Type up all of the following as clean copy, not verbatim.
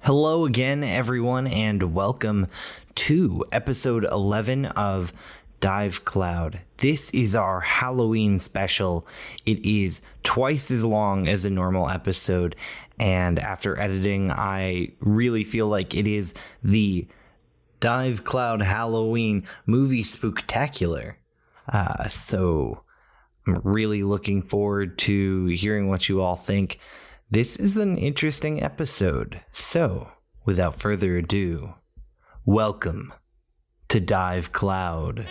Hello again, everyone, and welcome to episode 11 of Dive Cloud. This is our Halloween special. It is twice as long as a normal episode, and after editing, I really feel like it is the Dive Cloud Halloween movie Spooktacular. So I'm really looking forward to hearing what you all think. This is an interesting episode, so without further ado, welcome to Dive Cloud.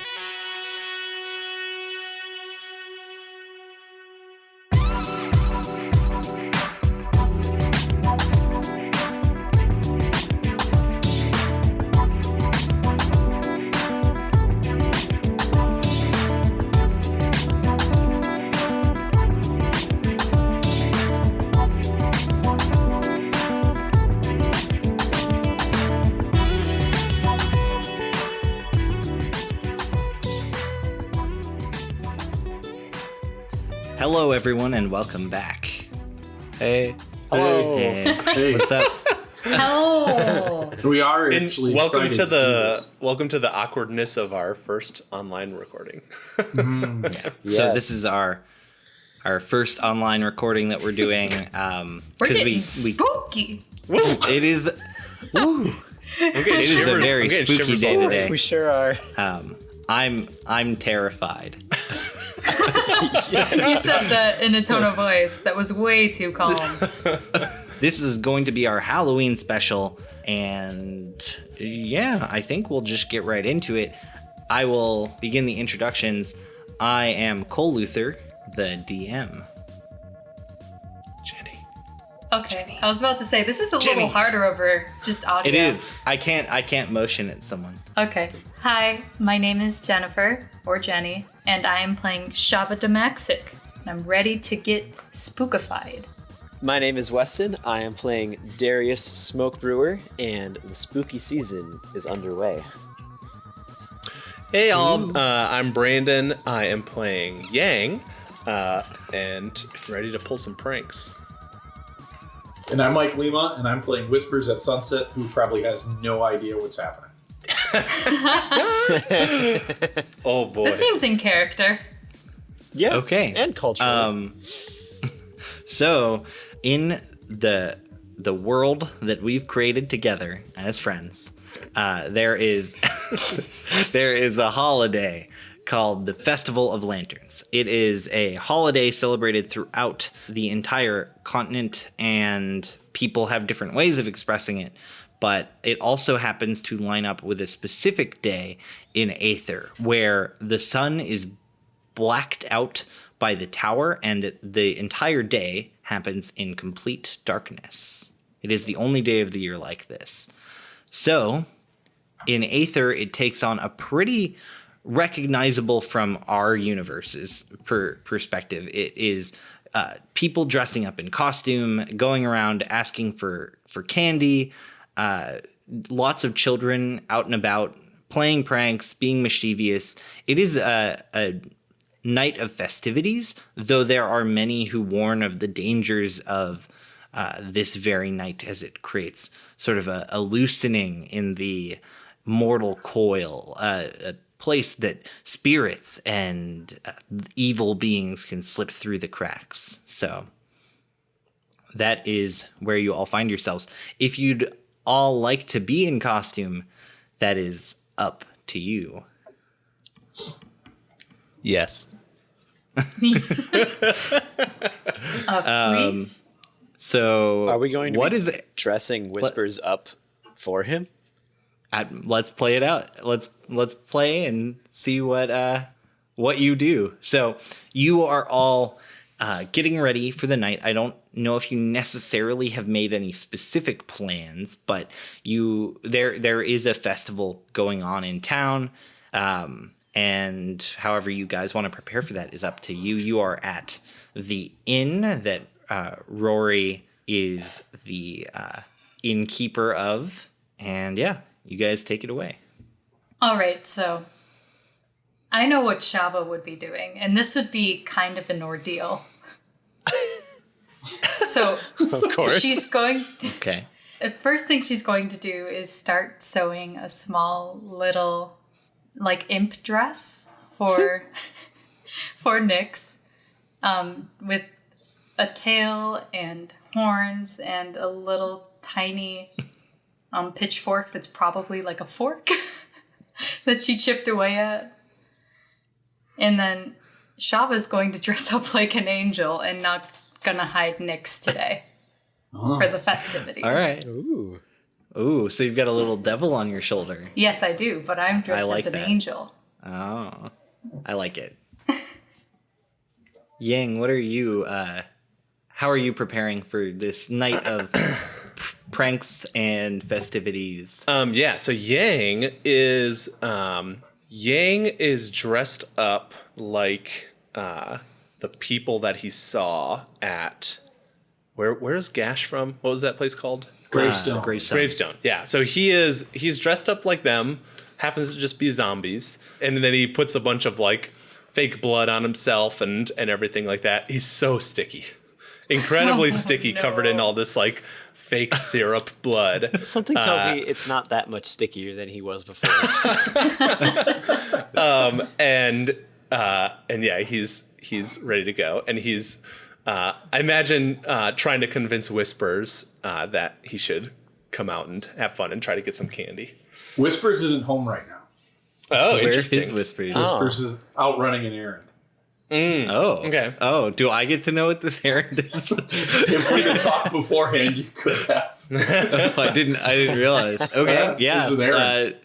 Hello, everyone, and welcome back. Hey. Hello. Hey. What's up? Hello. We are actually welcome excited to do the this. welcome to the awkwardness of our first online recording. So this is our first online recording that we're doing. We're getting spooky. It is. Woo, it is a very spooky day today. We sure are. I'm terrified. You said that in a tone of voice that was way too calm. This is going to be our Halloween special, and yeah, I think we'll just get right into it. I will begin the introductions. I am Cole Luther, the DM. Jenny. Okay, I was about to say this is a little harder over just audio. It is. I can't motion at someone. Okay. Hi, my name is Jennifer, or Jenny, and I am playing Shava Damaxic, and I'm ready to get spookified. My name is Weston. I am playing Darius, Smokebrewer, and the spooky season is underway. Hey all, I'm Brandon. I am playing Yangne, and ready to pull some pranks. And I'm Mike Lema, and I'm playing Whispers at Sunset, who probably has no idea what's happening. Oh boy. This seems in character. Yeah. Okay. And cultural. So, in the world that we've created together as friends, there is a holiday called the Festival of Lanterns. It is a holiday celebrated throughout the entire continent, and people have different ways of expressing it. But it also happens to line up with a specific day in Aether, where the sun is blacked out by the tower, and the entire day happens in complete darkness. It is the only day of the year like this. So, in Aether, it takes on a pretty recognizable from our universe's perspective. It is people dressing up in costume, going around asking for candy, lots of children out and about, playing pranks, being mischievous. It is a night of festivities, though there are many who warn of the dangers of this very night, as it creates sort of a loosening in the mortal coil, a place that spirits and evil beings can slip through the cracks. So that is where you all find yourselves. If you'd all like to be in costume, that is up to you. Yes. Please. So Are we going to what be is it? dressing Whispers up for him? Let's play it out. Let's play and see what you do. So you are all getting ready for the night. I don't know if you necessarily have made any specific plans, but there is a festival going on in town, and however you guys want to prepare for that is up to you. You are at the inn that RoRi is the innkeeper of, and yeah, you guys take it away. All right, so I know what Shava would be doing, and this would be kind of an ordeal. So Of course. she's going. Okay. The first thing she's going to do is start sewing a small little, like, imp dress for Nyx, with a tail and horns and a little tiny pitchfork that's probably like a fork that she chipped away at. And then Shava's going to dress up like an angel and not gonna hide Nyx today for the festivities. All right. Ooh. So you've got a little devil on your shoulder. Yes, I do, but I'm dressed like as an that. angel. Oh, I like it. Yang, what are you, how are you preparing for this night of pranks and festivities? So Yang is dressed up like the people that he saw at where's Gash from? What was that place called? Gravestone. Gravestone. Yeah. So he's dressed up like them, happens to just be zombies, and then he puts a bunch of like fake blood on himself and everything like that. He's so sticky. Incredibly sticky, no. covered in all this like fake syrup blood. Something tells me it's not that much stickier than he was before. And yeah, he's ready to go, and he's I imagine trying to convince Whispers that he should come out and have fun and try to get some candy. Whispers isn't home right now. Oh, Where's interesting. his whispers? Whispers is out running an errand. Oh, Okay. Oh, do I get to know what this errand is? If we had talked beforehand, you could have. I didn't realize. Okay, yeah. There's an errand.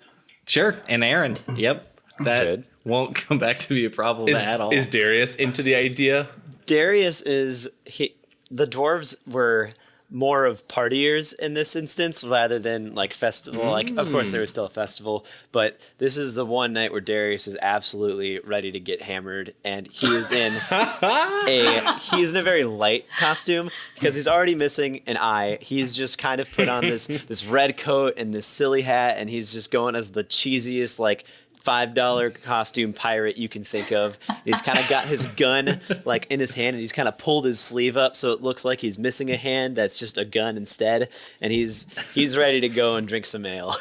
Sure, an errand. Yep, that Good. won't come back to be a problem at all. Is Darius into the idea? Darius the dwarves were more of partiers in this instance rather than like festival. Like, of course there was still a festival, but this is the one night where Darius is absolutely ready to get hammered, and he is in a very light costume because he's already missing an eye. He's just kind of put on this red coat and this silly hat, and he's just going as the cheesiest like $5 costume pirate you can think of. He's kind of got his gun like in his hand, and he's kind of pulled his sleeve up so it looks like he's missing a hand that's just a gun instead, and he's ready to go and drink some ale.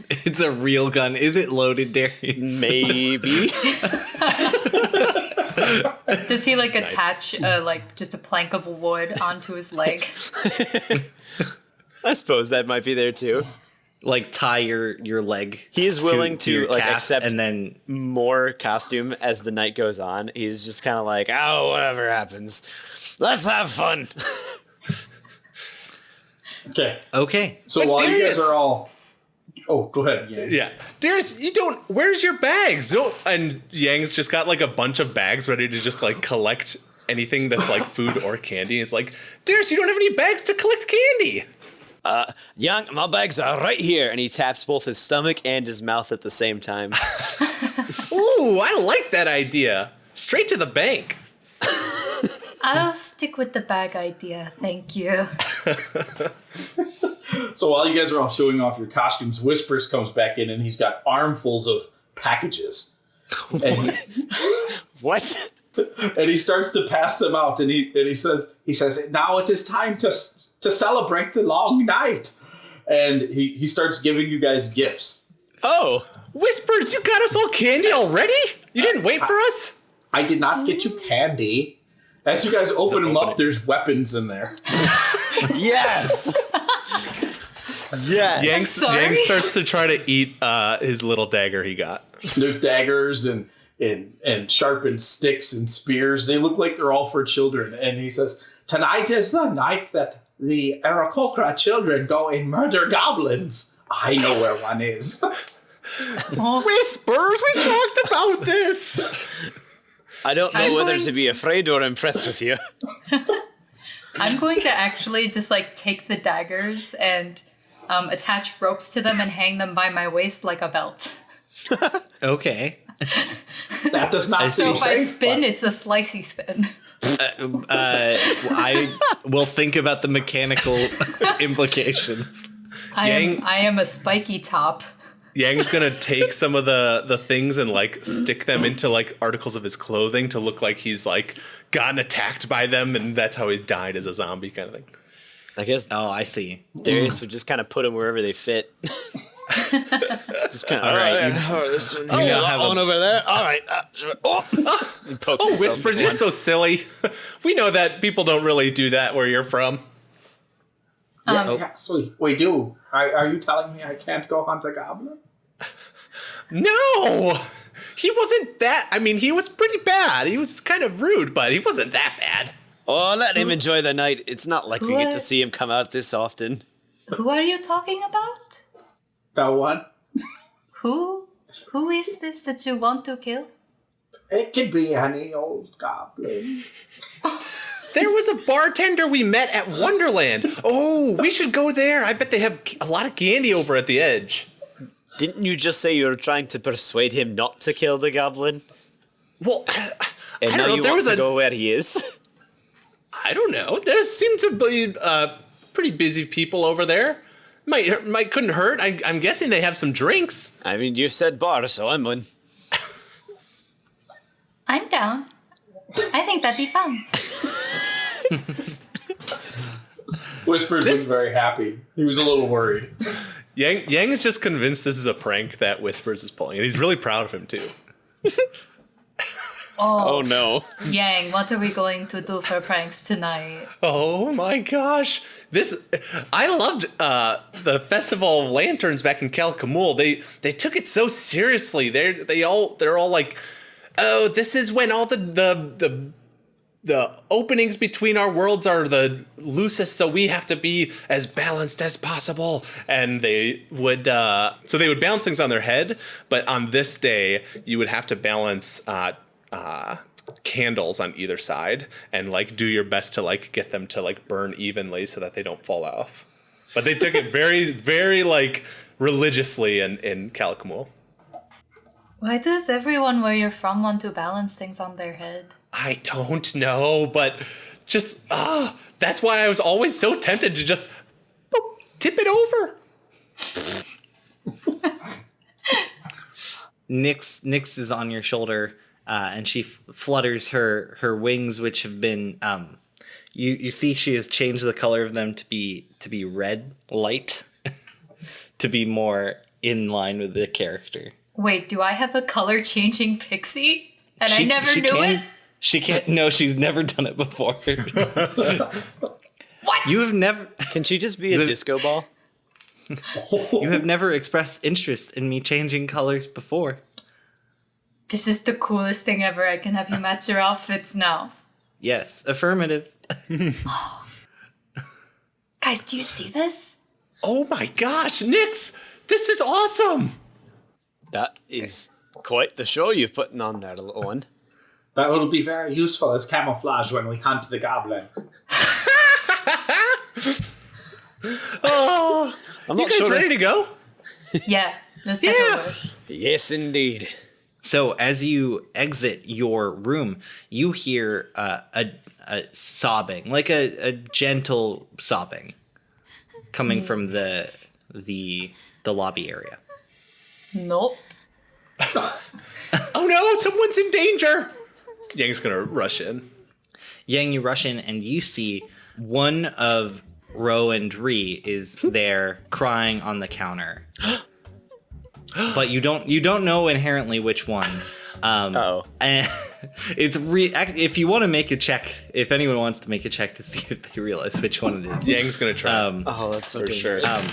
It's a real gun. Is it loaded, Darius? Maybe. Does he like attach like just a plank of wood onto his leg? I suppose that might be there too. Like tie your leg. He is willing to your like calf accept and then more costume as the night goes on. He's just kind of like, oh, whatever happens, let's have fun. Okay. So But while you Darius- guys are all... Oh, go ahead. Yeah. Darius, where's your bags? And Yang's just got like a bunch of bags ready to just like collect anything that's like food or candy. He's like, Darius, you don't have any bags to collect candy. Young, my bags are right here. And he taps both his stomach and his mouth at the same time. Ooh, I like that idea. Straight to the bank. I'll stick with the bag idea, thank you. So while you guys are all showing off your costumes, Whispers comes back in and he's got armfuls of packages. And What? and he starts to pass them out, and he says, now it is time to celebrate the long night. And he starts giving you guys gifts. Oh, Whispers, you got us all candy already? You didn't wait for us? I did not get you candy. As you guys open them up, there's weapons in there. yes. Yes. Sorry? Yang starts to try to eat his little dagger he got. There's daggers and sharpened sticks and spears. They look like they're all for children. And he says, tonight is the night that the Aarakocra children go and murder goblins. I know where one is. Whispers, we talked about this. I don't know I'm whether going to be afraid or impressed with you. I'm going to actually just like take the daggers and attach ropes to them and hang them by my waist like a belt. okay. That does not So seem if I safe. spin, it's a slicey spin. I will think about the mechanical implications. I Yang- am a spiky top. Yang's gonna take some of the things and like stick them into like articles of his clothing to look like he's like gotten attacked by them, and that's how he died as a zombie kind of thing. I guess Oh, I see. Darius would just kind of put them wherever they fit. Just kind of, All right, this one, now have one over there. All right. He pokes himself Whispers, with you're one. so silly. We know that people don't really do that where you're from. Yes, we do. Are you telling me I can't go hunt a goblin? No! He wasn't that. I mean, he was pretty bad. He was kind of rude, but he wasn't that bad. Oh, let him enjoy the night. It's not like we get What? to see him come out this often. Who are you talking about? No one. Who? Who is this that you want to kill? It could be any old goblin. There was a bartender we met at Wonderland. Oh, we should go there. I bet they have a lot of candy over at the edge. Didn't you just say you were trying to persuade him not to kill the goblin? Well, And I now don't know. you There want was to a. go where he is? I don't know. There seemed to be pretty busy people over there. Might couldn't hurt. I'm guessing they have some drinks. I mean, you said bar, so I'm in. I'm down. I think that'd be fun. Whispers isn't very happy. He was a little worried. Yang is just convinced this is a prank that Whispers is pulling, and he's really proud of him too. Oh no. Yang, what are we going to do for pranks tonight? Oh my gosh. I loved the Festival of Lanterns back in Calcamul. They took it so seriously. They're all like, oh, this is when all the openings between our worlds are the loosest, so we have to be as balanced as possible. And they would balance things on their head, but on this day you would have to balance candles on either side and like do your best to like get them to like burn evenly so that they don't fall off. But they took it very, very like religiously in Calcamul. Why does everyone where you're from want to balance things on their head? I don't know, but just that's why I was always so tempted to just tip it over. Nyx is on your shoulder, and she flutters her wings, which have been you see she has changed the color of them to be red light, to be more in line with the character. Wait, do I have a color changing pixie? And I never knew can, it? She can't. No, she's never done it before. What? You have never. Can she just be a disco ball? You have never expressed interest in me changing colors before. This is the coolest thing ever. I can have you match your outfits now. Yes, affirmative. Guys, do you see this? Oh my gosh, Nyx, this is awesome. That is quite the show you're putting on there, little one. That will be very useful as camouflage when we hunt the goblin. Oh, I'm you not guys sure. ready to go? Yeah, let's head Yeah. over. Yes, indeed. So as you exit your room, you hear a sobbing, like a gentle sobbing, coming from the lobby area. Nope. Oh no, someone's in danger. Yang's gonna rush in. Yang, you rush in and you see one of Ro and Ri is there crying on the counter. But you don't know inherently which one. Oh. And it's if you want to make a check, if anyone wants to make a check to see if they realize which one it is. Yang's gonna try. Oh, that's so For sure. dangerous.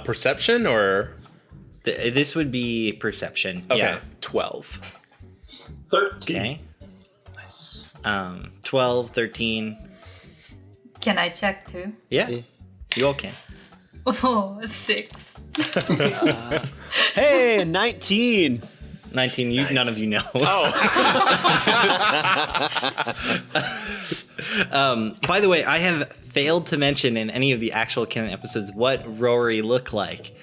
Perception or This would be perception. okay, Yeah. 12. 13. Okay. 12, 13. Can I check too? Yeah. You all can. Oh, 6. Hey, 19. 19. None of you know. By the way, I have failed to mention in any of the actual canon episodes what RoRi look like.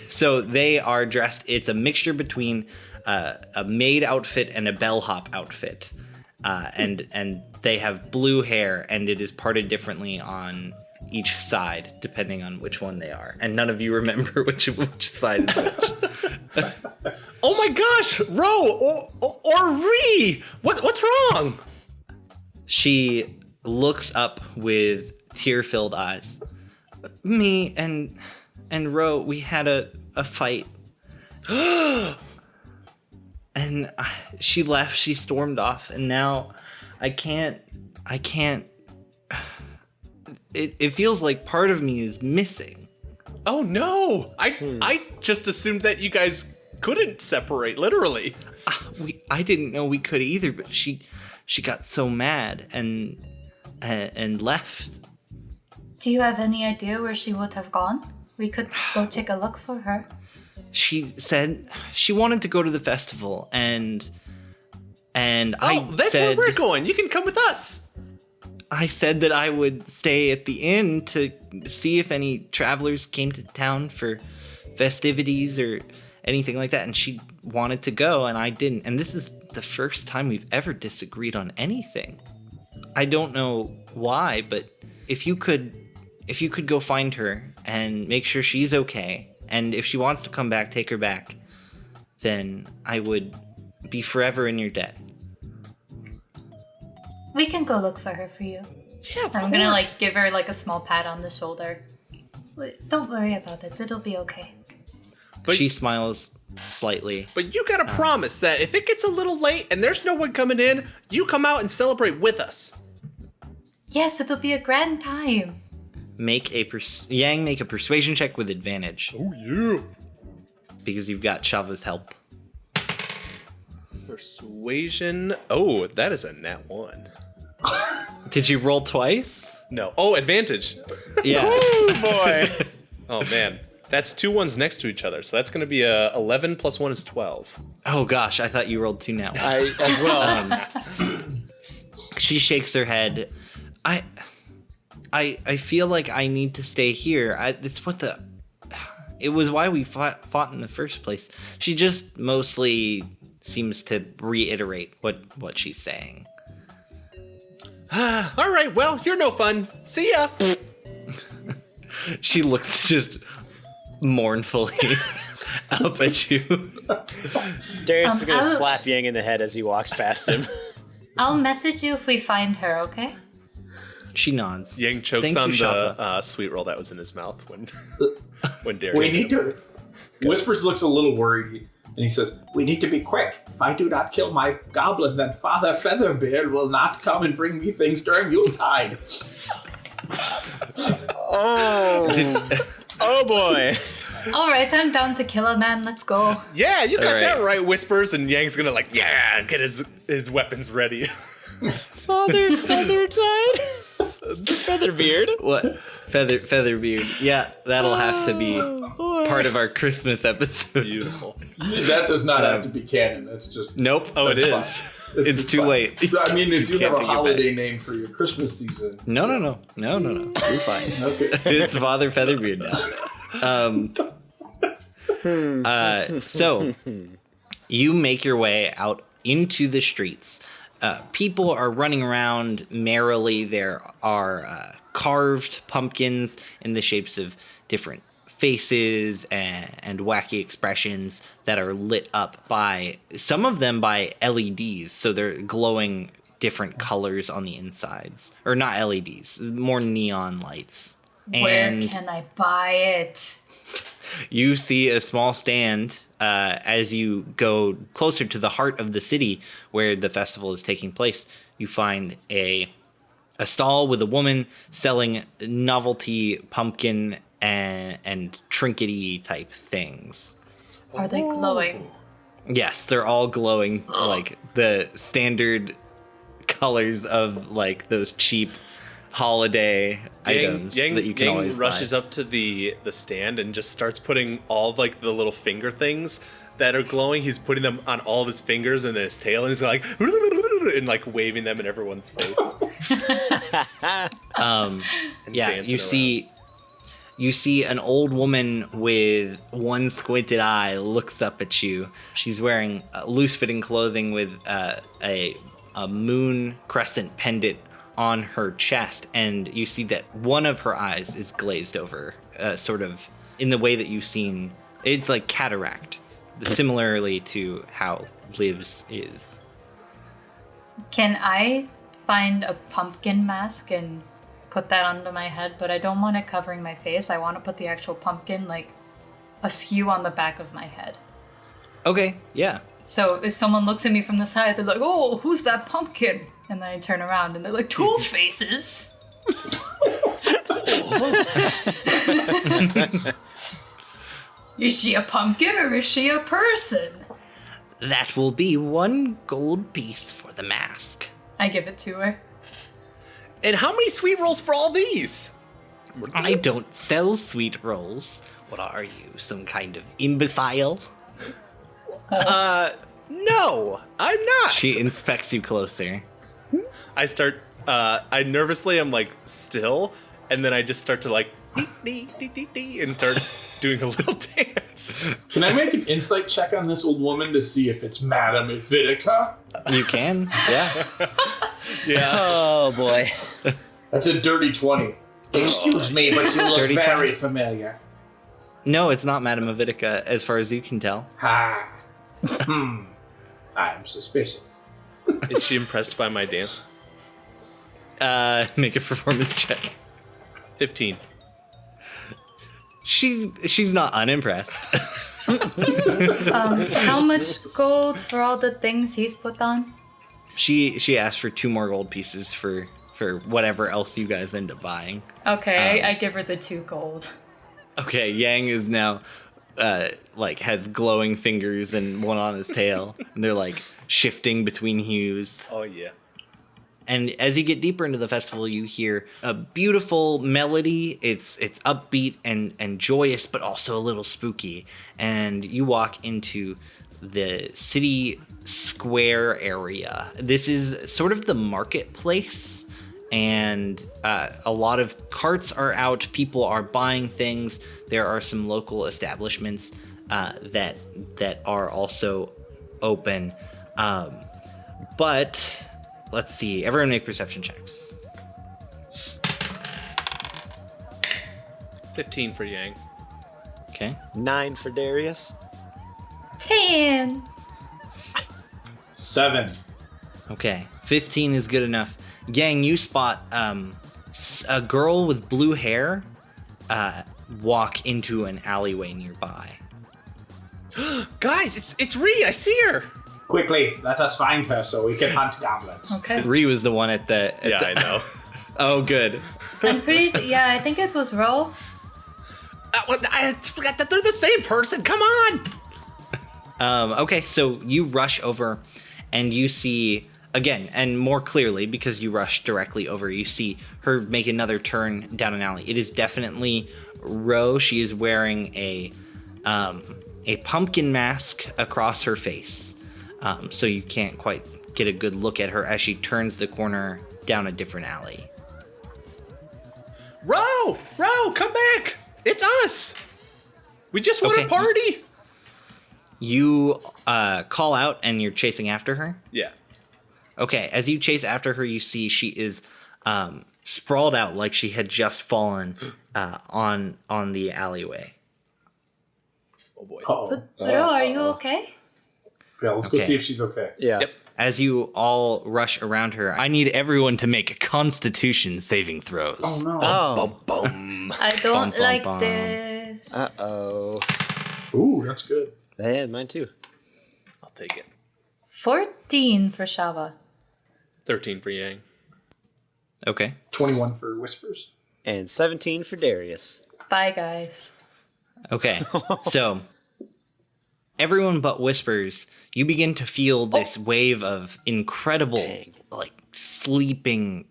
So they are dressed. It's a mixture between a maid outfit and a bellhop outfit, and they have blue hair, and it is parted differently on each side depending on which one they are. And none of you remember which side is which. Oh my gosh, Ro or Ri! What's wrong? She looks up with tear-filled eyes. Me and Ro, we had a fight. And she left, she stormed off, and now I can't. It feels like part of me is missing. Oh no! I just assumed that you guys couldn't separate, literally. I didn't know we could either, but she got so mad and left. Do you have any idea where she would have gone? We could go take a look for her. She said she wanted to go to the festival, and That's where we're going. You can come with us. I said that I would stay at the inn to see if any travelers came to town for festivities or anything like that, and she wanted to go, and I didn't. And this is the first time we've ever disagreed on anything. I don't know why, but if you could go find her and make sure she's okay, and if she wants to come back, take her back, then I would be forever in your debt. We can go look for her for you. Yeah, of I'm course. gonna give her a small pat on the shoulder. Don't worry about it. It'll be okay. But- She smiles slightly. But you gotta promise that if it gets a little late and there's no one coming in, you come out and celebrate with us. Yes, it'll be a grand time. Yangne, make a persuasion check with advantage. Oh yeah. Because you've got Shava's help. Persuasion. Oh, that is a nat 1. Did you roll twice? No. Oh, advantage. Yeah. Oh boy. Oh man. That's 2 ones next to each other, so that's gonna be 11 plus 1 is 12. Oh gosh, I thought you rolled 2 now. I as well. She shakes her head. I feel like I need to stay here. It was why we fought in the first place. She just mostly seems to reiterate what she's saying. All right. Well, you're no fun. See ya. She looks just mournfully up at you. Darius is gonna I'll- slap Yangne in the head as he walks past him. I'll message you if we find her, okay? She nods. Yang chokes Thank on you, the Shava. sweet roll that was in his mouth when Darius. We need to. Whispers looks a little worried, and he says, "We need to be quick. If I do not kill my goblin, then Father Featherbeard will not come and bring me things during Yuletide." Oh boy. All right, I'm down to kill a man. Let's go. Yeah, you got All right. that right, Whispers, and Yang's gonna get his weapons ready. Father Feathertide? Featherbeard? What? Featherbeard. Yeah, that'll have to be part of our Christmas episode. Beautiful. That does not have to be canon. That's just Nope. Oh, it that's is. fine. It's too late. I mean, if you can't have a take it back. holiday name for your Christmas season, No. You're fine. okay. It's Father Featherbeard now. So you make your way out into the streets. People are running around merrily. There are carved pumpkins in the shapes of different faces and wacky expressions that are lit up by, some of them by LEDs. So they're glowing different colors on the insides. Or not LEDs, more neon lights. Where And can I buy it? you see a small stand as you go closer to the heart of the city where the festival is taking place. You find a stall with a woman selling novelty pumpkin and trinkety type things. Are they glowing? Yes, they're all glowing like the standard colors of like those cheap holiday items that you can Yang always rushes buy. up to the stand and just starts putting all of, like the little finger things that are glowing. He's putting them on all of his fingers and then his tail, and he's like and like waving them in everyone's face. And Yeah, dancing you see an old woman with one squinted eye looks up at you. She's wearing loose-fitting clothing with a moon crescent pendant on her chest, and you see that one of her eyes is glazed over, sort of in the way that you've seen. It's like cataract, similarly to how Liv's is. Can I find a pumpkin mask and put that onto my head, but I don't want it covering my face. I want to put the actual pumpkin like askew on the back of my head. Okay, yeah. So if someone looks at me from the side, they're like, "Oh, who's that pumpkin?" And then I turn around and they're like, "Two faces." Is she a pumpkin or is she a person? That will be 1 gold piece for the mask. I give it to her. And how many sweet rolls for all these? I don't sell sweet rolls. What are you, some kind of imbecile? No, I'm not. She inspects you closer. I start, I nervously am like still, and then I just start to like, dee, and start doing a little dance. Can I make an insight check on this old woman to see if it's Madame Evitica? You can, yeah. Yeah. Oh boy. That's a dirty 20. Excuse me, but you look Dirty very 20? familiar. No, it's not Madame Evitica, as far as you can tell. Ha. I'm suspicious. Is she impressed by my dance? Make a performance check. 15. She's not unimpressed. How much gold for all the things he's put on? She asked for 2 more gold pieces for whatever else you guys end up buying. Okay, I give her the 2 gold. Okay, Yang is now has glowing fingers and one on his tail, and they're like shifting between hues. Oh yeah. And as you get deeper into the festival, you hear a beautiful melody. It's upbeat and joyous, but also a little spooky. And you walk into the city square area. This is sort of the marketplace, and a lot of carts are out. People are buying things. There are some local establishments that are also open. But let's see. Everyone make perception checks. 15 for Yang. Okay. 9 for Darius. 10. 7. Okay. 15 is good enough. Yang, you spot a girl with blue hair walk into an alleyway nearby. Guys, it's Rhi. I see her. Quickly, let us find her so we can hunt goblins. Okay. Rhi was the one at the... I know. Oh, good. I'm pretty... Yeah, I think it was Ro. I forgot that they're the same person. Come on. Okay, so you rush over and you see, again, and more clearly, because you rush directly over, you see her make another turn down an alley. It is definitely Ro. She is wearing a pumpkin mask across her face. So you can't quite get a good look at her as she turns the corner down a different alley. Ro, come back. It's us. We just want Okay. to party. You call out and you're chasing after her? Yeah. Okay, as you chase after her, you see she is sprawled out like she had just fallen on the alleyway. Oh boy. Uh-oh. Ro, are you okay? Yeah, let's go Okay. see if she's okay. Yeah. Yep. As you all rush around her, I need everyone to make Constitution saving throws. Oh no. Oh. Boom. I don't bum, like bum. this. Uh-oh. Ooh, that's good. Yeah, mine too. I'll take it. 14 for Shava. 13 for Yang. Okay. 21 for whispers. And 17 for Darius. Bye, guys. Okay. So, everyone but Whispers, you begin to feel this wave of incredible, sleepy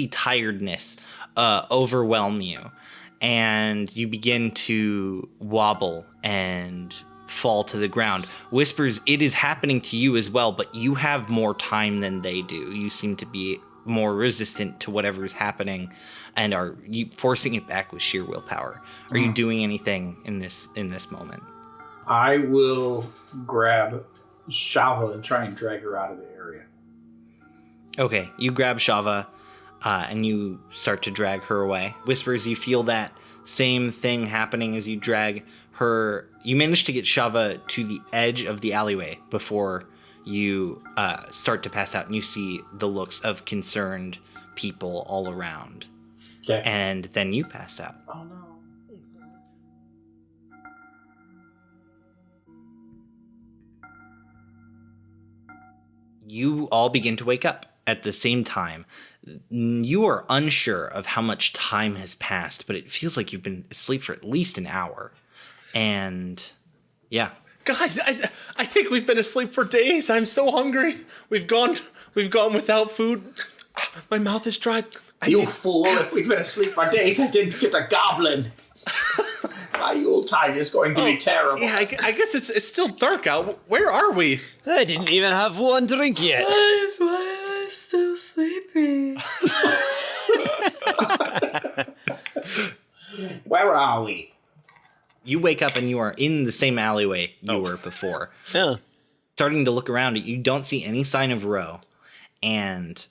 tiredness overwhelm you. And you begin to wobble and fall to the ground. Whispers, it is happening to you as well, but you have more time than they do. You seem to be more resistant to whatever is happening and are you forcing it back with sheer willpower. Are you doing anything in this moment? I will grab Shava and try and drag her out of the area. Okay, you grab Shava and you start to drag her away. Whispers, you feel that same thing happening as you drag her. You manage to get Shava to the edge of the alleyway before you start to pass out, and you see the looks of concerned people all around. Okay. And then you pass out. Oh no. You all begin to wake up at the same time. You are unsure of how much time has passed, but it feels like you've been asleep for at least an hour. And yeah. Guys, I think we've been asleep for days. I'm so hungry. We've gone without food. My mouth is dry. You fool, if we've been asleep for days, I didn't get a goblin. My Yuletide is going to be terrible. Yeah, I guess it's still dark out. Where are we? I didn't even have one drink yet. That's why I'm still sleepy. Where are we? You wake up and you are in the same alleyway you were before. Yeah. Starting to look around, you don't see any sign of Ro. And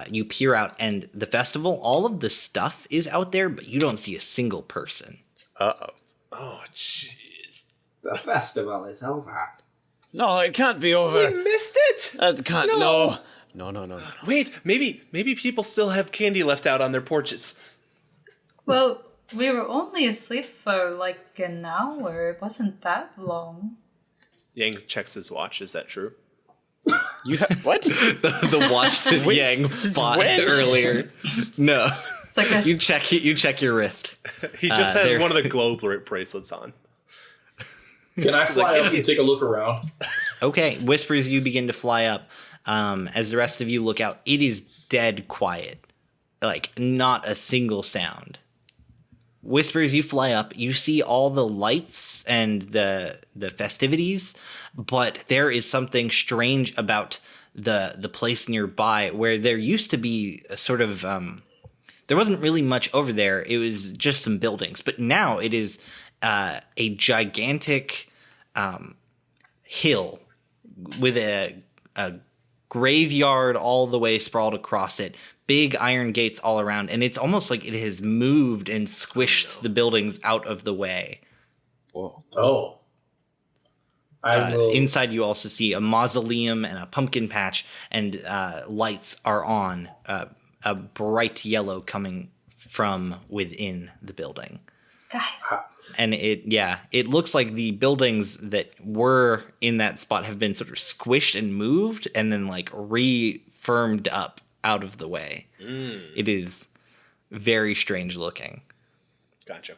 you peer out, and the festival, all of the stuff is out there, but you don't see a single person. Uh-oh. Oh, jeez. The festival is over. No, it can't be over. We missed it. That can't. No. Wait, maybe people still have candy left out on their porches. Well, we were only asleep for like an hour. It wasn't that long. Yangne checks his watch. Is that true? You what? The watch that Yangne fought earlier. No. It's like a You check your wrist. He just has there- one of the globe bracelets on. Can I fly up and take a look around? Okay, Whispers, you begin to fly up. As the rest of you look out, it is dead quiet. Like, not a single sound. Whispers, you fly up, you see all the lights and the festivities, but there is something strange about the place nearby where there used to be a sort of there wasn't really much over there. It was just some buildings, but now it is a gigantic hill with a graveyard all the way sprawled across it. Big iron gates all around, and it's almost like it has moved and squished the buildings out of the way. Whoa. Oh. I will. Inside, you also see a mausoleum and a pumpkin patch, and lights are on, a bright yellow coming from within the building. guys. And it looks like the buildings that were in that spot have been sort of squished and moved and then like re-firmed up out of the way. It is very strange looking. Gotcha.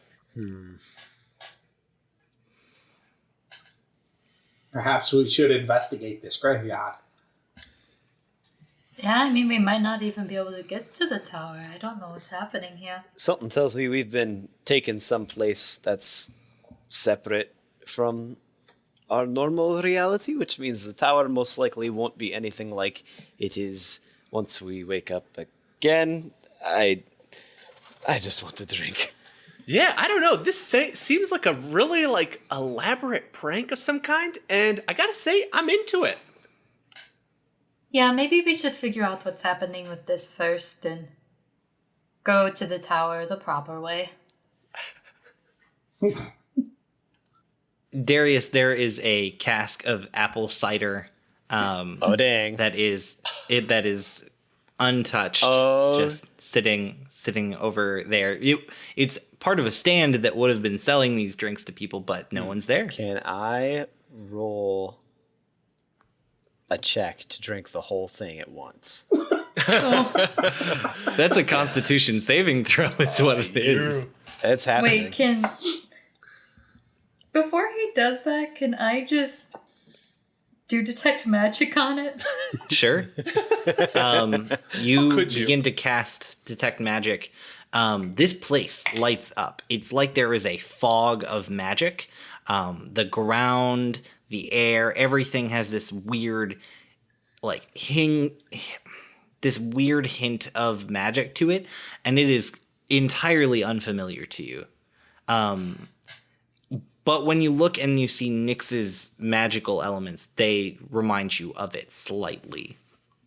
Perhaps we should investigate this graveyard. Yeah, I mean, we might not even be able to get to the tower. I don't know what's happening here. Something tells me we've been taken someplace that's separate from our normal reality, which means the tower most likely won't be anything like it is once we wake up again. I just want to drink. Yeah, I don't know. This seems like a really elaborate prank of some kind, and I gotta say, I'm into it. Yeah, maybe we should figure out what's happening with this first and go to the tower the proper way. Darius, there is a cask of apple cider. Oh dang! That is untouched, just sitting over there. It's part of a stand that would have been selling these drinks to people, but no one's there. Can I roll a check to drink the whole thing at once? That's a Constitution saving throw. It's what it is. It's happening. Wait, before he does that, can I just do detect magic on it? Sure. You could you? begin to cast detect magic. This place lights up. It's like there is a fog of magic. The ground, the air, everything has this weird, this weird hint of magic to it, and it is entirely unfamiliar to you. But when you look and you see Nyx's magical elements, they remind you of it slightly.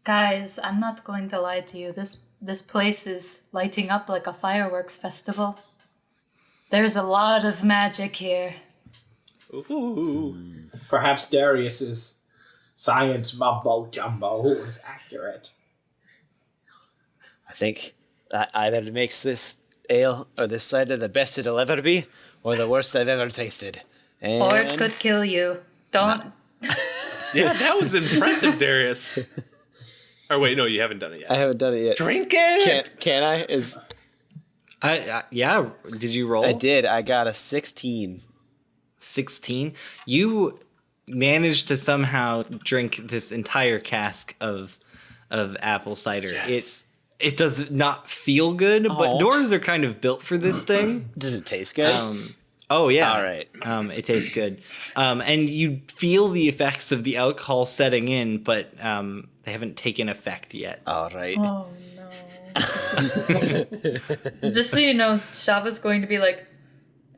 Guys, I'm not going to lie to you. This place is lighting up like a fireworks festival. There's a lot of magic here. Ooh. Perhaps Darius is science mumbo jumbo was accurate. I think that either makes this ale or this cider the best it'll ever be, or the worst I've ever tasted. And Or it could kill you. Don't. Yeah, that was impressive, Darius. Or wait, no, you haven't done it yet. I haven't done it yet. Drink it. Can I? Yeah. Did you roll? I did. I got a 16. 16. You managed to somehow drink this entire cask of apple cider. Yes. It does not feel good, but doors are kind of built for this thing. Does it taste good? Oh yeah. All right. It tastes good. And you feel the effects of the alcohol setting in, but they haven't taken effect yet. All right. Oh no. Just so you know, Shava's going to be like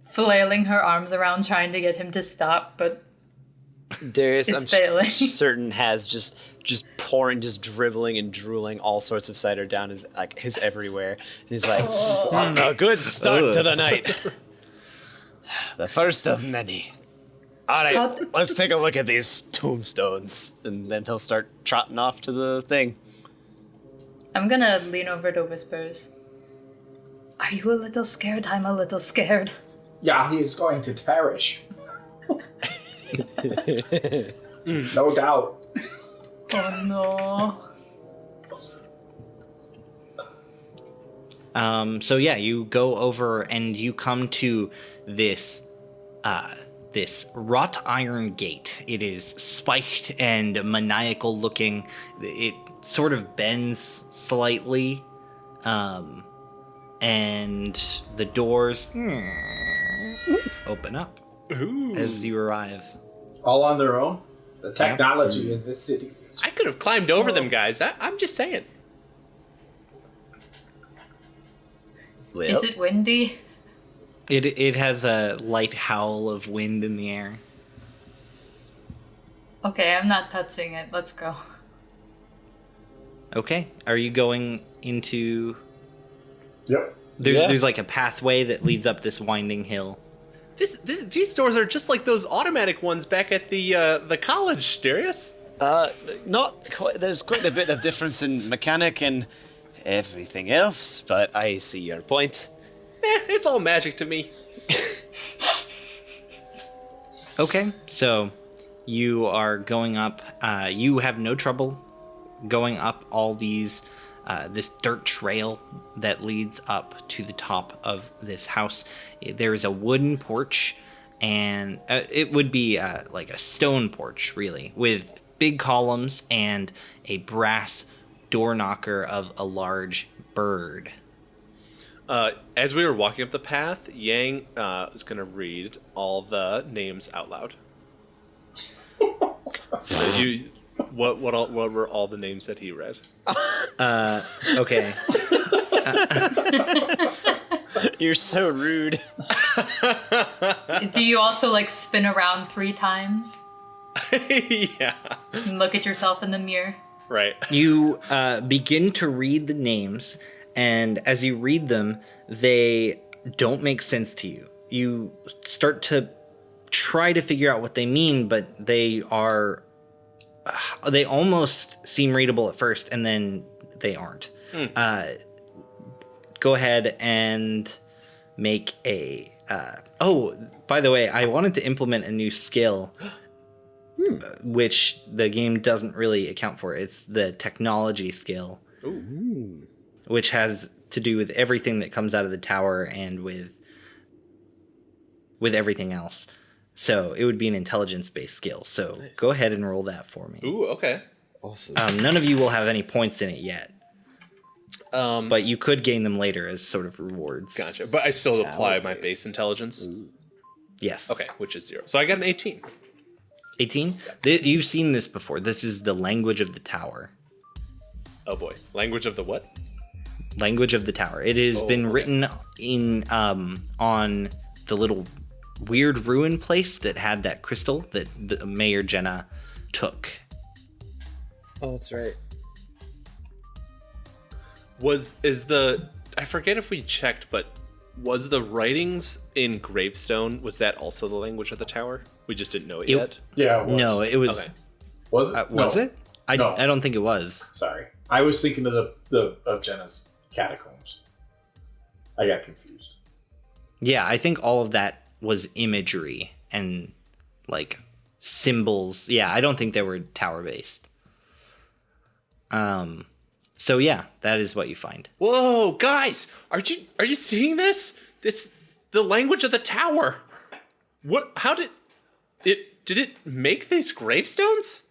flailing her arms around trying to get him to stop, but Darius, it's I'm failing. certain has just pouring, just dribbling and drooling all sorts of cider down his everywhere. And he's like, a good start to the night. The first of many. All right, let's take a look at these tombstones. And then he'll start trotting off to the thing. I'm gonna lean over to Whispers. Are you a little scared? I'm a little scared. Yeah, he is going to perish. No doubt. Oh no. So yeah, you go over and you come to this wrought iron gate. It is spiked and maniacal looking. It sort of bends slightly, and the doors open up as you arrive. All on their own? The technology in this city is... I could have climbed over them, guys. I'm just saying. Well, Is it windy? It has a light howl of wind in the air. Okay, I'm not touching it. Let's go. Okay, are you going into... Yep. There's like a pathway that leads up this winding hill. These doors are just like those automatic ones back at the college, Darius. not quite. There's quite a bit of difference in mechanic and everything else, but I see your point. It's all magic to me. Okay, so you are going up. You have no trouble going up all these, this dirt trail that leads up to the top of this house. There is a wooden porch, and it would be like a stone porch, really, with big columns and a brass door knocker of a large bird. As we were walking up the path, Yang is going to read all the names out loud. What were all the names that he read? Okay. You're so rude. Do you also like spin around 3 times Yeah. and look at yourself in the mirror? Right. You begin to read the names, and as you read them, they don't make sense to you. You start to try to figure out what they mean, but they almost seem readable at first, and then they aren't. Go ahead and make a... oh, by the way, I wanted to implement a new skill, which the game doesn't really account for. It's the technology skill, which has to do with everything that comes out of the tower and with everything else. So it would be an intelligence-based skill. So nice. Go ahead and roll that for me. Ooh, okay. Awesome. None of you will have any points in it yet. But you could gain them later as sort of rewards. Gotcha. But I still apply my base intelligence? Yes. Okay, which is 0. So I got an 18. 18? You've seen this before. This is the language of the tower. Oh boy. Language of the what? Language of the tower. It has been written in on the little weird ruin place that had that crystal that the Mayor Jenna took. Oh, that's right. I forget if we checked, but was the writings in gravestone, was that also the language of the tower? We just didn't know it yet? Yeah, it was. No, it was. Okay. Was it? Was it? I No. don't think it was. Sorry. I was thinking of of Jenna's catacombs. I got confused. Yeah, I think all of that was imagery and like symbols. Yeah, I don't think they were tower based. So yeah, that is what you find. Whoa, guys, are you seeing this? It's the language of the tower. What? How did it make these gravestones?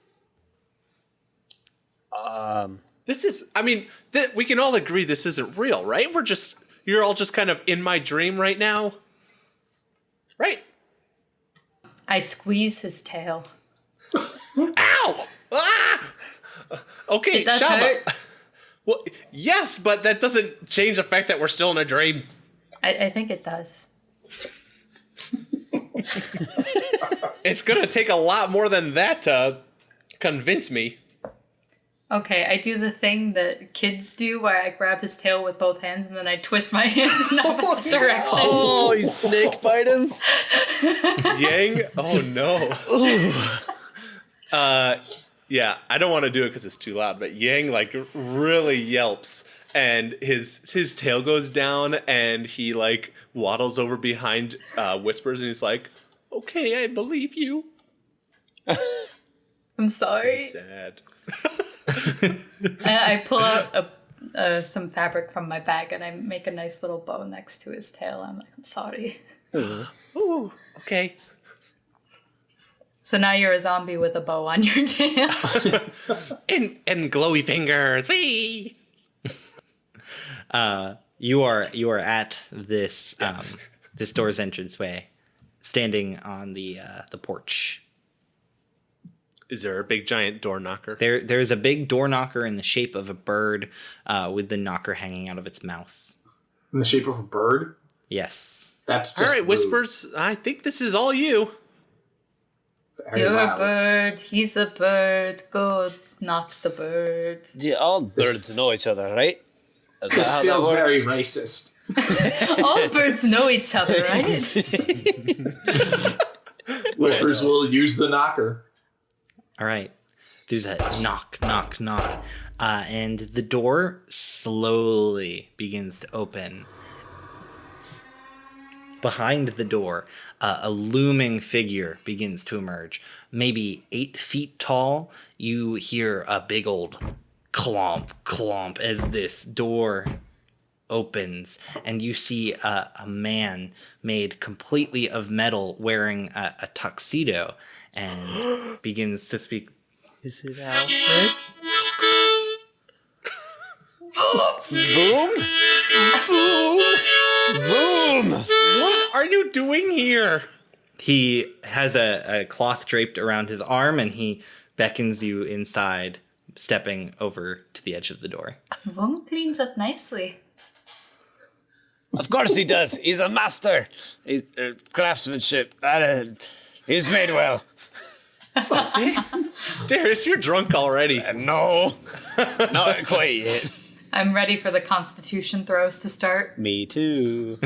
This is. I mean, we can all agree this isn't real, right? You're all just kind of in my dream right now, right? I squeeze his tail. Ow! Ah! Okay, Did that Shava. hurt? Well, yes, but that doesn't change the fact that we're still in a dream. I think it does. It's gonna take a lot more than that to convince me. Okay, I do the thing that kids do where I grab his tail with both hands and then I twist my hands in opposite direction. Oh, you snake bite him? Yangne? Oh no. Yeah, I don't want to do it because it's too loud, but Yangne like really yelps and his tail goes down and he like waddles over behind Whispers and he's like, okay, I believe you. I'm sorry. Sad. I pull out some fabric from my bag and I make a nice little bow next to his tail. I'm like, I'm sorry. Ooh, okay. So now you're a zombie with a bow on your tail. And glowy fingers. Whee! You are at this this door's entranceway, standing on the porch. Is there a big giant door knocker? There's a big door knocker in the shape of a bird, with the knocker hanging out of its mouth. In the shape of a bird? Yes. That's just All right, rude. Whispers, I think this is all you. Very You're loud. a bird. He's a bird. Go knock the bird. Yeah, all birds know each other, right? Is that This how feels that very works? racist. All birds know each other, right? Whispers will use the knocker. All right. There's a knock, knock, knock. And the door slowly begins to open. Behind the door, a looming figure begins to emerge. Maybe 8 feet tall. You hear a big old clomp, clomp as this door opens. And you see a man made completely of metal wearing a tuxedo and begins to speak. Is it Alfred? Boom? Boom! What are you doing here? He has a cloth draped around his arm and he beckons you inside, stepping over to the edge of the door. Vung cleans up nicely. Of course he does. He's a master. He's craftsmanship. He's made well. Darius, you're drunk already. No, not quite yet. I'm ready for the constitution throws to start. Me too.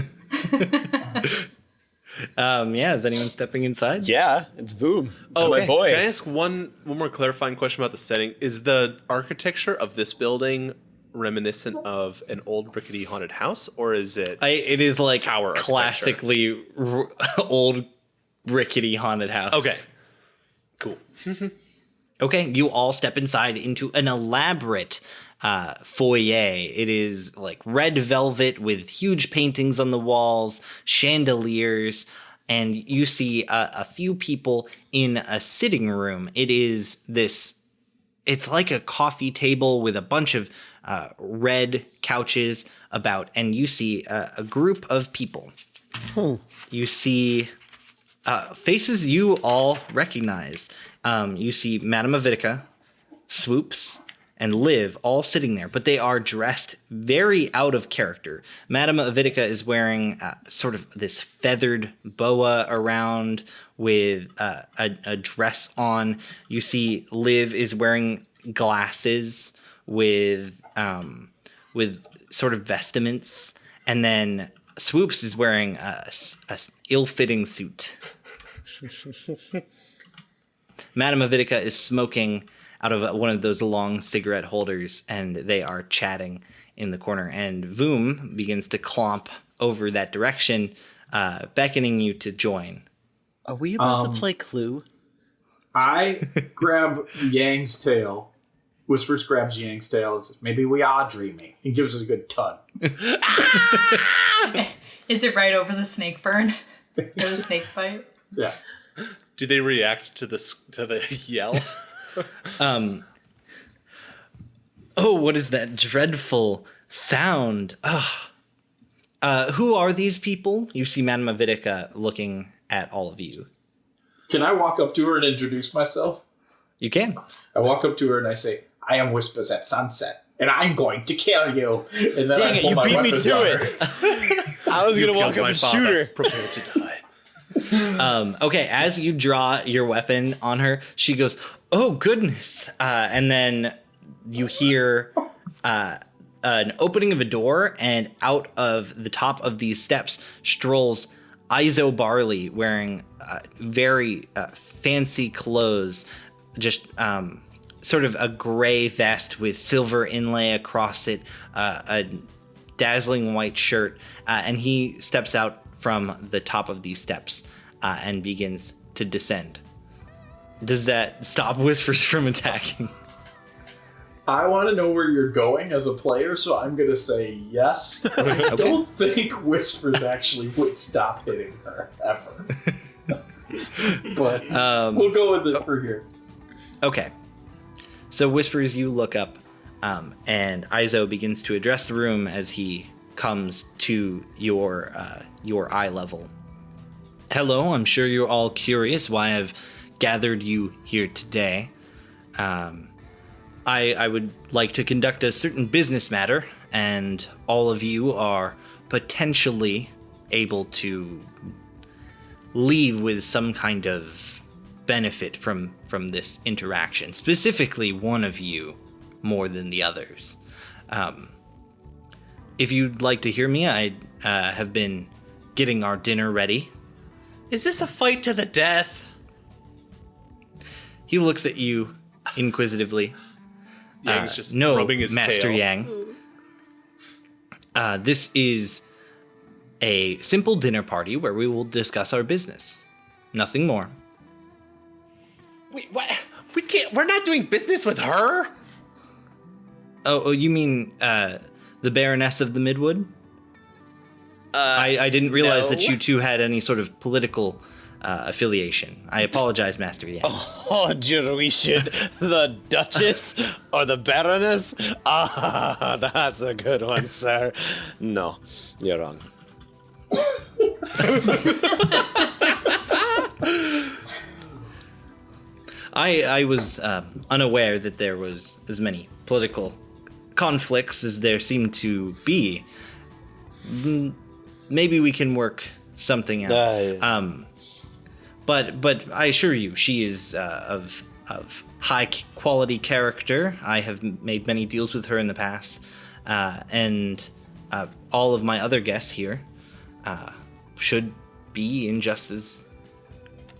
Yeah, is anyone stepping inside? Yeah, it's Boom. It's my okay. boy. Can I ask one more clarifying question about the setting? Is the architecture of this building reminiscent of an old rickety haunted house, or is it? It is like tower architecture? classically old rickety haunted house. Okay. Cool. Okay, you all step inside into an elaborate foyer. It is like red velvet with huge paintings on the walls, chandeliers, and you see a few people in a sitting room. It's like a coffee table with a bunch of red couches about, and you see a group of people. You see faces you all recognize. You see Madame Avitica, Swoops, and Liv all sitting there, but they are dressed very out of character. Madame Avitica is wearing sort of this feathered boa around with a dress on. You see Liv is wearing glasses with sort of vestments, and then Swoops is wearing a ill-fitting suit. Madame Avidica is smoking out of one of those long cigarette holders, and they are chatting in the corner. And Voom begins to clomp over that direction, beckoning you to join. Are we about to play Clue? I grab Yang's tail. Whispers grabs Yang's tail and says, maybe we are dreaming. He gives us a good tug. Is it right over the snake burn? Or the snake bite? Yeah. Do they react to the yell? Oh, what is that dreadful sound? Who are these people? You see Madame Avidica looking at all of you. Can I walk up to her and introduce myself? You can. I walk up to her and I say, I am Whispers at Sunset, and I'm going to kill you. And then Dang I it, pull you my beat me weapons to on it. her. I was going to walk Killed up my and father. shoot her. Prepare to die. Okay, as you draw your weapon on her, she goes, oh, goodness. And then you hear an opening of a door, and out of the top of these steps strolls Aizo Barley wearing very fancy clothes, just sort of a gray vest with silver inlay across it, a dazzling white shirt, and he steps out from the top of these steps and begins to descend. Does that stop Whispers from attacking? I want to know where you're going as a player, so I'm going to say yes. But I don't think Whispers actually would stop hitting her, ever. But we'll go with it for here. Okay. So Whispers, you look up, and Aizo begins to address the room as he comes to your eye level. Hello, I'm sure you're all curious why I've gathered you here today. I would like to conduct a certain business matter, and all of you are potentially able to leave with some kind of benefit from this interaction. Specifically, one of you more than the others. If you'd like to hear me, I have been getting our dinner ready. Is this a fight to the death? He looks at you inquisitively. Yang's just No, rubbing his Master tail. Yang. This is a simple dinner party where we will discuss our business. Nothing more. Wait, what? We can't. We're not doing business with her. Oh, you mean the Baroness of the Midwood? I didn't realize that no. you two had any sort of political affiliation. I apologize, Master Yang. Oh, we should. The Duchess or the Baroness? Ah, that's a good one, sir. No, you're wrong. I was unaware that there was as many political conflicts as there seemed to be. Maybe we can work something out. Yeah. But I assure you, she is of high quality character. I have made many deals with her in the past, and all of my other guests here should be in just as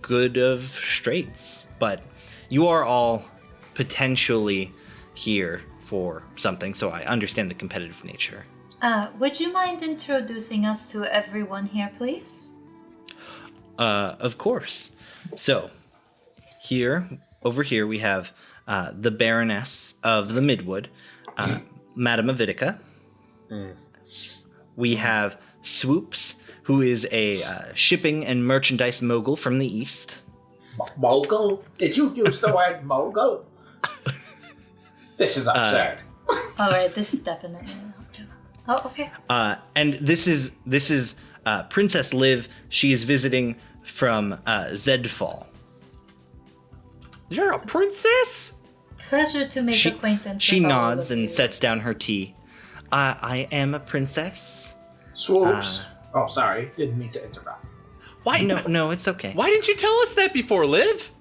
good of straits. But you are all potentially here for something, so I understand the competitive nature. Would you mind introducing us to everyone here, please? Of course. So, over here, we have the Baroness of the Midwood, Madame Avidica. We have Swoops, who is a shipping and merchandise mogul from the East. Mogul? Did you use the word mogul? This is absurd. All right, this is definitely not true. Oh, okay. And this is Princess Liv. She is visiting from Zedfall. You're a princess? Pleasure to make acquaintance. She with all nods of and you. sets down her tea. I am a princess. Swoops. Oh, sorry. Didn't mean to interrupt. Why? No, it's okay. Why didn't you tell us that before, Liv?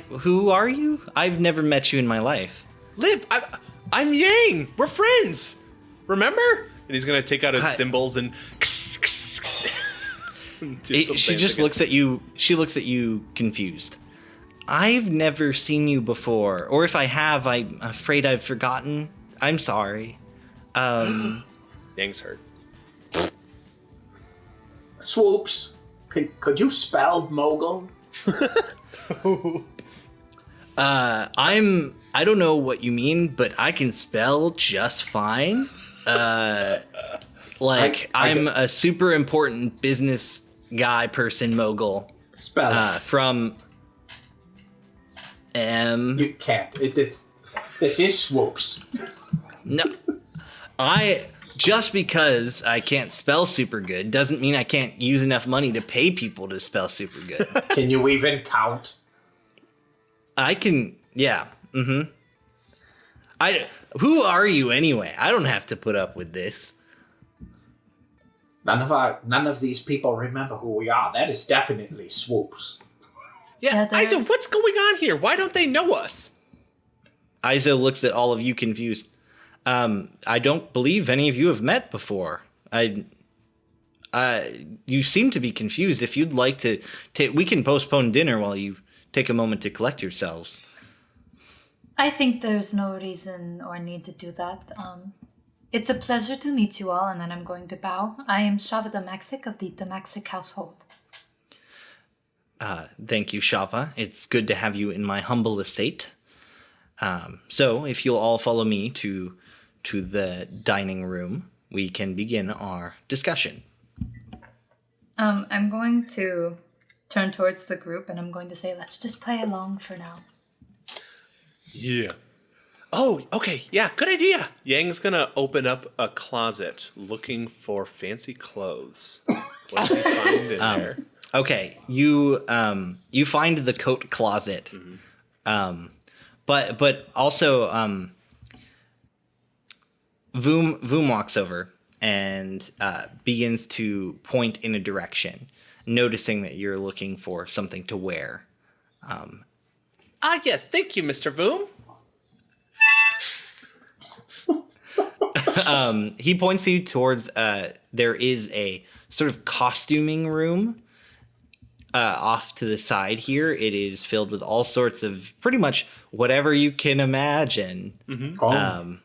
Who are you? I've never met you in my life. Liv, I'm Yang. We're friends. Remember? And he's gonna take out his cymbals and. She just looks at you. She looks at you confused. I've never seen you before, or if I have, I'm afraid I've forgotten. I'm sorry. Yang's hurt. Swoops, could you spell mogul? I don't know what you mean, but I can spell just fine. I'm a super important business guy, person, mogul. Spell it. From You can't. This is Swoops. No, just because I can't spell super good doesn't mean I can't use enough money to pay people to spell super good. Can you even count? I can, yeah. Mm-hmm. Who are you anyway? I don't have to put up with this. None of these people remember who we are. That is definitely Swoops. Yeah, there's- Aizo, what's going on here? Why don't they know us? Aizo looks at all of you confused. I don't believe any of you have met before. You seem to be confused. If you'd like to, we can postpone dinner while you take a moment to collect yourselves. I think there's no reason or need to do that. It's a pleasure to meet you all, and then I'm going to bow. I am Shava Damaxic of the Damaxic household. Thank you, Shava. It's good to have you in my humble estate. So if you'll all follow me to the dining room, we can begin our discussion. I'm going to turn towards the group, and I'm going to say, let's just play along for now. Yeah. Oh, okay. Yeah, good idea. Yang's gonna open up a closet looking for fancy clothes. What do you find in there? Okay, you find the coat closet, but also Voom walks over and begins to point in a direction, noticing that you're looking for something to wear. Yes, thank you, Mr. Voom. He points you towards there is a sort of costuming room off to the side here. It is filled with all sorts of pretty much whatever you can imagine. Oh.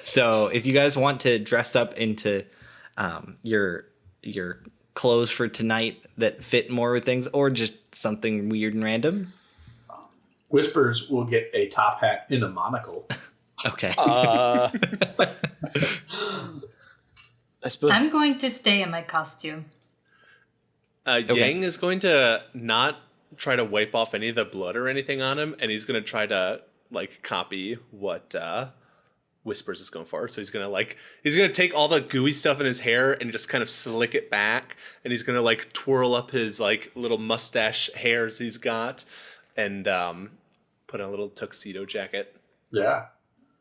So if you guys want to dress up into your clothes for tonight that fit more with things, or just something weird and random. Whispers will get a top hat and a monocle. Okay. I suppose. I'm going to stay in my costume. Yang is going to not try to wipe off any of the blood or anything on him, and he's going to try to copy what Whispers is going for. So he's going to take all the gooey stuff in his hair and just kind of slick it back, and he's going to twirl up his little mustache hairs he's got, and put on a little tuxedo jacket. Yeah.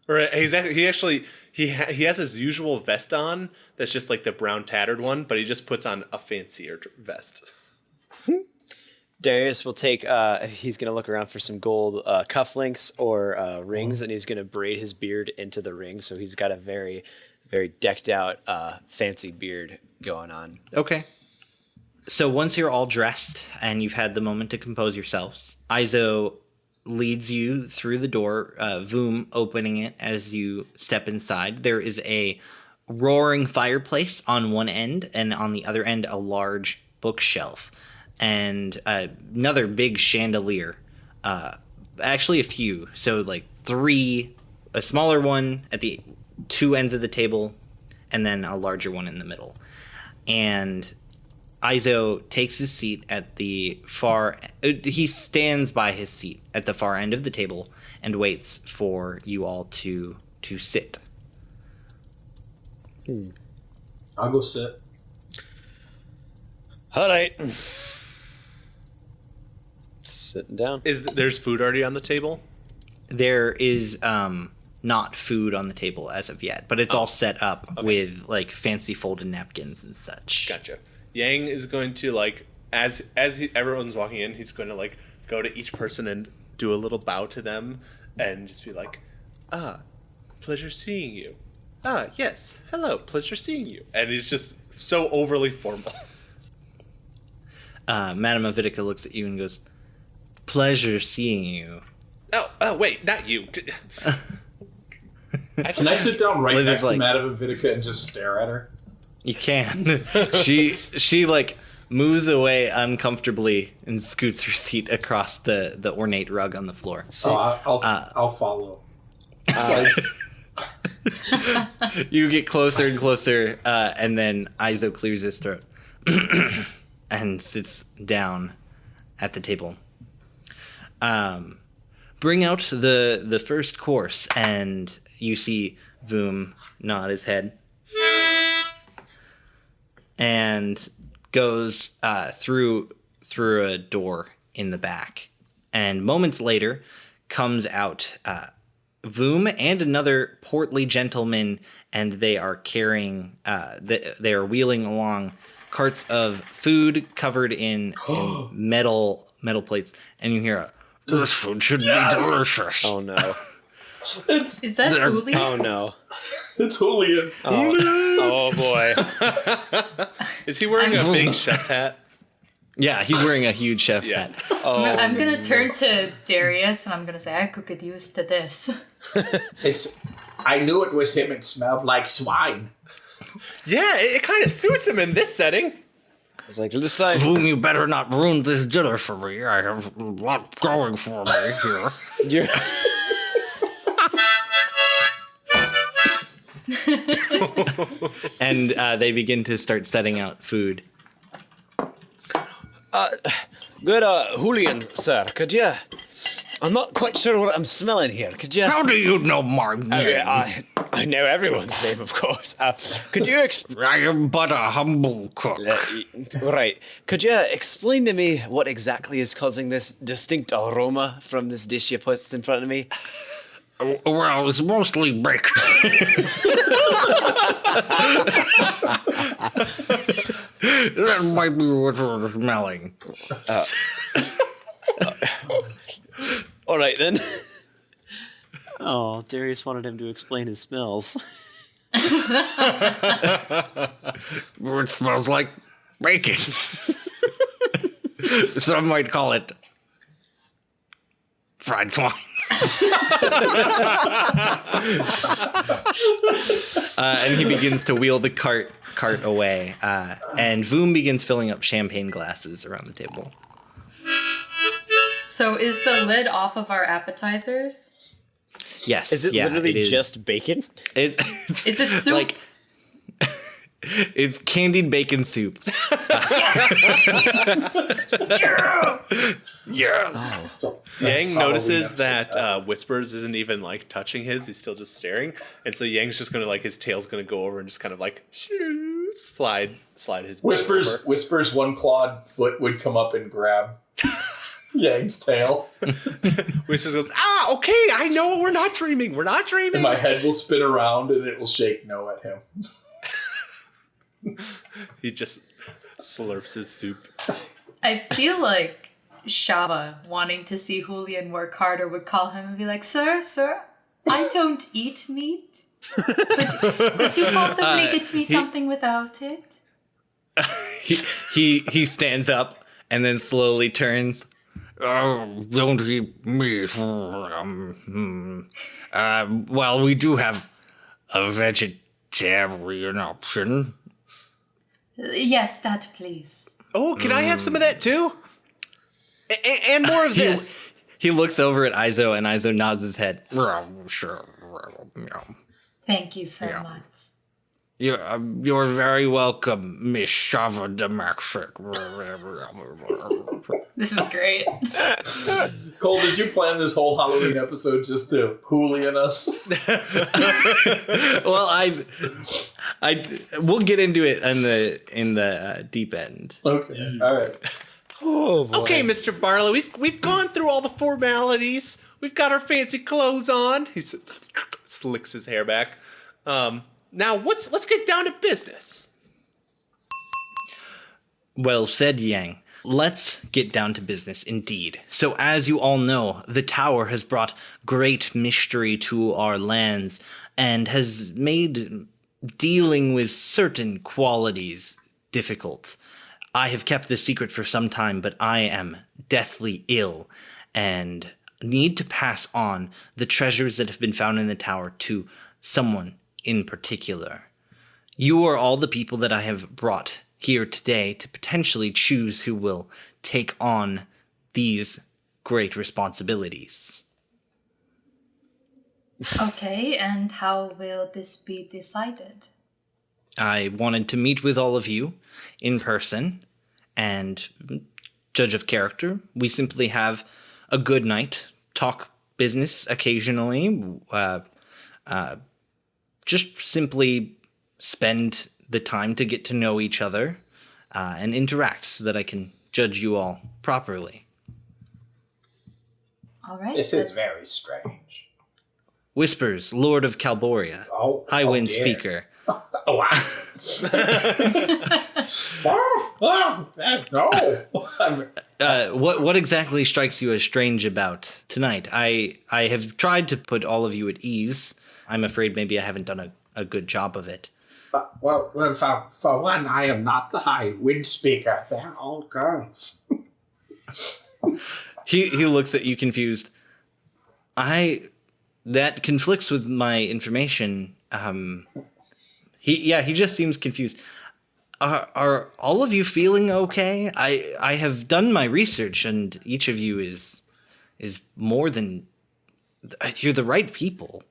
Or he has his usual vest on that's just the brown tattered one, but he just puts on a fancier vest. Darius will take, he's going to look around for some gold cufflinks or rings, and he's going to braid his beard into the ring. So he's got a very, very decked out, fancy beard going on. Okay. So once you're all dressed and you've had the moment to compose yourselves, Aizo leads you through the door, Voom opening it as you step inside. There is a roaring fireplace on one end, and on the other end, a large bookshelf. And another big chandelier. Actually, a few. So, three, a smaller one at the two ends of the table, and then a larger one in the middle. And Aizo takes his seat at the far... he stands by his seat at the far end of the table and waits for you all to sit. I'll go sit. All right. Sitting down. There's food already on the table? There is not food on the table as of yet, but it's all set up with fancy folded napkins and such. Gotcha. Yang is going to everyone's walking in, he's going to go to each person and do a little bow to them and just be pleasure seeing you. Yes, hello, pleasure seeing you. And he's just so overly formal. Madame Avitica looks at you and goes, pleasure seeing you. Oh, wait, not you. Can I sit down right Liv is next like- to Madame Vidica and just stare at her? You can. she like moves away uncomfortably and scoots her seat across the ornate rug on the floor. So I'll follow. You get closer and closer, and then Aizo clears his throat and sits down at the table. Bring out the first course, and you see Voom nod his head and goes through a door in the back, and moments later comes out Voom and another portly gentleman, and they are carrying they are wheeling along carts of food covered in metal plates, and you hear this food should be delicious. Oh no. Is that Julian? Oh no. It's Julian. Oh boy. Is he wearing a big chef's hat? Yeah, he's wearing a huge chef's Yeah. hat. I'm gonna turn to Darius and I'm gonna say I could get used to this. I knew it was him. It smelled like swine. Yeah, it kind of suits him in this setting. It's like this time. Voom, you better not ruin this dinner for me. I have a lot going for me here. You're... And they begin to start setting out food. Good, Julian, sir. Could you? I'm not quite sure what I'm smelling here. Could you? How do you know my name? I know everyone's name, of course. Could you I am but a humble cook. Right. Could you explain to me what exactly is causing this distinct aroma from this dish you put in front of me? Well, it's mostly bacon. That might be what we're smelling. All right, then. Oh, Darius wanted him to explain his smells. It smells like bacon. Some might call it fried swine. And he begins to wheel the cart away. And Voom begins filling up champagne glasses around the table. So is the lid off of our appetizers? Yes. Is it literally it is. just bacon? It's Is it soup? like it's candied bacon soup. Yes. So Yang notices that Whispers isn't even like touching his; he's still just staring. And so Yang's just gonna his tail's gonna go over and just kind of slide his over. Whispers one clawed foot would come up and grab Yang's tail. Whispers goes, okay, I know we're not dreaming. We're not dreaming. And my head will spin around and it will shake no at him. He just slurps his soup. I feel like Shava, wanting to see Julian work harder, would call him and be like, Sir, I don't eat meat. Could you possibly get me something without it? He stands up and then slowly turns. Oh, don't eat meat. Well, we do have a vegetarian option. Yes, that please. Oh, can I have some of that too? And more of this. He looks over at Aizo, and Aizo nods his head. Sure. Thank you so much. You're very welcome, Miss Shava Damaxic. This is great. Cole, did you plan this whole Halloween episode just to Julian us? Well, we'll get into it in the deep end. Okay, all right. Oh, boy. Okay, Mr. Barlow, we've gone through all the formalities. We've got our fancy clothes on. He slicks his hair back. Now let's get down to business. Well said, Yang. Let's get down to business indeed. So as you all know, the tower has brought great mystery to our lands and has made dealing with certain qualities difficult. I have kept this secret for some time, but I am deathly ill, and need to pass on the treasures that have been found in the tower to someone in particular. You are all the people that I have brought here today to potentially choose who will take on these great responsibilities. Okay, and how will this be decided? I wanted to meet with all of you in person and judge of character. We simply have a good night, talk business occasionally, just simply spend the time to get to know each other and interact so that I can judge you all properly. All right. This is very strange. Whispers, Lord of Calboria, High Wind dear. Speaker. What? No. What exactly strikes you as strange about tonight? I have tried to put all of you at ease. I'm afraid maybe I haven't done a good job of it. Well, for one, I am not the high wind speaker. They're all girls. He looks at you confused. That conflicts with my information. He just seems confused. Are all of you feeling okay? I have done my research, and each of you is more than... You're the right people.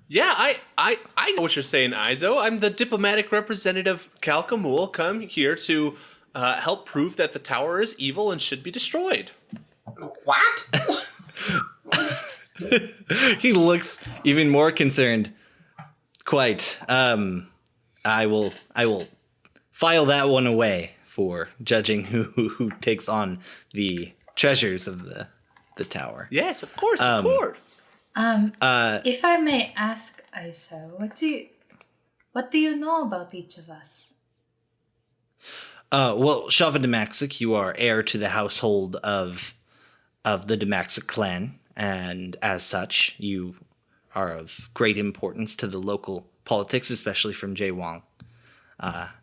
Yeah, I know what you're saying, Aizo. I'm the diplomatic representative Calcamul, come here to help prove that the tower is evil and should be destroyed. What? He looks even more concerned. Quite. I will file that one away for judging who takes on the treasures of the tower. Yes, of course, of course. If I may ask, Aizo, what do you know about each of us? Well, Shava Damaxic, you are heir to the household of the Damaxic clan, and as such, you are of great importance to the local politics, especially from Jaywang,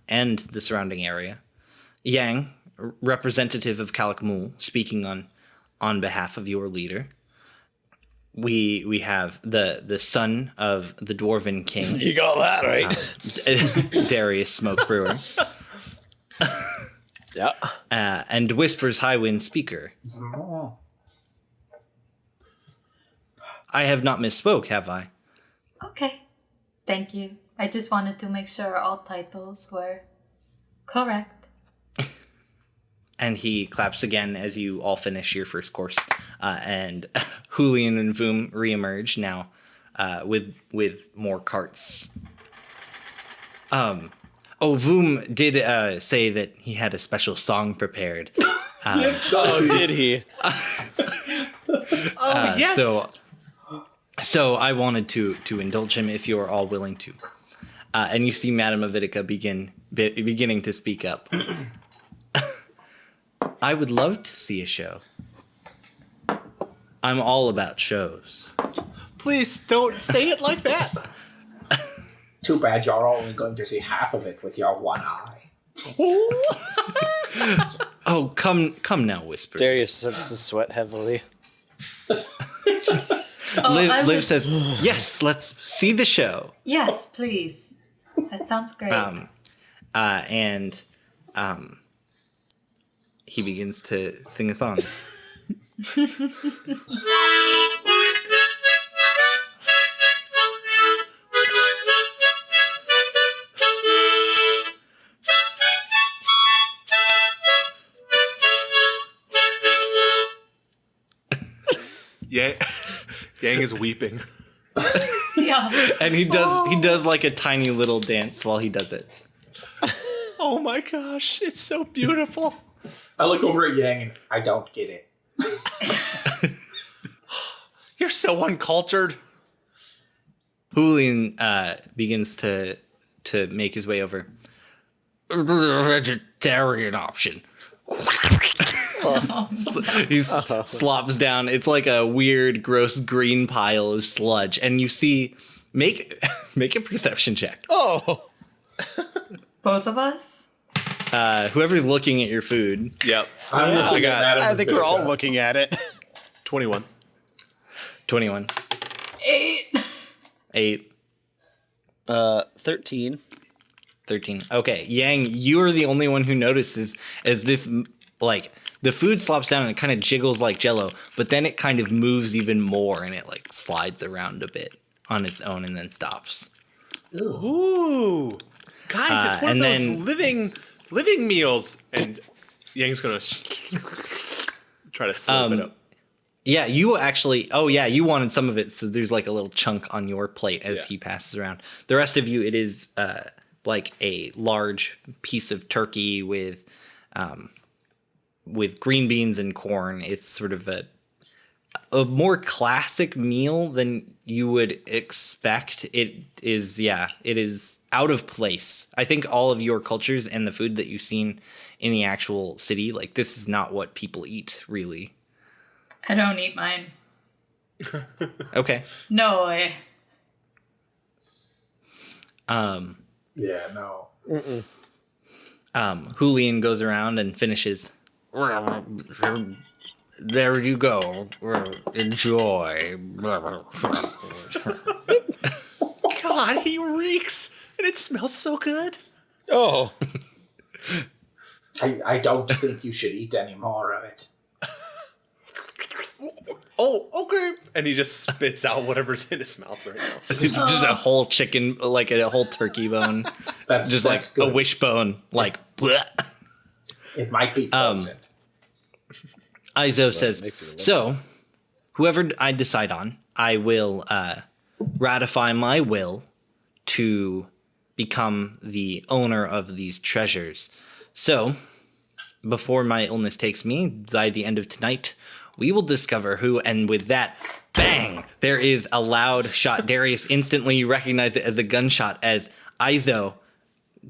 and the surrounding area. Yangne, representative of Calakmul, speaking on behalf of your leader. We have the son of the Dwarven King. You got that right. Darius Smokebrewer. Yeah. And Whispers High Wind Speaker. I have not misspoke, have I? Okay, thank you. I just wanted to make sure all titles were correct. And he claps again as you all finish your first course. And Julian and Voom reemerge now with more carts. Voom did say that he had a special song prepared. Oh, did he? Yes. So I wanted to indulge him if you're all willing to. And you see Madame Avidica beginning to speak up. I would love to see a show. I'm all about shows. Please don't say it like that. Too bad you're only going to see half of it with your one eye. Oh, come now, Whispers. Darius starts to sweat heavily. Liv says, yes, let's see the show. Yes, please. That sounds great. And he begins to sing a song. Yeah, Yangne is weeping. Yeah. And he does like a tiny little dance while he does it. Oh my gosh, it's so beautiful. I look over at Yangne and I don't get it. You're so uncultured. Julian begins to make his way over. Vegetarian option. He slops down. It's like a weird, gross green pile of sludge, and you see. Make a perception check. Oh. Both of us? Whoever's looking at your food. Yep. I'm looking I got- at Madame I think we're all Avidica. looking at it. 21. 21. 8. 8. 13. 13. Okay, Yang, you are the only one who notices as this, like, the food slops down and it kind of jiggles like Jello, but then it kind of moves even more and it, like, slides around a bit on its own and then stops. Ooh. Guys, it's one of those living meals. And Yang's going to try to slurp it up. Yeah, you actually, you wanted some of it, so there's, like, a little chunk on your plate as he passes around. The rest of you, it is, like a large piece of turkey with green beans and corn. It's sort of a more classic meal than you would expect. It is out of place. I think all of your cultures and the food that you've seen in the actual city, like, this is not what people eat, really. I don't eat mine. Okay. No way. Yeah, no. Julian goes around and finishes. There you go. Enjoy. God, he reeks. And it smells so good. Oh. I don't think you should eat any more of it. Oh, okay. And he just spits out whatever's in his mouth right now. It's just a whole chicken, like a whole turkey bone. Just like good. a wishbone. Like, bleh. It might be poisoned. Aizo says, so, whoever I decide on, I will ratify my will to become the owner of these treasures. So, before my illness takes me, by the end of tonight, we will discover who, and with that, bang, there is a loud shot. Darius instantly recognized it as a gunshot as Aizo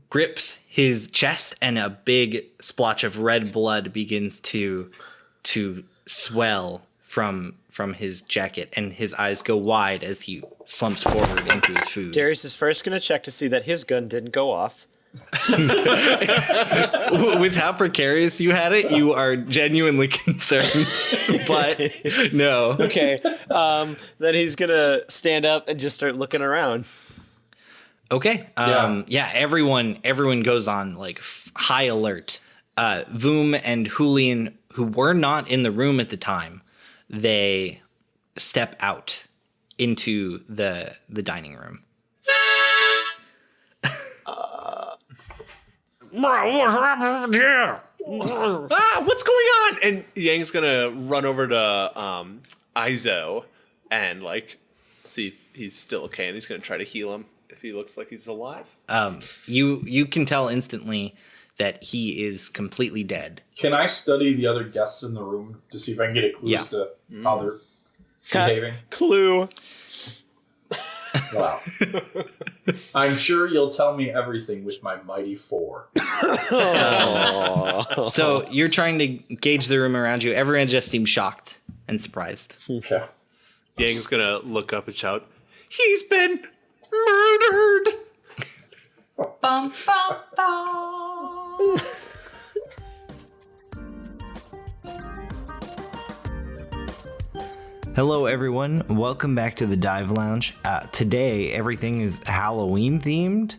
grips his chest and a big splotch of red blood begins to swell from his jacket, and his eyes go wide as he slumps forward into his food. Darius is first going to check to see that his gun didn't go off. With how precarious you had it, you are genuinely concerned, but no. Okay, then he's going to stand up and just start looking around. Okay. Everyone goes on like high alert. Voom and Julian, who were not in the room at the time, they step out into the dining room. What's going on? And Yang's gonna run over to Aizo and like see if he's still okay, and he's gonna try to heal him if he looks like he's alive. You can tell instantly that he is completely dead. Can I study the other guests in the room to see if I can get a clue as to how they're behaving? Clue. Wow. I'm sure you'll tell me everything with my mighty 4. So you're trying to gauge the room around you. Everyone just seems shocked and surprised. Okay. Yang's gonna look up and shout, "He's been murdered!" Bum, bum, bum. Hello, everyone. Welcome back to the Dive Lounge. Today, everything is Halloween themed.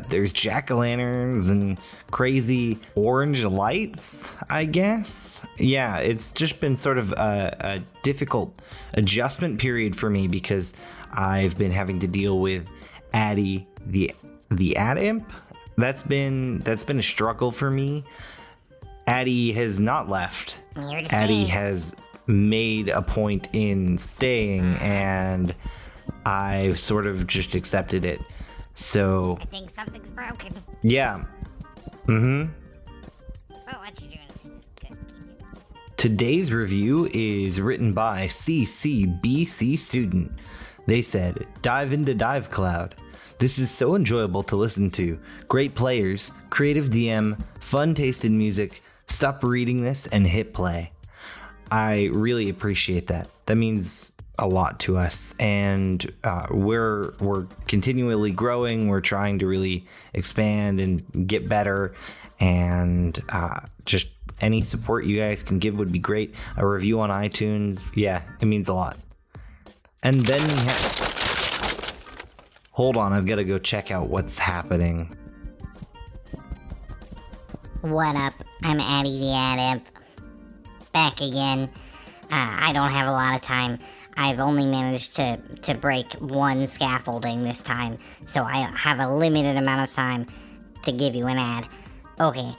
There's jack-o'-lanterns and crazy orange lights, I guess. Yeah, it's just been sort of a difficult adjustment period for me because I've been having to deal with Addie, the Ad Imp. That's been a struggle for me. Addie has not left. Addie has made a point in staying, and I've sort of just accepted it. So I think something's broken. yeah. Oh, what you doing? Today's review is written by CCBC Student. They said, dive into Dive Cloud. This is so enjoyable to listen to. Great players, creative DM, fun-tasted music. Stop reading this and hit play. I really appreciate that. That means a lot to us, and we're continually growing. We're trying to really expand and get better, and just Any support you guys can give would be great. A review on iTunes, yeah, it means a lot. And then hold on, I've got to go check out what's happening. What up? I'm Addy the Ad Imp. Back again. I don't have a lot of time. I've only managed to break one scaffolding this time, so I have a limited amount of time to give you an ad. Okay.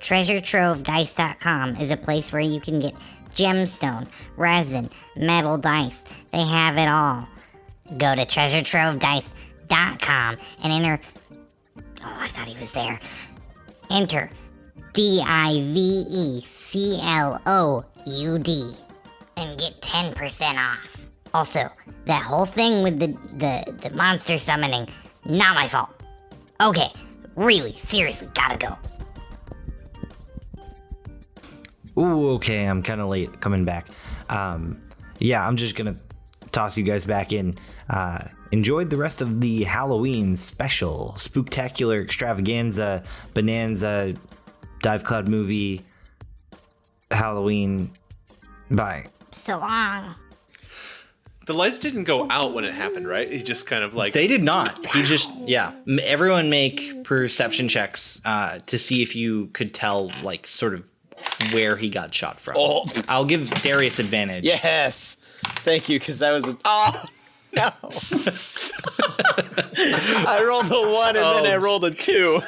TreasureTroveDice.com is a place where you can get gemstone, resin, metal dice. They have it all. Go to TreasureTroveDice.com and enter... Oh, I thought he was there. Enter DIVECLOUD and get 10% off. Also, that whole thing with the monster summoning, not my fault. Okay, really, seriously, gotta go. Ooh, okay, I'm kind of late coming back. Yeah, I'm just gonna toss you guys back in. Enjoyed the rest of the Halloween special, Spooktacular Extravaganza, Bonanza, Dive Cloud movie, Halloween. Bye. So long. The lights didn't go out when it happened, right? He just kind of like... They did not. He just, yeah. Everyone make perception checks to see if you could tell, like, sort of where he got shot from. Oh. I'll give Darius advantage. Yes. Thank you, because that was a... Oh, no. I rolled a 1 and then I rolled a 2.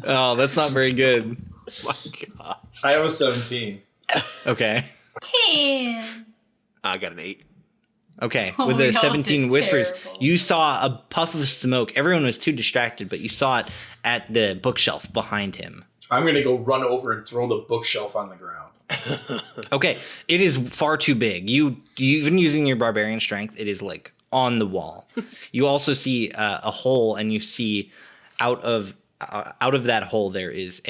Oh, that's not very good. My God. I have a 17. Okay. 10. I got an 8. Okay, Oh, with the y'all 17 did whispers, terrible. you saw a puff of smoke. Everyone was too distracted, but you saw it at the bookshelf behind him. I'm going to go run over and throw the bookshelf on the ground. Okay, it is far too big. You even using your barbarian strength, it is like on the wall. You also see a hole, and you see out of that hole there is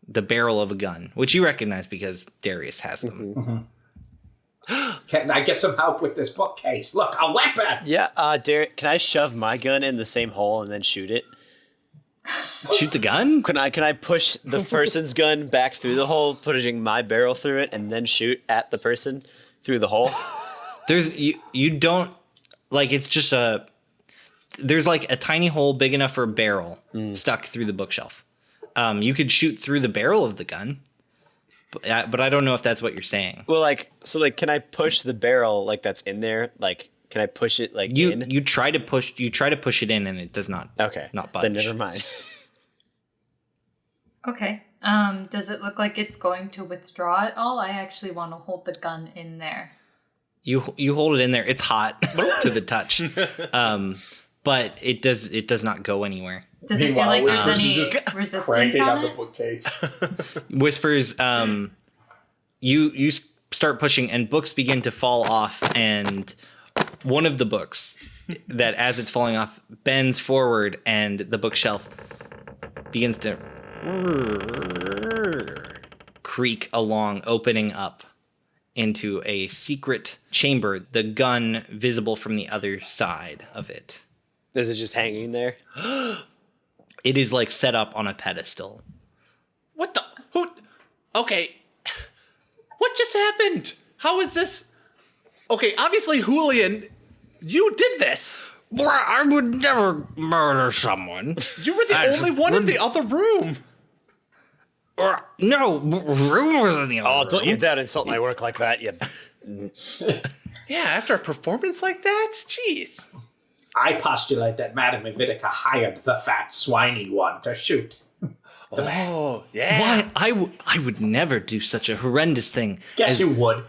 the barrel of a gun, which you recognize because Darius has them. Mm-hmm. Can I get some help with this bookcase? Look, a weapon! Yeah, Darius, can I shove my gun in the same hole and then shoot it? Shoot the gun? Can I push the person's gun back through the hole, putting my barrel through it, and then shoot at the person through the hole? There's you don't like it's just there's like a tiny hole big enough for a barrel stuck through the bookshelf. You could shoot through the barrel of the gun, but I don't know if that's what you're saying. Well, can I push the barrel that's in there? Can I push it in? You try to push it in and it does not. Okay, not budge. Then never mind. Okay. Does it look like it's going to withdraw at all? I actually want to hold the gun in there. You hold it in there. It's hot to the touch, but it does not go anywhere. Does it feel like there's Whispers is any just resistance cranking on on it? the bookcase. Whispers, you start pushing and books begin to fall off, and one of the books that as it's falling off bends forward and the bookshelf begins to creak along, opening up into a secret chamber, the gun visible from the other side of it. Is it just hanging there? It is like set up on a pedestal. What the? Who? Okay. What just happened? How is this? Okay, obviously, Julian, you did this. I would never murder someone. You were the only one in the other room. No, room was in the other Oh, don't room. you dare insult my work like that, you... Yeah, after a performance like that? Jeez. I postulate that Madame Evitica hired the fat, swiney one to shoot. Oh, yeah. Why? I would never do such a horrendous thing. Guess you would.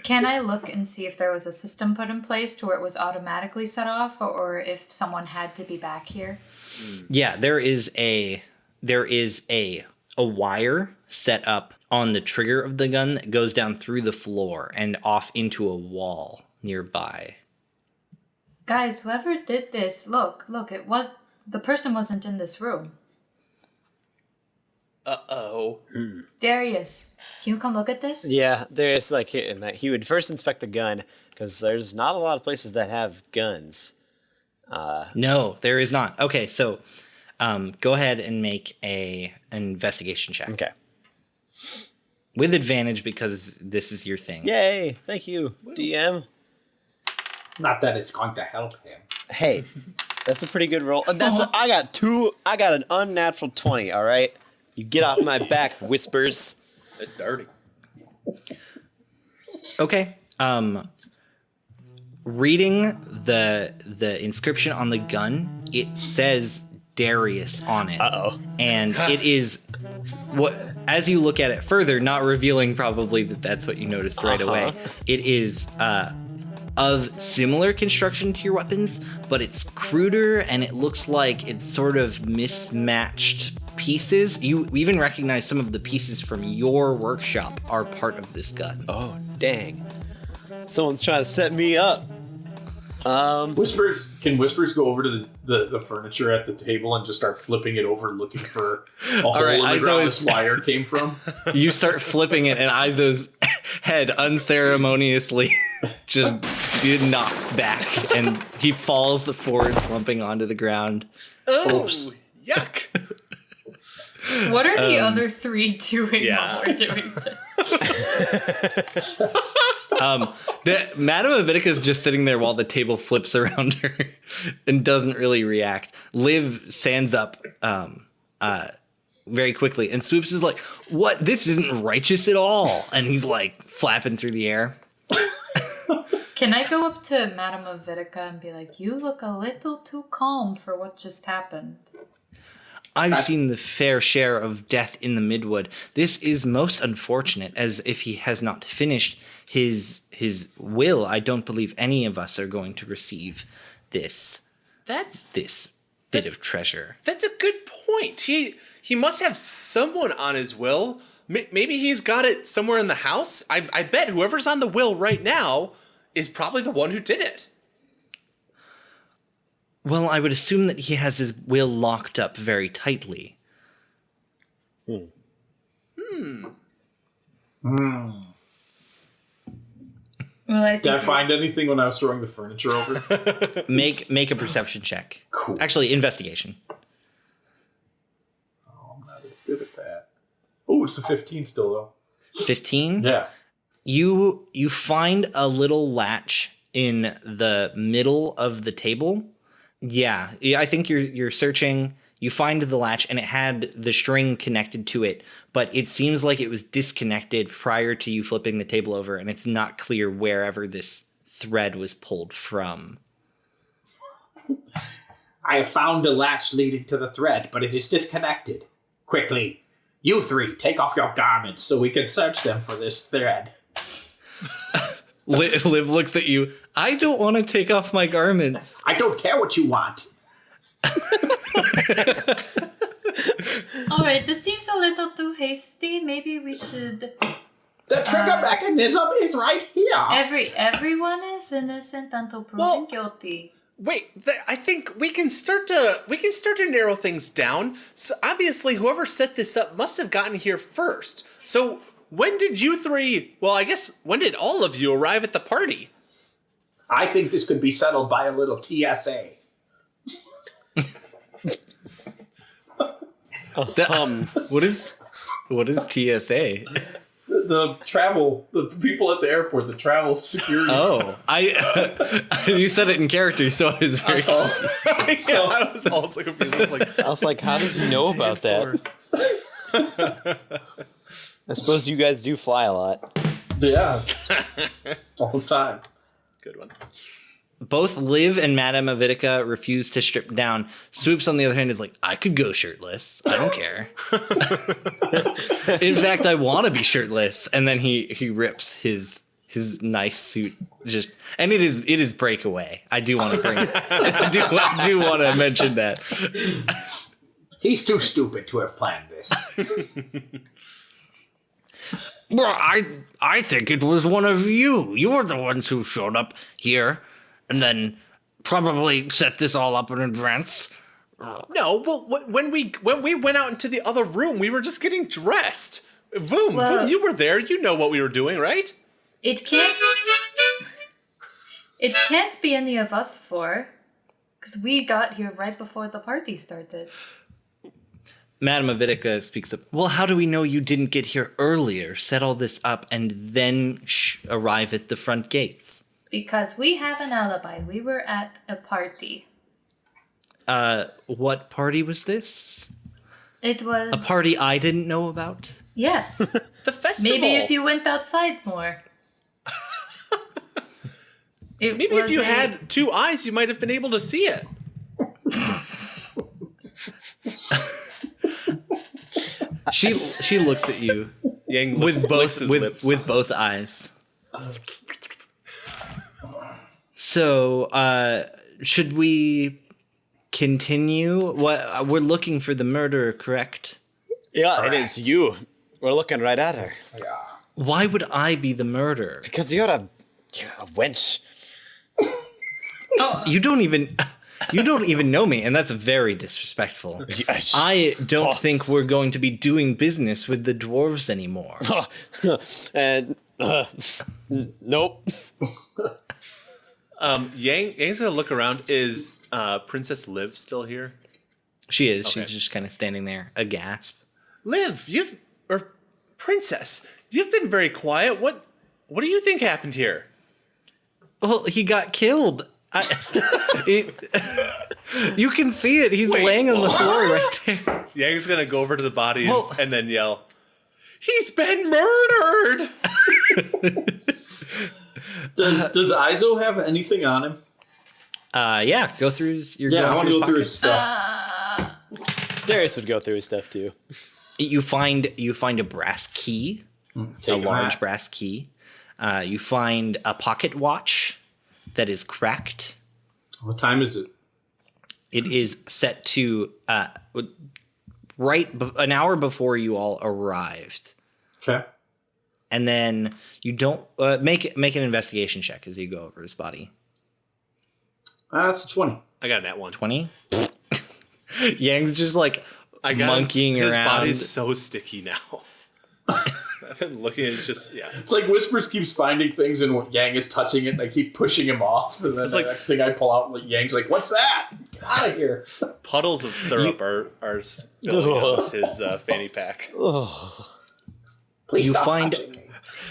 Can I look and see if there was a system put in place to where it was automatically set off, or if someone had to be back here? Yeah, there is a wire set up on the trigger of the gun that goes down through the floor and off into a wall nearby. Guys, whoever did this, look, the person wasn't in this room. Uh-oh. Darius, can you come look at this? Yeah, there's he would first inspect the gun, because there's not a lot of places that have guns. No, there is not. Okay, so Go ahead and make an investigation check. Okay. With advantage because this is your thing. Yay! Thank you, DM. Not that it's going to help him. Hey, that's a pretty good roll. I got an unnatural 20. All right, you get off my back, Whispers. It's dirty. Okay. Reading the inscription on the gun, it says Darius on it. Uh-oh. And it is what, as you look at it further, not revealing probably that that's what you noticed right away. It is of similar construction to your weapons, but it's cruder and it looks like it's sort of mismatched pieces. You even recognize some of the pieces from your workshop are part of this gun. Oh, dang. Someone's trying to set me up. Can Whispers go over to the furniture at the table and just start flipping it over, looking for a hole in the ground this wire came from? You start flipping it, and Aizo's head unceremoniously just knocks back, and he falls forward, slumping onto the ground. Oh, Oops. yuck. What are the other three doing while we're doing this? The Madame Avitica is just sitting there while the table flips around her and doesn't really react. Liv stands up very quickly, and Swoops is like, "What? This isn't righteous at all!" And he's like flapping through the air. Can I go up to Madame Avitica and be like, "You look a little too calm for what just happened"? I've seen the fair share of death in the Midwood. This is most unfortunate, as if he has not finished his will, I don't believe any of us are going to receive this bit of treasure. That's a good point. He must have someone on his will. Maybe he's got it somewhere in the house. I bet whoever's on the will right now is probably the one who did it. Well, I would assume that he has his will locked up very tightly. Well, I think Did I find anything when I was throwing the furniture over? Make a perception check. Cool. Actually, investigation. Oh, I'm not as good at that. Oh, it's a 15 still, though. 15? Yeah. You find a little latch in the middle of the table. Yeah, I think you're searching. You find the latch, and it had the string connected to it, but it seems like it was disconnected prior to you flipping the table over, and it's not clear wherever this thread was pulled from. I have found a latch leading to the thread, but it is disconnected. Quickly, you three, take off your garments so we can search them for this thread. Liv looks at you. I don't want to take off my garments. I don't care what you want. Alright, this seems a little too hasty. Maybe we should... The trigger mechanism is right here. Everyone is innocent until proven guilty. Wait, I think we can start to narrow things down. So obviously, whoever set this up must have gotten here first. So when did you three? Well, I guess when did all of you arrive at the party? I think this could be settled by a little TSA. What is TSA? The people at the airport, the travel security. Oh, you said it in character, so I was very. I was also confused. I was like, how does he know about that? I suppose you guys do fly a lot. Yeah. All the time. Good one. Both Liv and Madame Avitica refuse to strip down. Swoops, on the other hand, is like, I could go shirtless. I don't care. In fact, I want to be shirtless. And then he rips his nice suit. And it is breakaway. I do want to bring it. I do want to mention that. He's too stupid to have planned this. Well, I think it was one of you. You were the ones who showed up here and then probably set this all up in advance. No, well, when we went out into the other room, we were just getting dressed. Voom, you were there. You know what we were doing, right? It can't be any of us four, because we got here right before the party started. Madame Avidica speaks up. Well, how do we know you didn't get here earlier, set all this up, and then arrive at the front gates? Because we have an alibi. We were at a party. What party was this? It was... A party I didn't know about? Yes. The festival. Maybe if you went outside more. Maybe if you had 2 eyes, you might have been able to see it. She looks at you Yangne with licks his lips. both eyes. So, should we continue? What we're looking for the murderer, correct? Yeah, it is you. We're looking right at her. Why would I be the murderer? Because you're a wench. You don't even know me, and that's very disrespectful. Yes. I don't think we're going to be doing business with the dwarves anymore. And nope. Yang's gonna look around. Is Princess Liv still here? She is. Okay. She's just kind of standing there, aghast. Liv, Princess, you've been very quiet. What do you think happened here? Well, he got killed. You can see it. He's laying on the floor right there. Yang's gonna go over to the body Well- and then yell, "He's been murdered!" Does Aizo have anything on him? Yeah. Go through your. Yeah, I want to go through his pockets. stuff. Darius would go through his stuff too. You find a brass key, a large brass key. You find a pocket watch that is cracked. What time is it? It is set to an hour before you all arrived, Okay. and then you don't make an investigation check as you go over his body. That's a 20. I got a nat 1. 20. Yang's just like I got monkeying his around. body's so sticky now. I've been looking at it, just It's like Whispers keeps finding things and Yangne is touching it and I keep pushing him off. And then the like- next thing I pull out, like, Yang's like, what's that? Get out of here. puddles of syrup are spilling out of his fanny pack. Please You stop find- touching me.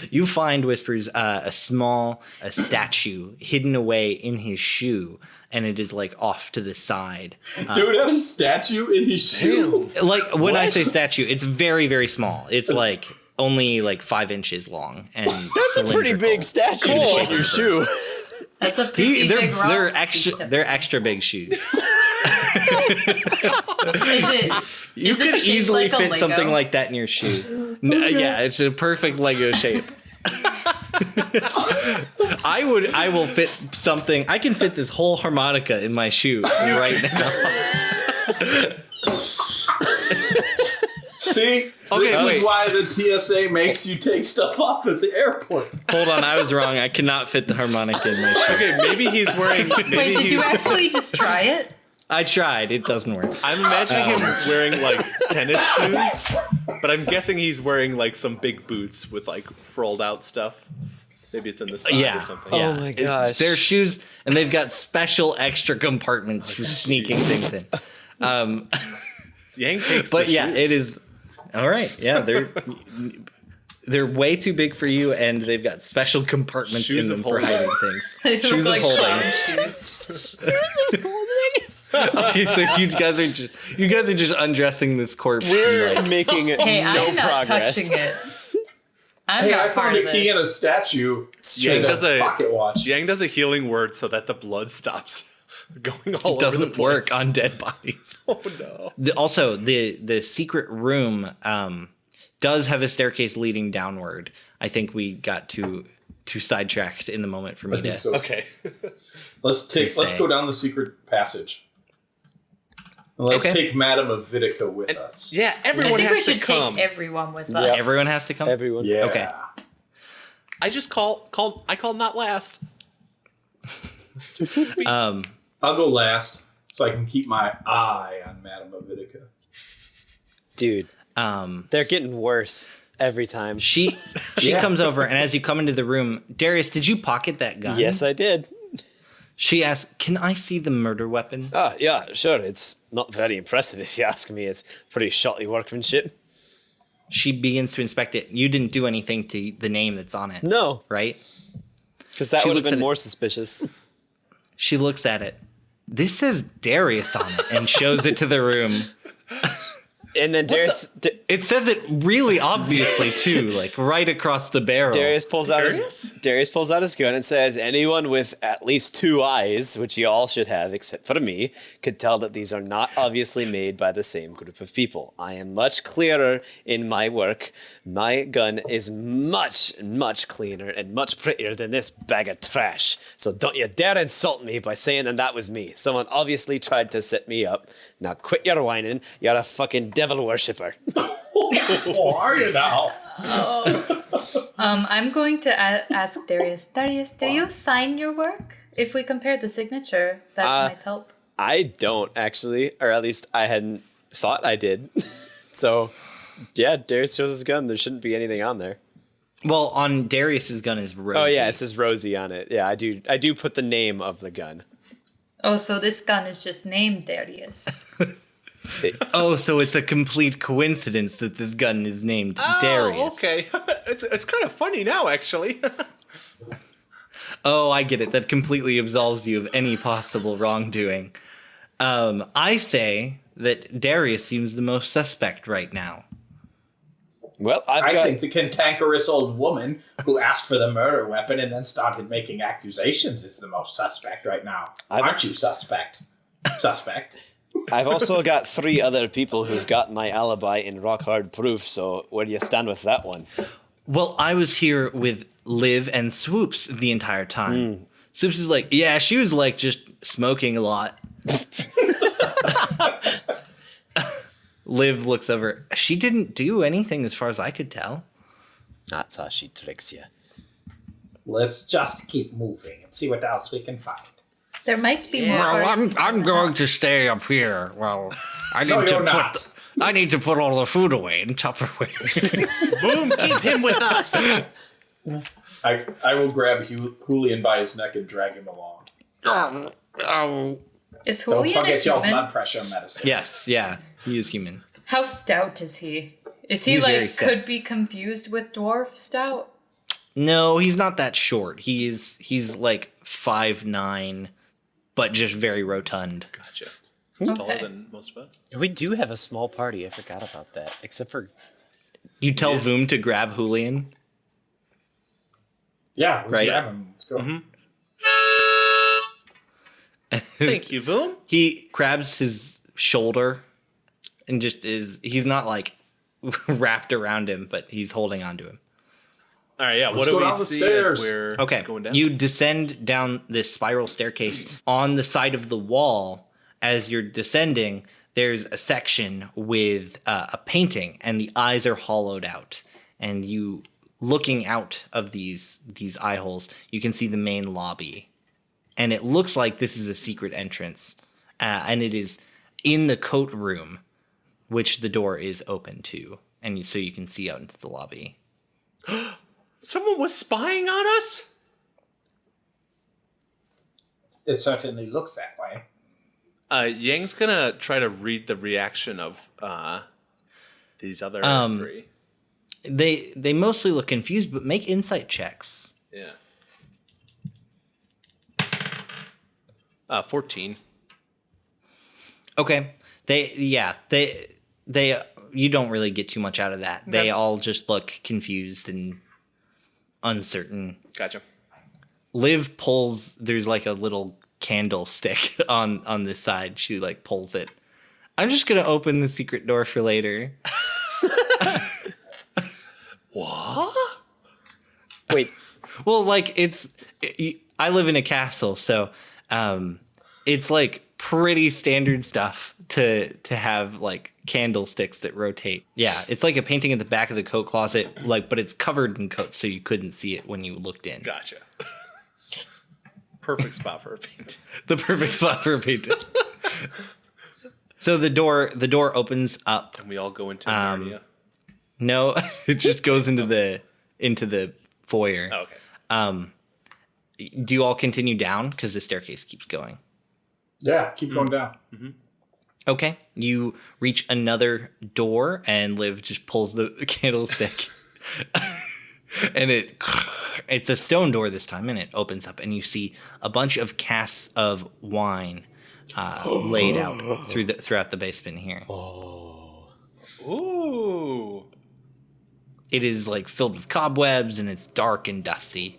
You find Whispers a statue hidden away in his shoe, and it is like off to the side. Dude had a statue in his shoe. Like when I say statue, it's very, very small. It's like only like 5 inches long, and That's a pretty big statue to put in your shoe. That's a pretty big rock. They're extra big shoes. You could easily fit something like that in your shoe. Yeah, it's a perfect Lego shape. I will fit something. I can fit this whole harmonica in my shoe right now. See? This is why the TSA makes you take stuff off at the airport. Hold on, I was wrong. I cannot fit the harmonica in my shoe. Okay, maybe he's wearing. Wait, did you actually just try it? I tried. It doesn't work. I'm imagining him wearing like tennis shoes, but I'm guessing he's wearing like some big boots with like rolled out stuff. Maybe it's in the side or something. Oh my gosh. They're shoes, and they've got special extra compartments for sneaking things in. Yang takes But the yeah, shoes. it is. All right. Yeah, they're way too big for you, and they've got special compartments Shoes in of them for holding. hiding things. They Shoes look of like holding. clown shoes. Okay, so you guys are just undressing this corpse. We're and, like, making Hey, no I'm not progress. touching it. I'm Hey, not I part found of a key this. in a statue Yang in does a a pocket watch. Yang does a healing word so that the blood stops going all over the doesn't place. work on dead bodies. Oh no! Also, the secret room does have a staircase leading downward. I think we got too sidetracked in the moment for me I think to. so. Okay, Let's go down the secret passage. And let's Okay. take Madame Avidica with us. yeah, I everyone think we has to should come. take everyone with Yeah. us. Everyone has to come. Everyone. Yeah. Okay. I just call not last. I'll go last so I can keep my eye on Madame Avidica. Dude, Um, they're getting worse every time. she Yeah. comes over, and as you come into the room, Darius, did you pocket that gun? Yes, I did. She asks, "Can I see the murder weapon?" Ah, yeah, sure. It's not very impressive if you ask me. It's pretty shoddy workmanship. She begins to inspect it. You didn't do anything to the name that's on it. No, Right? because that She would have looks been at it. more suspicious. She looks at it. This says Darius on it and shows it to the room. And then Darius, It says it really obviously too, like right across the barrel. Darius pulls out his gun and says, "Anyone with at least 2 eyes, which you all should have except for me, could tell that these are not obviously made by the same group of people. I am much clearer in my work. My gun is much, much cleaner and much prettier than this bag of trash. So don't you dare insult me by saying that was me. Someone obviously tried to set me up. Now quit your whining. You're a fucking devil worshipper." Oh, are you now? I'm going to ask Darius. Darius, do you sign your work? If we compare the signature, that might help. I don't actually, or at least I hadn't thought I did. So, yeah, Darius shows his gun. There shouldn't be anything on there. Well, on Darius's gun is Rosie. Oh yeah, it says Rosie on it. Yeah, I do put the name of the gun. Oh, so this gun is just named Darius. Oh, so it's a complete coincidence that this gun is named Darius. Okay. It's kind of funny now, actually. Oh, I get it. That completely absolves you of any possible wrongdoing. I say that Darius seems the most suspect right now. Well, I think the cantankerous old woman who asked for the murder weapon and then started making accusations is the most suspect right now. Aren't you suspect? Suspect. I've also got 3 other people who've got my alibi in rock hard proof. So where do you stand with that one? Well, I was here with Liv and Swoops the entire time. Swoops is like, yeah, she was like just smoking a lot. Liv looks over. She didn't do anything as far as I could tell. That's how she tricks you. Let's just keep moving and see what else we can find. There might be more. Well, artists I'm in the going house. to stay up here. Well, I need No, to you're not. I need to put all the food away in Tupperware. Boom, keep him with us. I will grab Julian by his neck and drag him along. Oh. Is Don't Julian a forget your human? blood pressure medicine. Yes, yeah, he is human. How stout is he? Is he He's very like stout. could be confused with dwarf stout? No, he's not that short. He's like 5'9", but just very rotund. Gotcha. He's taller Okay. than most of us. We do have a small party. I forgot about that. Except for You tell Voom to grab Julian. Yeah, let's Right. grab him. Let's go. Thank you, Voom. He grabs his shoulder and just he's not like wrapped around him, but he's holding onto him. All right, yeah. Let's What do go we down the see stairs. as we're Okay, going down? you descend down this spiral staircase. On the side of the wall, as you're descending, there's a section with a painting, and the eyes are hollowed out. And you, looking out of these eye holes, you can see the main lobby. And it looks like this is a secret entrance. And it is in the coat room, which the door is open to. And so you can see out into the lobby. Someone was spying on us? It certainly looks that way. Yang's gonna try to read the reaction of these other 3. They mostly look confused, but make insight checks. Yeah. 14. Okay. They you don't really get too much out of that. They all just look confused and uncertain. Gotcha. Liv pulls, there's like a little candlestick on this side. She like pulls it. I'm just gonna open the secret door for later. What? wait, Well, like I live in a castle, so it's like pretty standard stuff to have like candlesticks that rotate. Yeah, it's like a painting at the back of the coat closet, like, but it's covered in coats, so you couldn't see it when you looked in. Gotcha. Perfect spot for a paint. The perfect spot for a painting. So the door opens up. And we all go into Narnia. No, it just goes into the foyer. Oh, okay. do you all continue down? Because the staircase keeps going. Yeah, keep going down. Okay. You reach another door, and Liv just pulls the candlestick. And it's a stone door this time, and it opens up, and you see a bunch of casks of wine laid out throughout the basement here. Ooh. It is like filled with cobwebs, and it's dark and dusty.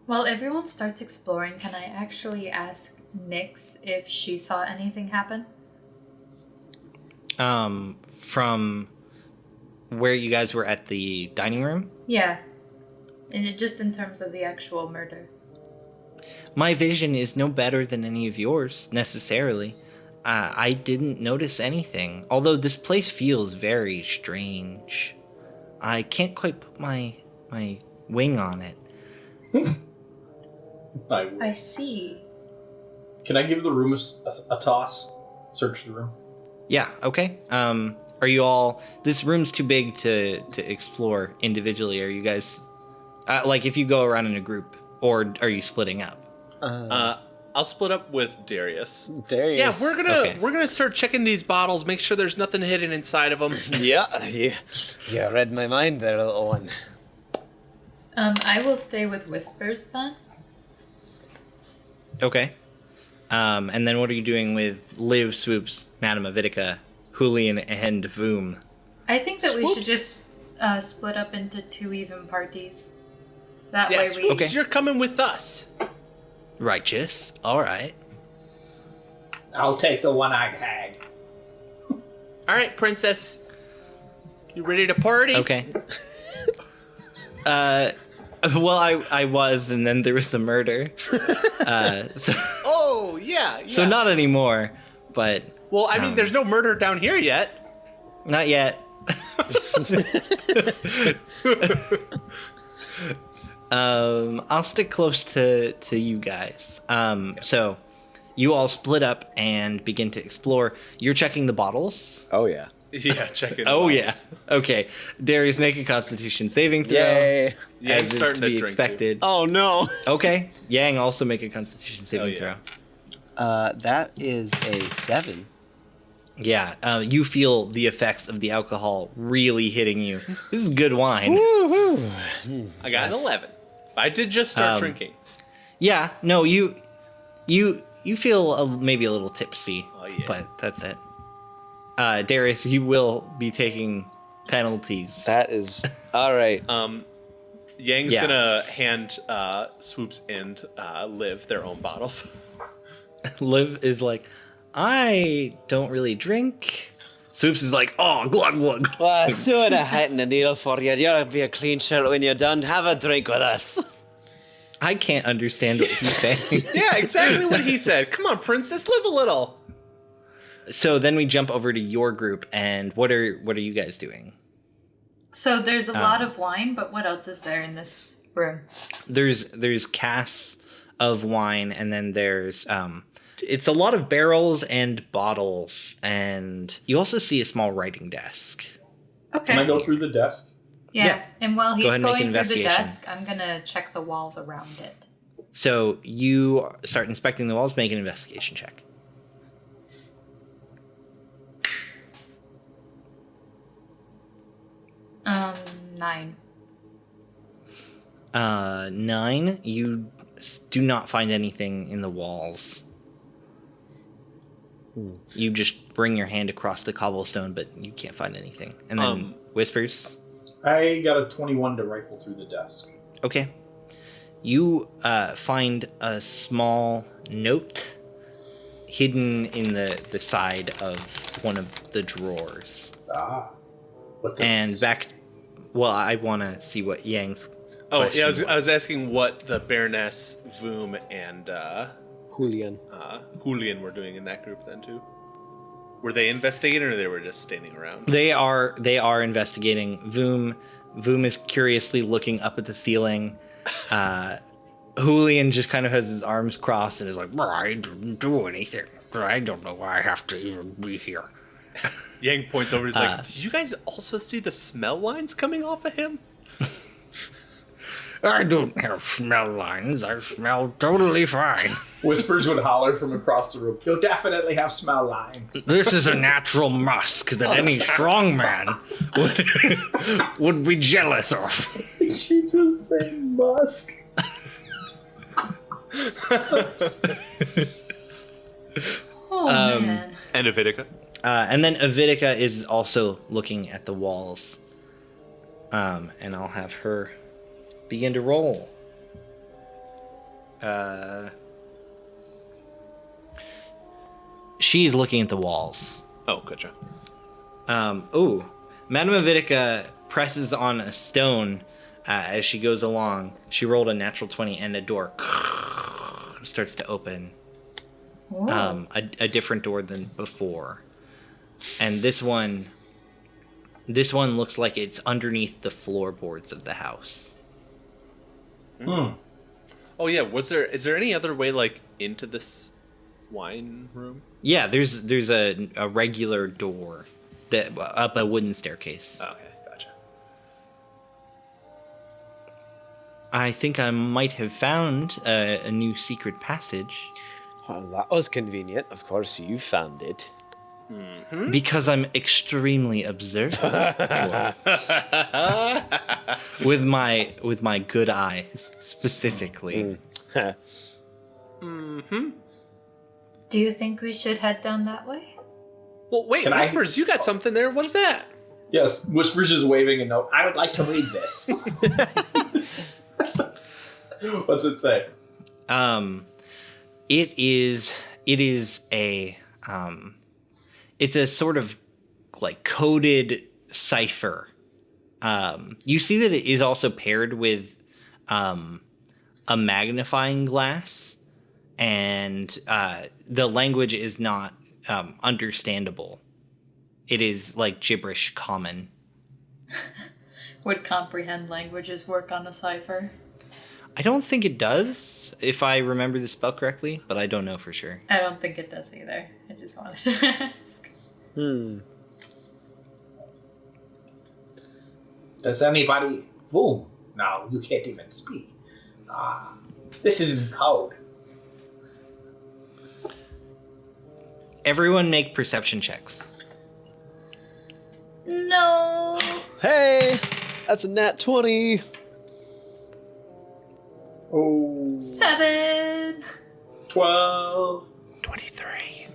While everyone starts exploring, can I actually ask Nyx if she saw anything happen? From where you guys were at the dining room? Yeah. Just in terms of the actual murder. My vision is no better than any of yours, necessarily. I didn't notice anything, although this place feels very strange. I can't quite put my wing on it. I see. Can I give the room a toss? Search the room. Yeah, okay. Are you all... This room's too big to explore individually. Are you guys... like, if you go around in a group, or are you splitting up? I'll split up with Darius. Darius. Yeah, we're gonna start checking these bottles, make sure there's nothing hidden inside of them. Yeah, you read my mind there, little one. I will stay with Whispers then. Okay. And then what are you doing with Liv, Swoops, Madame Avidica, Julian, and Voom? I think that we should Swoops. just split up into 2 even parties. That Yeah, way we... Swoops, you're coming with us. Righteous. All right. I'll take the one-eyed hag. All right, princess. You ready to party? Okay. Well, I was, and then there was the murder. So Oh, yeah. so not anymore, but Well, I mean, there's no murder down here yet. not yet. I'll stick close to you guys. So you all split up and begin to explore. You're checking the bottles. Oh, yeah. Yeah, check it. Oh yeah. Okay. Darius, make a Constitution saving throw. Yay. Yeah, As he's is starting to to be drink, expected. Oh, no. Okay. Yang, also make a Constitution saving yeah. throw. That is a 7. Yeah. You feel the effects of the alcohol really hitting you. This is good wine. I got an 11. I did just start drinking. Yeah. No, you feel maybe a little tipsy. Oh, yeah. But that's it. Darius, you will be taking penalties. That is... All right. Yang's Yeah. gonna hand Swoops and Liv their own bottles. Liv is like, I don't really drink. Swoops is like, oh, glug glug. Well, I sewed a hat and a needle for you. You'll be a clean shirt when you're done. Have a drink with us. I can't understand what he's saying. Yeah, exactly what he said. Come on, princess, live a little. So then we jump over to your group, and what are you guys doing? So there's a lot of wine, but what else is there in this room? There's casks of wine, and then there's it's a lot of barrels and bottles, and you also see a small writing desk. Okay. Can I go through the desk? Yeah. And while Go he's ahead and make going an through the investigation. desk, I'm gonna check the walls around it. So you start inspecting the walls, make an investigation check. 9. 9, you do not find anything in the walls. You just bring your hand across the cobblestone, but you can't find anything. And then Whispers. I got a 21 to rifle through the desk. Okay. You find a small note hidden in the side of one of the drawers. Ah. What the And back... Well, I want to see what Yang's... Oh, yeah, question I was asking what the Baroness, Voom, and Julian. Julian were doing in that group then, too. Were they investigating, or they were just standing around? They are investigating. Voom is curiously looking up at the ceiling. Julian just kind of has his arms crossed and is like, I didn't do anything. I don't know why I have to even be here. Yang points over. He's like, "Did you guys also see the smell lines coming off of him?" I don't have smell lines. I smell totally fine. Whispers would holler from across the room. You'll definitely have smell lines. This is a natural musk that any strong man would be jealous of. Did she just say musk? Man. And Avidica. And then Avidica is also looking at the walls. And I'll have her begin to roll. She's looking at the walls. Oh, gotcha. Madame Avidica presses on a stone as she goes along. She rolled a natural 20 and a door starts to open. A different door than before. And this one looks like it's underneath the floorboards of the house. Oh yeah, is there any other way like into this wine room? Yeah, there's a regular door that up a wooden staircase. Okay, gotcha. I think I might have found a new secret passage. Well, that was convenient. Of course, you found it. Because I'm extremely observant. with my good eyes, specifically. Do you think we should head down that way? Well, wait, Can I- Whispers, you got something there. What is that? Yes, Whispers is waving a note. I would like to read this. What's it say? It is a it's a sort of like coded cipher. You see that it is also paired with a magnifying glass, and the language is not understandable. It is like gibberish common. Would comprehend languages work on a cipher? I don't think it does, if I remember the spell correctly, but I don't know for sure. I don't think it does either. I just wanted to ask. Does anybody... Whoa, no, you can't even speak. This is in code. Everyone make perception checks. No. Hey, that's a nat 20. Oh, 7. 12. 23.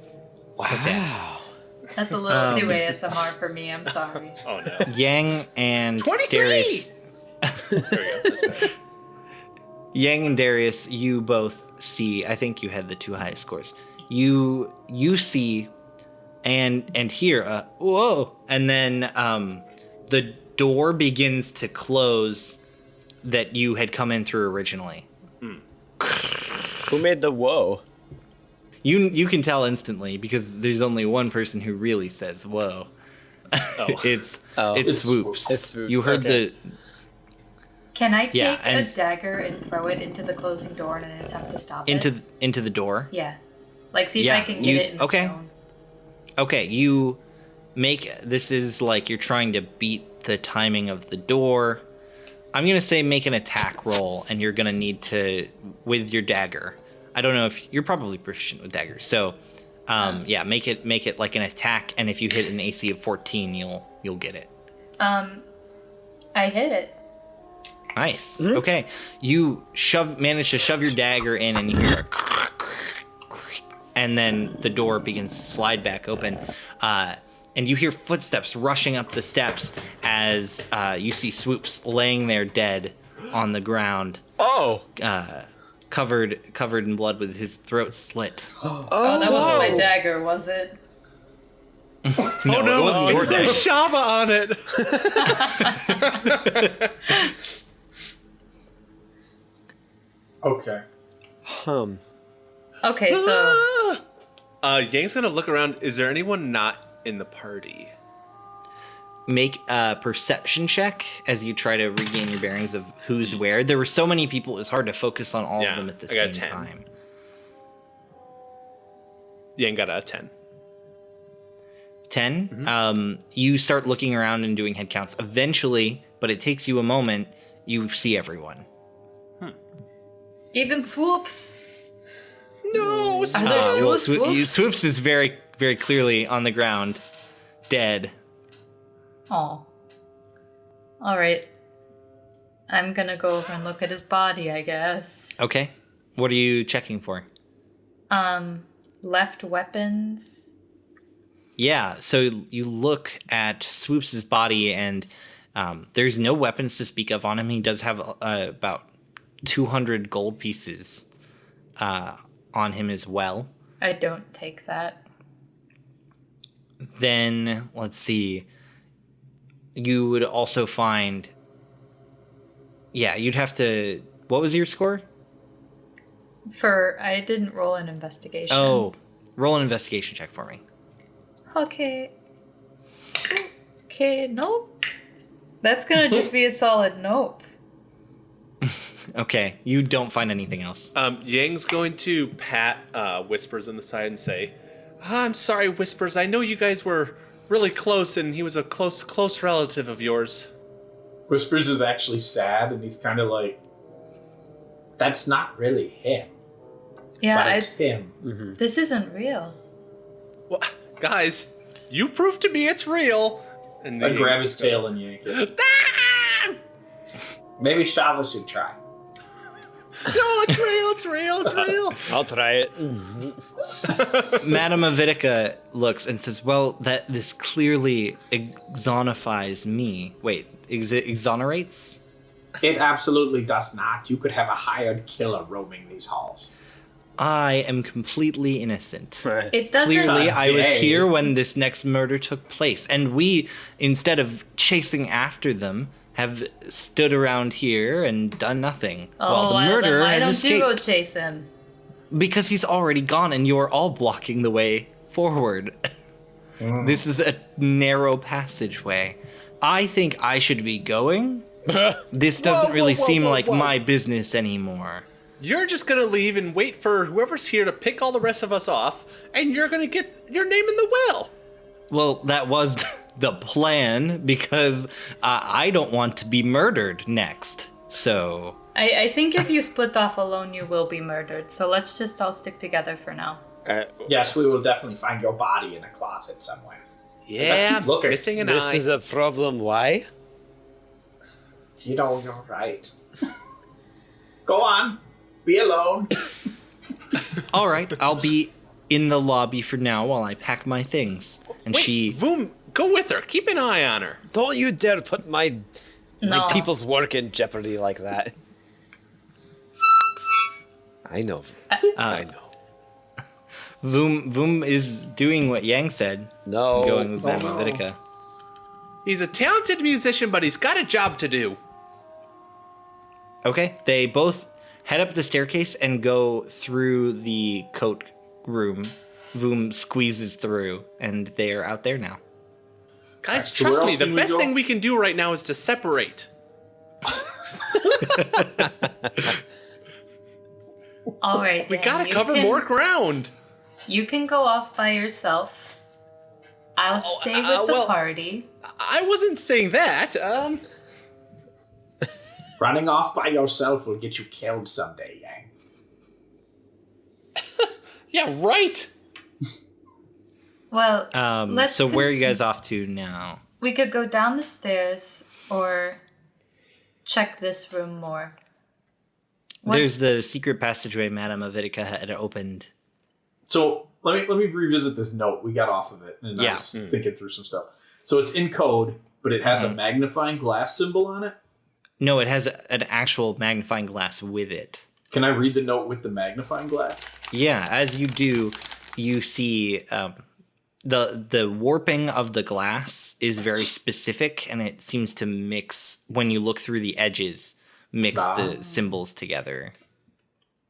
Wow. That's a little too ASMR for me. I'm sorry. Oh no. Yang and 23! Darius. There we go. That's better. Yang and Darius, you both see. I think you had the two highest scores. You see and hear a whoa, and then the door begins to close that you had come in through originally. Who made the whoa? You can tell instantly because there's only one person who really says whoa. Oh. It's It's Swoops. It's Swoops, You heard okay. Can I take Yeah, and- a dagger and throw it into the closing door in an attempt to stop it? into the door. Yeah. Like, see if Yeah, I can get it in the okay. stone. Okay, you make this is like you're trying to beat the timing of the door. I'm gonna say make an attack roll, and you're gonna need to with your dagger. I don't know if you're probably proficient with daggers, so yeah, make it like an attack, and if you hit an AC of 14, you'll get it. I hit it. Nice. Okay, you manage to shove your dagger in, and you hear a and then the door begins to slide back open. And you hear footsteps rushing up the steps as you see Swoops laying there dead on the ground, Oh. covered in blood with his throat slit. Oh, that wasn't my dagger, was it? Oh no! It says Shava on it. Okay. Okay, so Yang's gonna look around. Is there anyone not in the party? Make a perception check as you try to regain your bearings of who's where. There were so many people, it was hard to focus on all Yeah, of them at the I got same 10. time. Yang got a 10. 10. You start looking around and doing head counts. Eventually, but it takes you a moment, you see everyone. Even Swoops. No, Are there two Well, Swoops? Swoops is very, very clearly on the ground, dead. Oh. Alright. I'm gonna go over and look at his body, I guess. Okay. What are you checking for? Left weapons. Yeah, so you look at Swoops' body, and there's no weapons to speak of on him. He does have about 200 gold pieces on him as well. I don't take that. Then, let's see. You would also find... Yeah, you'd have to... What was your score? I didn't roll an investigation. Oh, roll an investigation check for me. Okay. Okay, nope. That's gonna just be a solid nope. Okay, you don't find anything else. Yang's going to pat Whispers on the side and say, I'm sorry, Whispers. I know you guys were really close, and he was a close relative of yours. Whispers is actually sad, and he's kind of like, that's not really him, Yeah, but it's him. this isn't real. Well, guys, you proved to me it's real. And I grab his tail and yank it. Ah! Maybe Shava should try. No, it's real. I'll try it. Madame Avitica looks and says, well, this clearly exonifies me. Wait, exonerates? It absolutely does not. You could have a hired killer roaming these halls. I am completely innocent. It doesn't. Clearly, I was Today. here when this next murder took place. And we, instead of chasing after them, have stood around here and done nothing. Oh, while the murderer why has don't escaped. you go chase him? Because he's already gone and you're all blocking the way forward. This is a narrow passageway. I think I should be going. This doesn't really seem like my business anymore. You're just gonna leave and wait for whoever's here to pick all the rest of us off, and you're gonna get your name in the will. Well, that was the plan because I don't want to be murdered next. So, I think if you split off alone, you will be murdered. So let's just all stick together for now. Yes, we will definitely find your body in a closet somewhere. Yeah, keep looking. missing an This eye. is a problem. Why? You know, you're right. Go on. Be alone. all right, I'll be in the lobby for now while I pack my things. And Wait, Voom, go with her. Keep an eye on her. Don't you dare put my No. people's work in jeopardy like that. I know. I know. Voom is doing what Yang said. No. Going with Madame Avitica. He's a talented musician, but he's got a job to do. Okay, they both head up the staircase and go through the coat room. Voom squeezes through, and they are out there now. Guys, So where trust me, else the can we best go? thing we can do right now is to separate. All right. We then, gotta you cover can- more ground. You can go off by yourself. I'll stay with the party. I wasn't saying that. Running off by yourself will get you killed someday, Yang. Yeah, right. Well, let's. So where are you continue. guys off to now? We could go down the stairs or check this room more. There's the secret passageway Madame Avitica had opened. So let me revisit this note. We got off of it, and I Yeah. was thinking through some stuff. So it's in code, but it has a magnifying glass symbol on it. No, it has an actual magnifying glass with it. Can I read the note with the magnifying glass? Yeah, as you do, you see the warping of the glass is very specific, and it seems to mix when you look through the edges, mix the symbols together.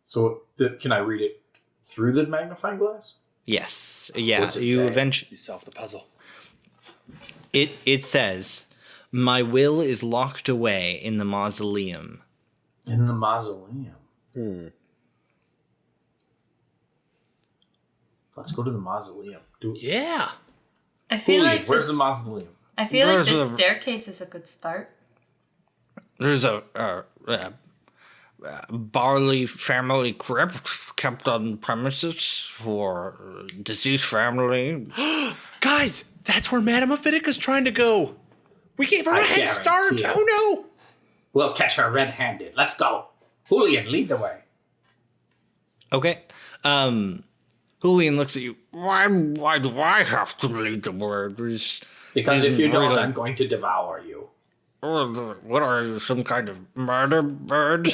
So can I read it through the magnifying glass? Yes, yeah. What's it You say? eventually You solved the puzzle. it says, "My will is locked away in the mausoleum." In the mausoleum. Let's go to the mausoleum. Yeah. I feel Julian, like where's this, the mausoleum? I feel like Where's this the- staircase is a good start. There's a Barley family crypt kept on premises for deceased family. Guys, that's where Madame Ophidica's trying to go. We gave her a I head start. guarantee it. Oh no. We'll catch her red-handed. Let's go. Julian, lead the way. Okay. Julian looks at you. Why do I have to lead the word? Because if you don't, really- I'm going to devour you. What are you, some kind of murder bird?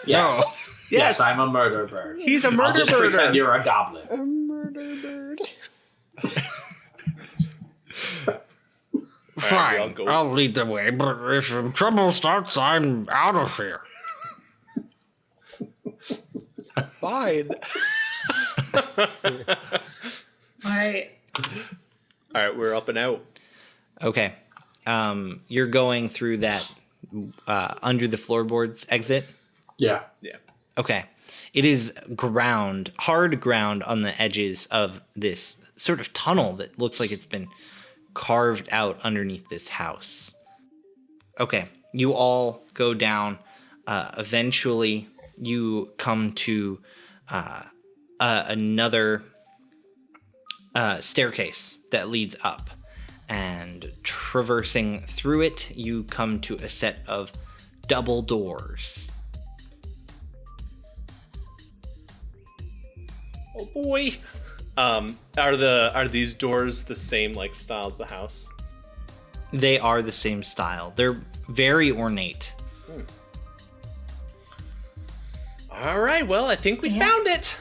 Yes. No. Yes, I'm a murder bird. He's a I'll murder just pretend birder. you're a goblin. Murder bird. Fine, I'll go. I'll lead the way, but if trouble starts, I'm out of here. Fine. Alright. All right, we're up and out. Okay. You're going through that under the floorboards exit. Yeah. Yeah. Okay. It is ground, hard ground on the edges of this sort of tunnel that looks like it's been carved out underneath this house. Okay. You all go down. Eventually, you come to another staircase that leads up. And traversing through it, you come to a set of double doors. Oh boy. Are these doors the same like style as the house? They are the same style. They're very ornate. All right. Well, I think we Yeah. found it.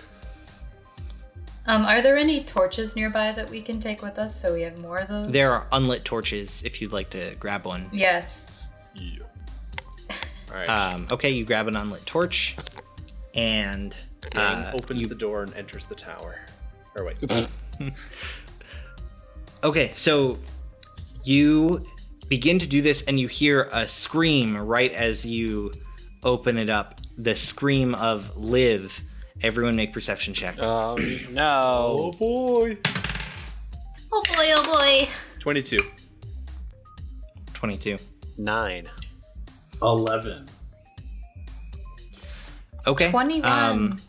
Are there any torches nearby that we can take with us so we have more of those? There are unlit torches if you'd like to grab one. Yes. Yeah. All right. Okay, you grab an unlit torch, and Yang opens the door and enters the tower. Or wait. okay, so you begin to do this, and you hear a scream right as you open it up. The scream of "Live." Everyone make perception checks. No. Oh boy. Oh boy, oh boy. 22. 22. 9. 11. Okay. 21.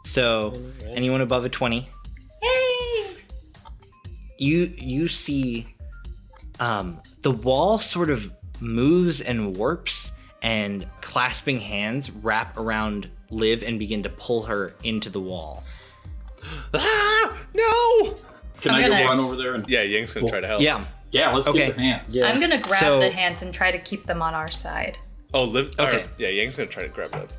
So anyone above a 20, Yay! you see the wall sort of moves and warps, and clasping hands wrap around Liv and begin to pull her into the wall. Ah! No! Can I'm I gonna- go run over there and... Yeah, Yang's gonna try to help. Yeah. Yeah, let's Okay. get the hands. Yeah. I'm gonna grab So- the hands and try to keep them on our side. Oh, Liv. Okay. Yeah, Yang's gonna try to grab Liv.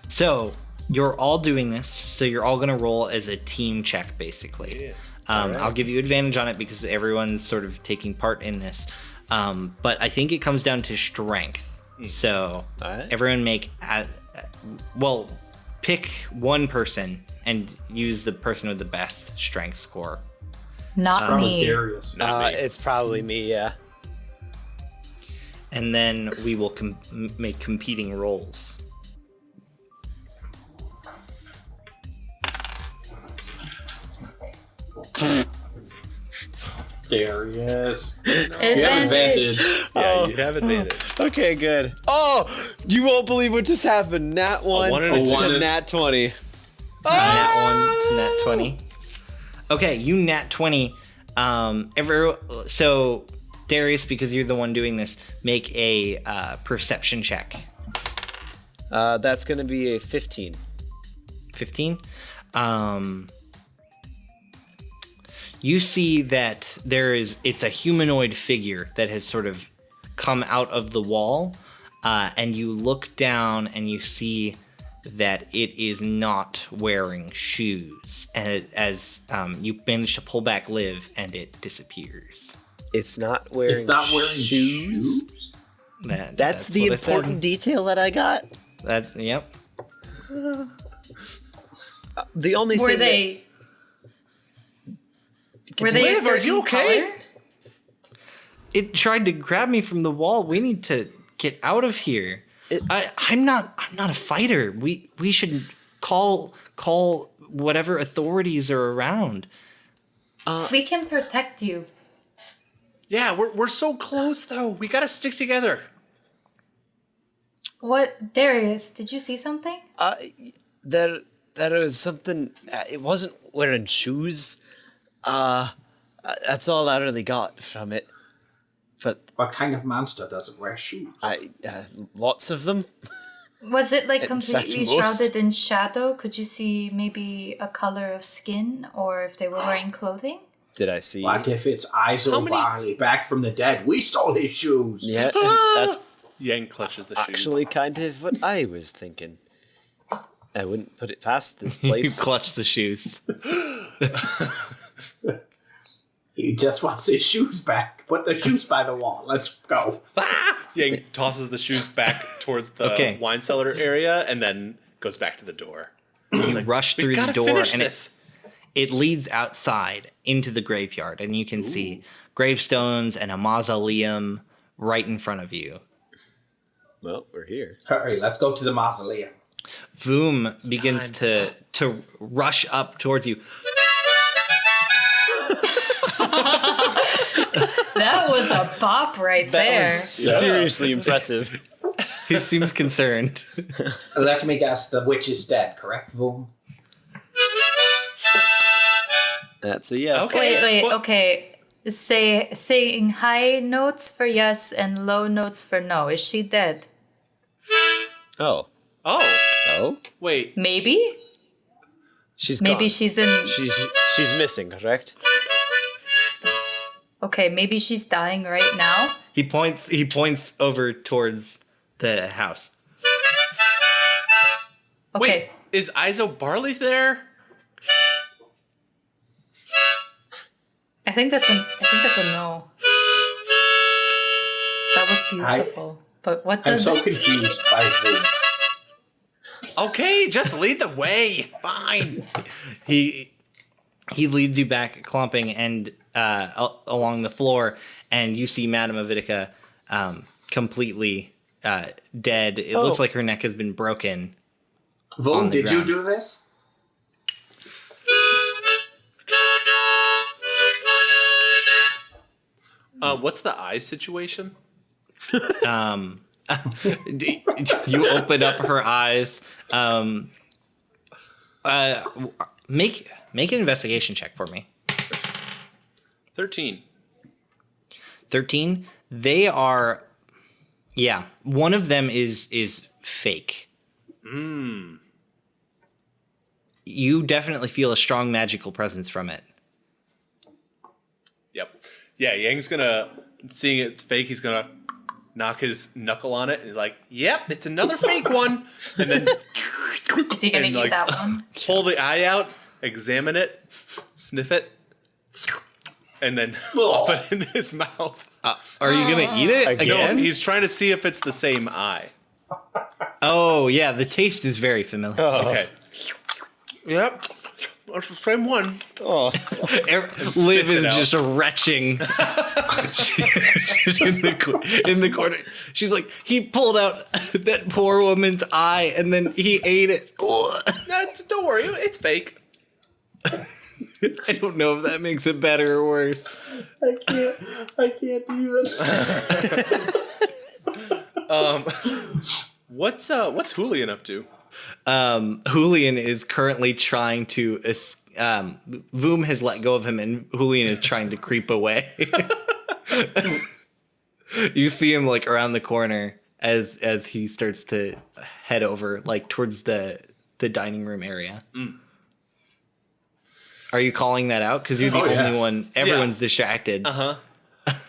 So you're all doing this. So you're all gonna roll as a team check, basically. Yeah. I'll give you advantage on it because everyone's sort of taking part in this. But I think it comes down to strength. So Alright. everyone make pick one person and use the person with the best strength score. Not Probably me. Darius. Not me. It's probably me, yeah. And then we will make competing rolls. Darius. You have Advantage. advantage. Yeah, you have advantage. Okay, good. Oh, you won't believe what just happened. Nat 1 1 and a A 2. one. to Nat 20. Nat 1 to Nat 20. Okay, you Nat 20. So Darius, because you're the one doing this, make a perception check. That's going to be a 15. 15. You see that it's a humanoid figure that has sort of come out of the wall, and you look down and you see that it is not wearing shoes, and as you manage to pull back Liv, and it disappears. It's not wearing It's not wearing shoes. That's the what I said. important detail that I got. Yep. The only Were thing they? Were they? a Liv, are certain you okay? color? It tried to grab me from the wall. We need to get out of here. I'm not a fighter. We should call whatever authorities are around. We can protect you. Yeah, we're so close though. We gotta stick together. What, Darius? Did you see something? There was something. It wasn't wearing shoes. That's all I really got from it. But What kind of monster doesn't wear shoes? lots of them. Was it like In fact, completely most. shrouded in shadow? Could you see maybe a color of skin, or if they were wearing clothing? Did I see? What if it's Aizo Barley back from the dead? We stole his shoes. Yeah, that's Yang clutches the shoes. actually kind of what I was thinking. I wouldn't put it past this You place. clutch the shoes. He just wants his shoes back. Put the shoes by the wall. Let's go. Yang tosses the shoes back towards the Okay. wine cellar area and then goes back to the door. You rush "We've through the gotta door, finish and this." it leads outside into the graveyard, and you can see gravestones and a mausoleum right in front of you. Well, we're here. Hurry, let's go to the mausoleum. Voom begins to rush up towards you. That was a bop right That there. was seriously impressive. He seems concerned. Let me guess, the witch is dead, correct, Voom? That's a yes. Okay. Wait, What- okay. Saying high notes for yes and low notes for no. Is she dead? Oh. Oh, Oh? wait. Maybe? She's Maybe gone. she's in... She's missing, correct? Okay, maybe she's dying right now. He points over towards the house. Okay. Wait, is Aizo Barley there? I think that's a no. That was beautiful. But what I'm does so it... confused by Voom. Okay, just lead the way. Fine. He leads you back, clumping and along the floor, and you see Madame Avidica completely dead. It looks like her neck has been broken. On Voom, the did you ground. do this? What's the eye situation? You open up her eyes. Make an investigation check for me. 13. 13. They are, yeah. One of them is fake. You definitely feel a strong magical presence from it. Yep. Yeah, Yang's gonna, seeing it's fake, he's gonna knock his knuckle on it and he's like, yep, it's another fake one. And then Is he gonna and, eat like, that one? pull the eye out, examine it, sniff it, and then pop it in his mouth. Are you gonna eat it Again? No, again? he's trying to see if it's the same eye. Oh yeah, the taste is very familiar. Okay. Yep. That's the same one. Oh. Liv is it out. just retching. She's in the corner. She's like, he pulled out that poor woman's eye and then he ate it. No, don't worry, it's fake. I don't know if that makes it better or worse. I can't even. What's Julian up to? Julian is currently trying to. Voom has let go of him, and Julian is trying to creep away. You see him like around the corner as he starts to head over, like towards the dining room area. Are you calling that out? Because you're the only one. Everyone's distracted.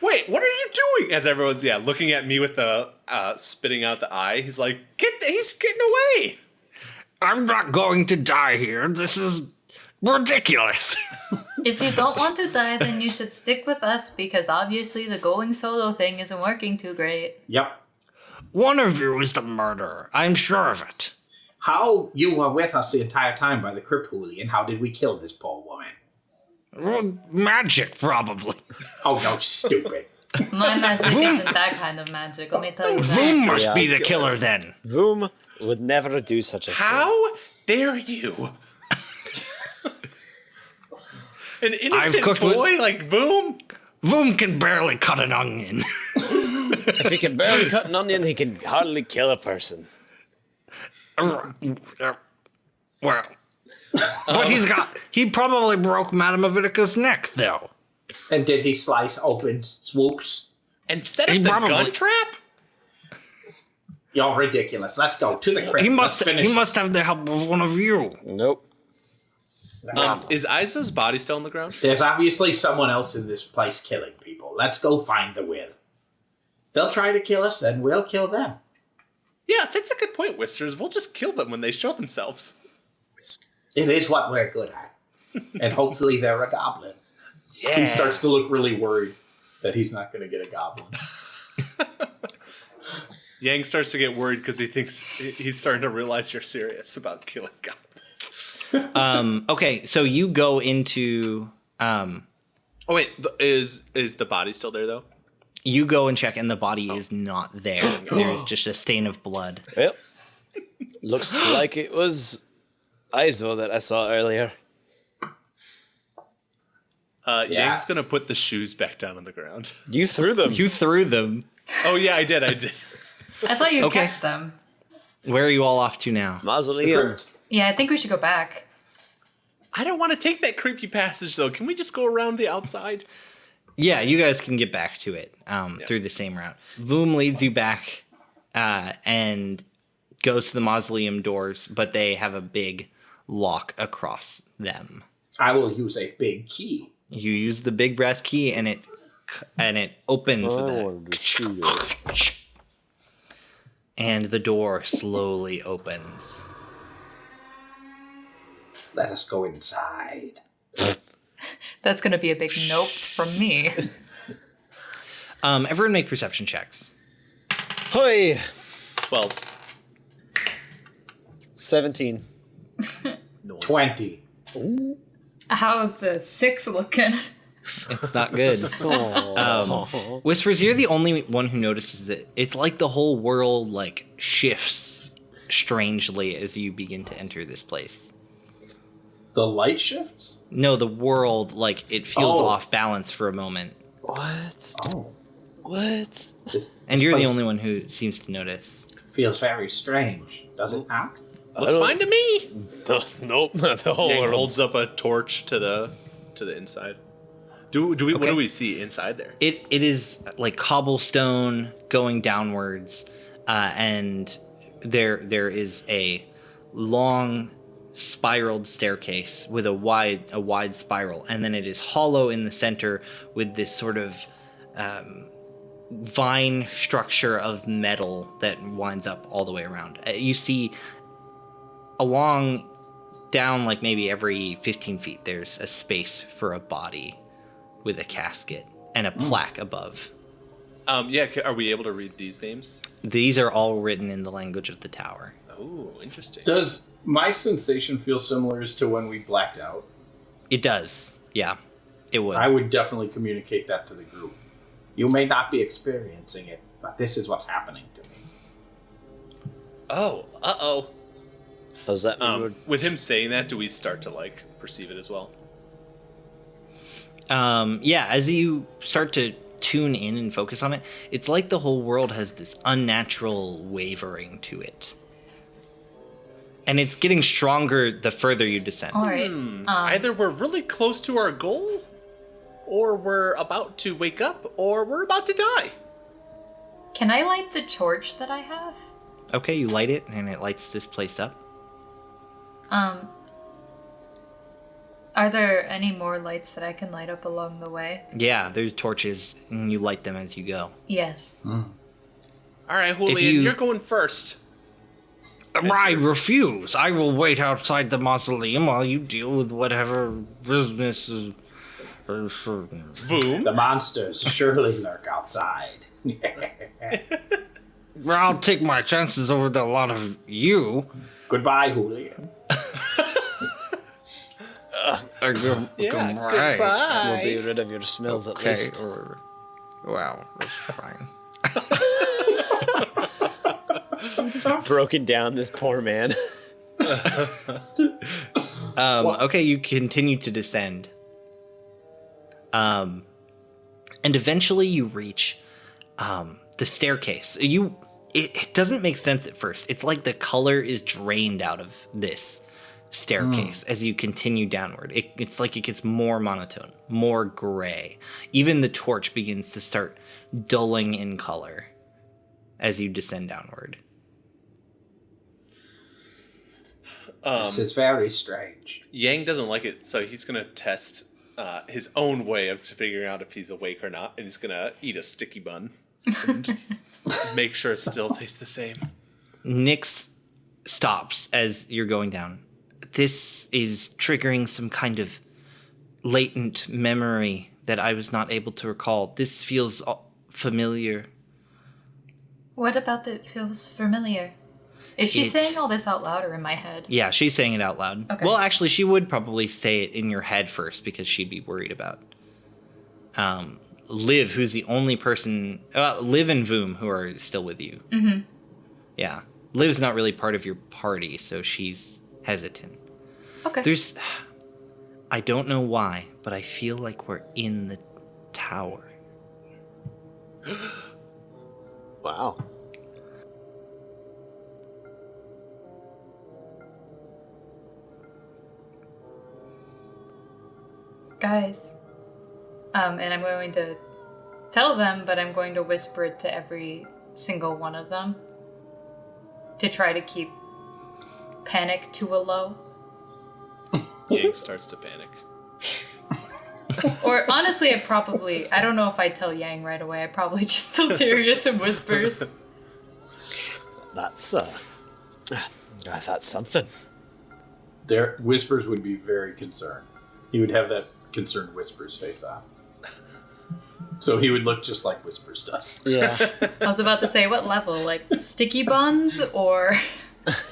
Wait, what are you doing? As everyone's looking at me with the spitting out the eye. He's like, he's getting away. I'm not going to die here. This is ridiculous. If you don't want to die, then you should stick with us because obviously the going solo thing isn't working too great. Yep. One of you is the murderer. I'm sure of it. How you were with us the entire time by the crypt Hooli, and how did we kill this poor woman? Well, magic, probably. Oh, no, stupid. My magic isn't that kind of magic, let me tell you that. Voom must be the killer then. Voom would never do such a thing. How dare you? An innocent cooked boy like Boom? Voom can barely cut an onion. If he can barely cut an onion, he can hardly kill a person. Well, but he probably broke Madame Avitica's neck, though. And did he slice open Swoops? And set up the gun trap? You're ridiculous. Let's go to the crypt. He Let's finish must have the help of one of you. Nope. Is Aizo's body still on the ground? There's obviously someone else in this place killing people. Let's go find the will. They'll try to kill us, then we'll kill them. Yeah, that's a good point, Whiskers. We'll just kill them when they show themselves. It is what we're good at. And hopefully they're a goblin. Yeah. He starts to look really worried that he's not going to get a goblin. Yangne starts to get worried because he thinks he's starting to realize you're serious about killing goblins. Okay, so you go into... Oh, wait, is the body still there, though? You go and check, and the body is not there. There's just a stain of blood. Well, looks like it was Aizo that I saw earlier. Yang's gonna put the shoes back down on the ground. You threw them. You threw them. Oh, yeah, I did. I thought you Okay. kept them. Where are you all off to now? Mausoleum. Yeah, I think we should go back. I don't want to take that creepy passage, though. Can we just go around the outside? Yeah, you guys can get back to it through the same route. Voom leads you back and goes to the mausoleum doors, but they have a big lock across them. I will use a big key. You use the big brass key, and it opens with a... And the door slowly opens. Let us go inside. That's going to be a big nope from me. Everyone make perception checks. Hoi! 12. 17. 20. How's the 6 looking? It's not good. Whispers, you're the only one who notices it. It's like the whole world shifts strangely as you begin to enter this place. The light shifts? No, the world, it feels off balance for a moment. What? Oh. What? And you're the only one who seems to notice. Feels very strange. Does it not? Looks fine to me. Nope, not the whole Yang world. holds up a torch to the inside. What do we see inside there? It is like cobblestone going downwards, and there is a long spiraled staircase with a wide spiral, and then it is hollow in the center with this sort of vine structure of metal that winds up all the way around. You see along down maybe every 15 feet there's a space for a body with a casket and a plaque above. Yeah, are we able to read these names? These are all written in the language of the tower. Oh, interesting. Does my sensation feel similar as to when we blacked out? It does. Yeah, it would. I would definitely communicate that to the group. You may not be experiencing it, but this is what's happening to me. Oh, uh-oh. Does that mean With him saying that, do we start to perceive it as well? Yeah, as you start to tune in and focus on it, it's like the whole world has this unnatural wavering to it. And it's getting stronger the further you descend. All right. Either we're really close to our goal, or we're about to wake up, or we're about to die. Can I light the torch that I have? Okay, you light it, and it lights this place up. Are there any more lights that I can light up along the way? Yeah, there's torches, and you light them as you go. Yes. All right, Julian, you're going first. I refuse. I will wait outside the mausoleum while you deal with whatever business is... Boom. The monsters surely lurk outside. I'll take my chances over the lot of you. Goodbye, Julian. Goodbye. We'll be rid of your smells at least. Well, that's fine. Broken down, this poor man. Okay, you continue to descend. And eventually you reach the staircase. It doesn't make sense at first. It's like the color is drained out of this staircase as you continue downward. It's like it gets more monotone, more gray. Even the torch begins to start dulling in color as you descend downward. This is very strange. Yangne doesn't like it, so he's going to test his own way of figuring out if he's awake or not, and he's going to eat a sticky bun and make sure it still tastes the same. Nyx stops as you're going down. This is triggering some kind of latent memory that I was not able to recall. This feels familiar. What about it feels familiar? Is she saying all this out loud or in my head? Yeah, she's saying it out loud. Okay. Well, actually, she would probably say it in your head first because she'd be worried about Liv, who's the only person... Liv and Voom, who are still with you. Mm-hmm. Yeah. Liv's not really part of your party, so she's hesitant. Okay. I don't know why, but I feel like we're in the tower. Wow. Guys, and I'm going to tell them, but I'm going to whisper it to every single one of them to try to keep panic to a low. Yangne starts to panic. Or honestly, I don't know if I tell Yangne right away. I probably just tell Darius in whispers. That's guys, that's something. Their Whispers would be very concerned. He would have that concerned Whispers face on. So he would look just like Whispers does. Yeah. I was about to say, what level? Like sticky buns or...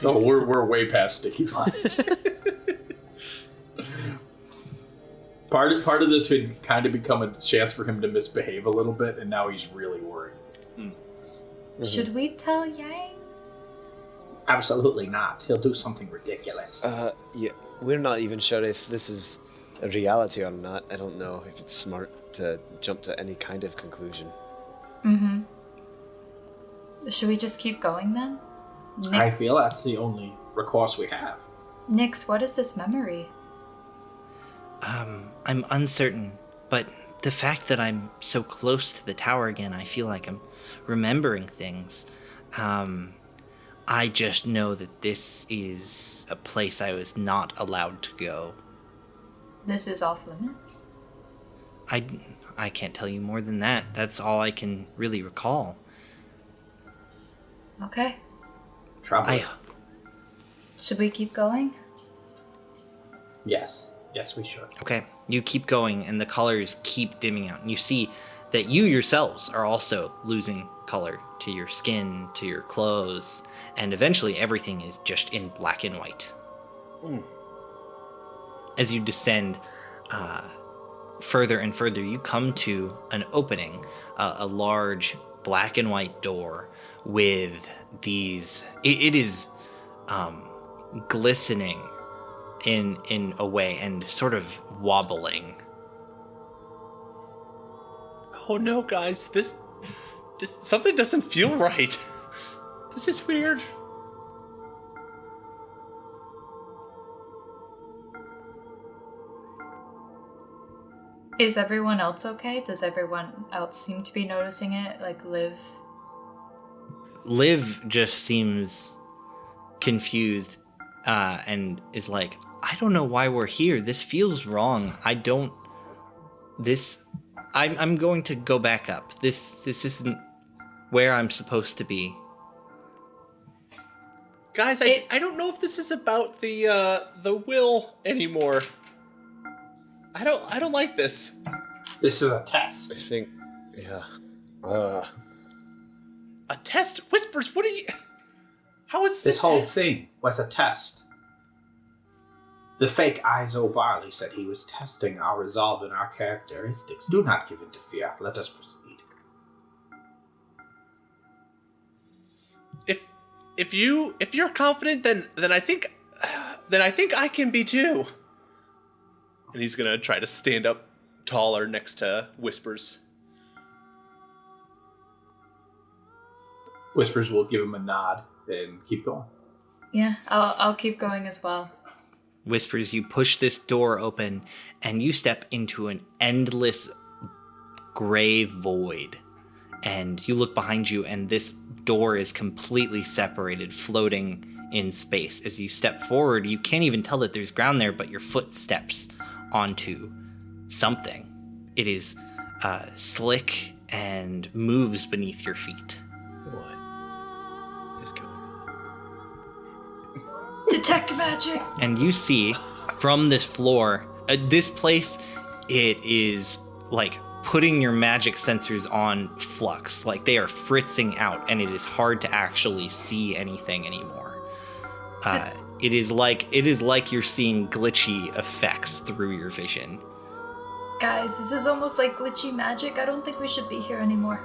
No, we're way past sticky buns. Part of this had kind of become a chance for him to misbehave a little bit, and now he's really worried. Should we tell Yangne? Absolutely not. He'll do something ridiculous. Yeah, we're not even sure if this is a reality or not. I don't know if it's smart to jump to any kind of conclusion. Mm-hmm. Should we just keep going then? I feel that's the only recourse we have. Nyx, what is this memory? I'm uncertain, but the fact that I'm so close to the tower again, I feel like I'm remembering things. I just know that this is a place I was not allowed to go. This is off limits? I can't tell you more than that. That's all I can really recall. Okay. Trouble. Should we keep going? Yes. Yes, we should. Okay, you keep going, and the colors keep dimming out. And you see that you yourselves are also losing color to your skin, to your clothes, and eventually everything is just in black and white. As you descend further and further, you come to an opening, a large black and white door with these... It is glistening in a way and sort of wobbling. Oh no, guys, this something doesn't feel right. This is weird. Is everyone else okay? Does everyone else seem to be noticing it? Like Liv? Liv just seems confused and is like, I don't know why we're here. This feels wrong. I'm going to go back up. This isn't where I'm supposed to be. Guys, I don't know if this is about the will anymore. I don't like this. This is a I test. think, yeah. A test? Whispers, what are you... How is This a whole test? thing was a test. The fake Aizo Barley said he was testing our resolve and our characteristics. Do not give in to fear. Let us proceed. If you're confident, then I think I can be too. And he's gonna try to stand up taller next to Whispers. Whispers will give him a nod and keep going. Yeah, I'll keep going as well. Whispers, you push this door open and you step into an endless gray void. And you look behind you and this door is completely separated, floating in space. As you step forward, you can't even tell that there's ground there, but your foot steps onto something. It is slick and moves beneath your feet. What is going on? Detect magic! And you see from this floor, this place, it is like putting your magic sensors on flux. Like they are fritzing out and it is hard to actually see anything anymore. It is like you're seeing glitchy effects through your vision. Guys, this is almost like glitchy magic. I don't think we should be here anymore.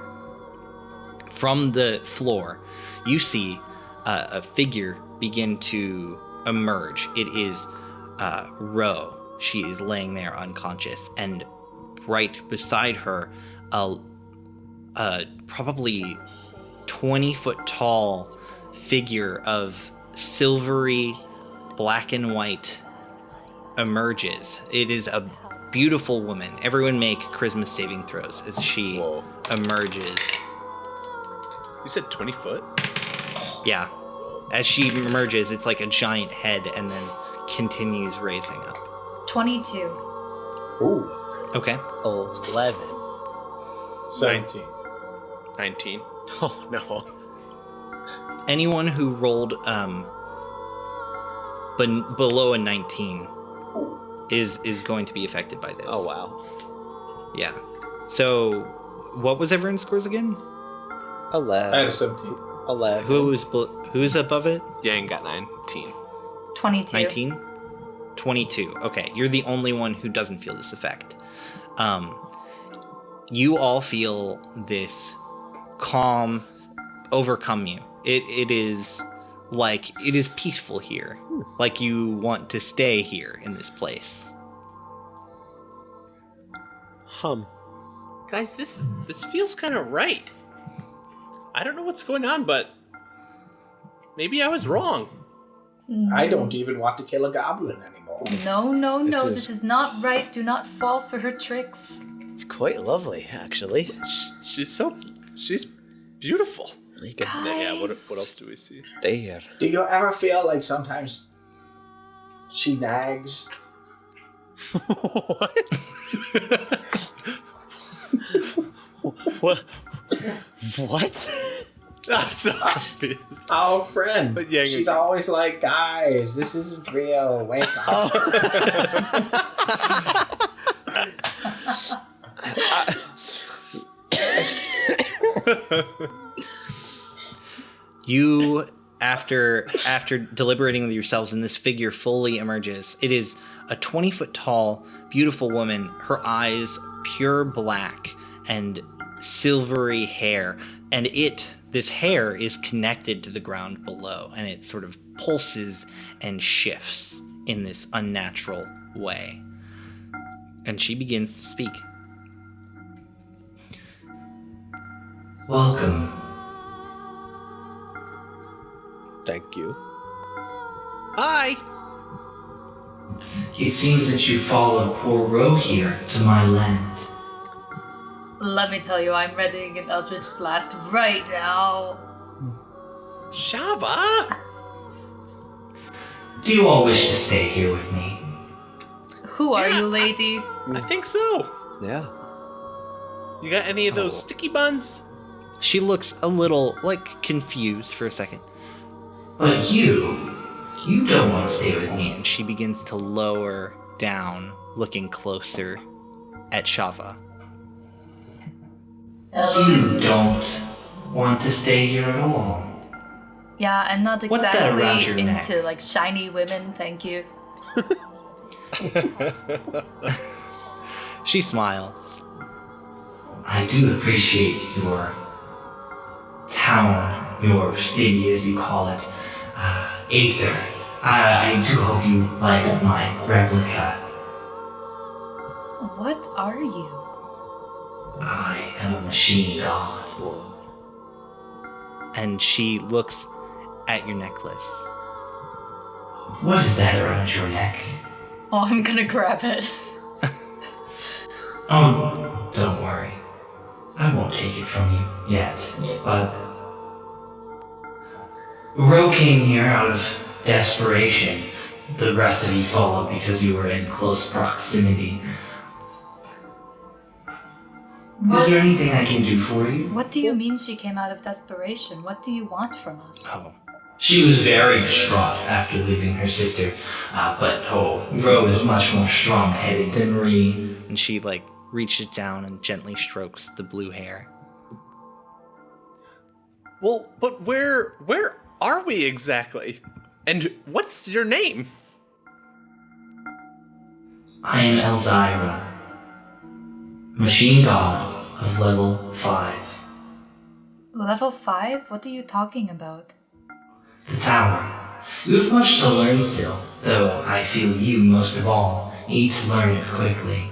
From the floor, you see a figure begin to emerge. It is Ro. She is laying there unconscious, and right beside her, a probably 20-foot tall figure of silvery black and white emerges. It is a beautiful woman. Everyone make charisma saving throws as she emerges. You said 20 foot? Yeah. As she emerges, it's like a giant head and then continues raising up. 22. Ooh. Okay. 11. 17. 19. Oh no. Anyone who rolled below a 19 is going to be affected by this. Oh wow. Yeah. So, what was everyone's scores again? 11. I had a 17. 11. Who's above it? Yang got 19. 22. 19? 22. Okay, you're the only one who doesn't feel this effect. You all feel this calm overcome you. It is like, it is peaceful here. Like you want to stay here in this place. Guys, this feels kind of right. I don't know what's going on, but maybe I was wrong. I don't even want to kill a goblin anymore. No, This this is not right. Do not fall for her tricks. It's quite lovely, actually. She's beautiful. Really good. Yeah, what else do we see? There. Do you ever feel like sometimes she nags? What? What? I'm so confused. Our friend. But Yangne- She's always like, guys, this isn't real. Wake up. You, after deliberating with yourselves, and this figure fully emerges. It is a 20-foot tall, beautiful woman. Her eyes pure black and silvery hair, and this hair is connected to the ground below, and it sort of pulses and shifts in this unnatural way. And she begins to speak. Welcome. Thank you. Hi. It seems that you followed poor Ro here to my land. Let me tell you, I'm ready an Eldritch Blast right now. Shava? Do you all wish to stay here with me? Who are you, lady? I think so. Yeah. You got any of those sticky buns? She looks a little, confused for a second. But you don't want to stay with me. And she begins to lower down, looking closer at Shava. You don't want to stay here at all. Yeah, I'm not What's that around exactly your neck? into shiny women, thank you. She smiles. I do appreciate your town, your city as you call it, Aether. I do hope you like my replica. What are you? I am a machine god. and she looks at your necklace. What is that around your neck? Oh, I'm gonna grab it. Oh, don't worry. I won't take it from you yet, but... Ro came here out of desperation. The rest of you followed because you were in close proximity. Is there anything I can do for you? What do you mean she came out of desperation? What do you want from us? Oh. She was very distraught after leaving her sister, but Ro is much more strong-headed than Ri. And she, reaches down and gently strokes the blue hair. Well, but where are we exactly? And what's your name? I am Elzyra, machine god of level 5. Level 5? What are you talking about? The tower. You have much to learn still, though I feel you, most of all, need to learn it quickly.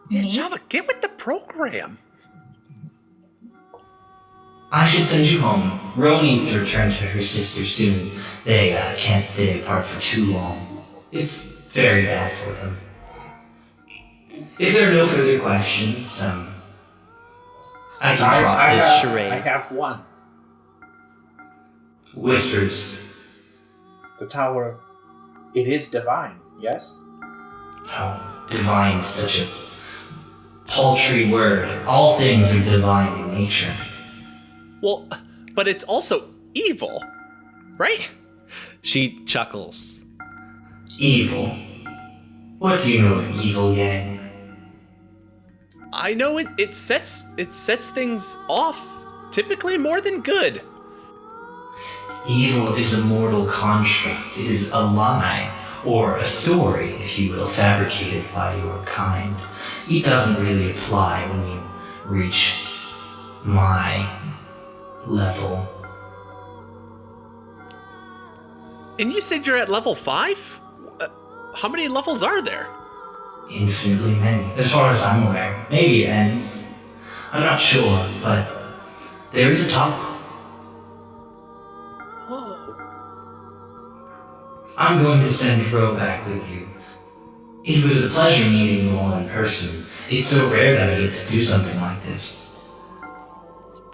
Yeah, Me? Shava, get with the program. I should send you home. Ro needs to return to her sister soon. They can't stay apart for too long. It's very bad for them. If there are no further questions, I can drop this charade. I have one. Whispers. The tower, it is divine, yes? Oh, divine is such a paltry word. All things are divine in nature. Well, but it's also evil, right? She chuckles. Evil. What do you know of evil, Yangne? I know it sets things off, typically more than good. Evil is a mortal construct. It is a lie, or a story, if you will, fabricated by your kind. It doesn't really apply when you reach my level. And you said you're at level 5? How many levels are there? Infinitely many, as far as I'm aware. Maybe it ends. I'm not sure, but there is a top. I'm going to send Ro back with you. It was a pleasure meeting you all in person. It's so rare that I get to do something like this.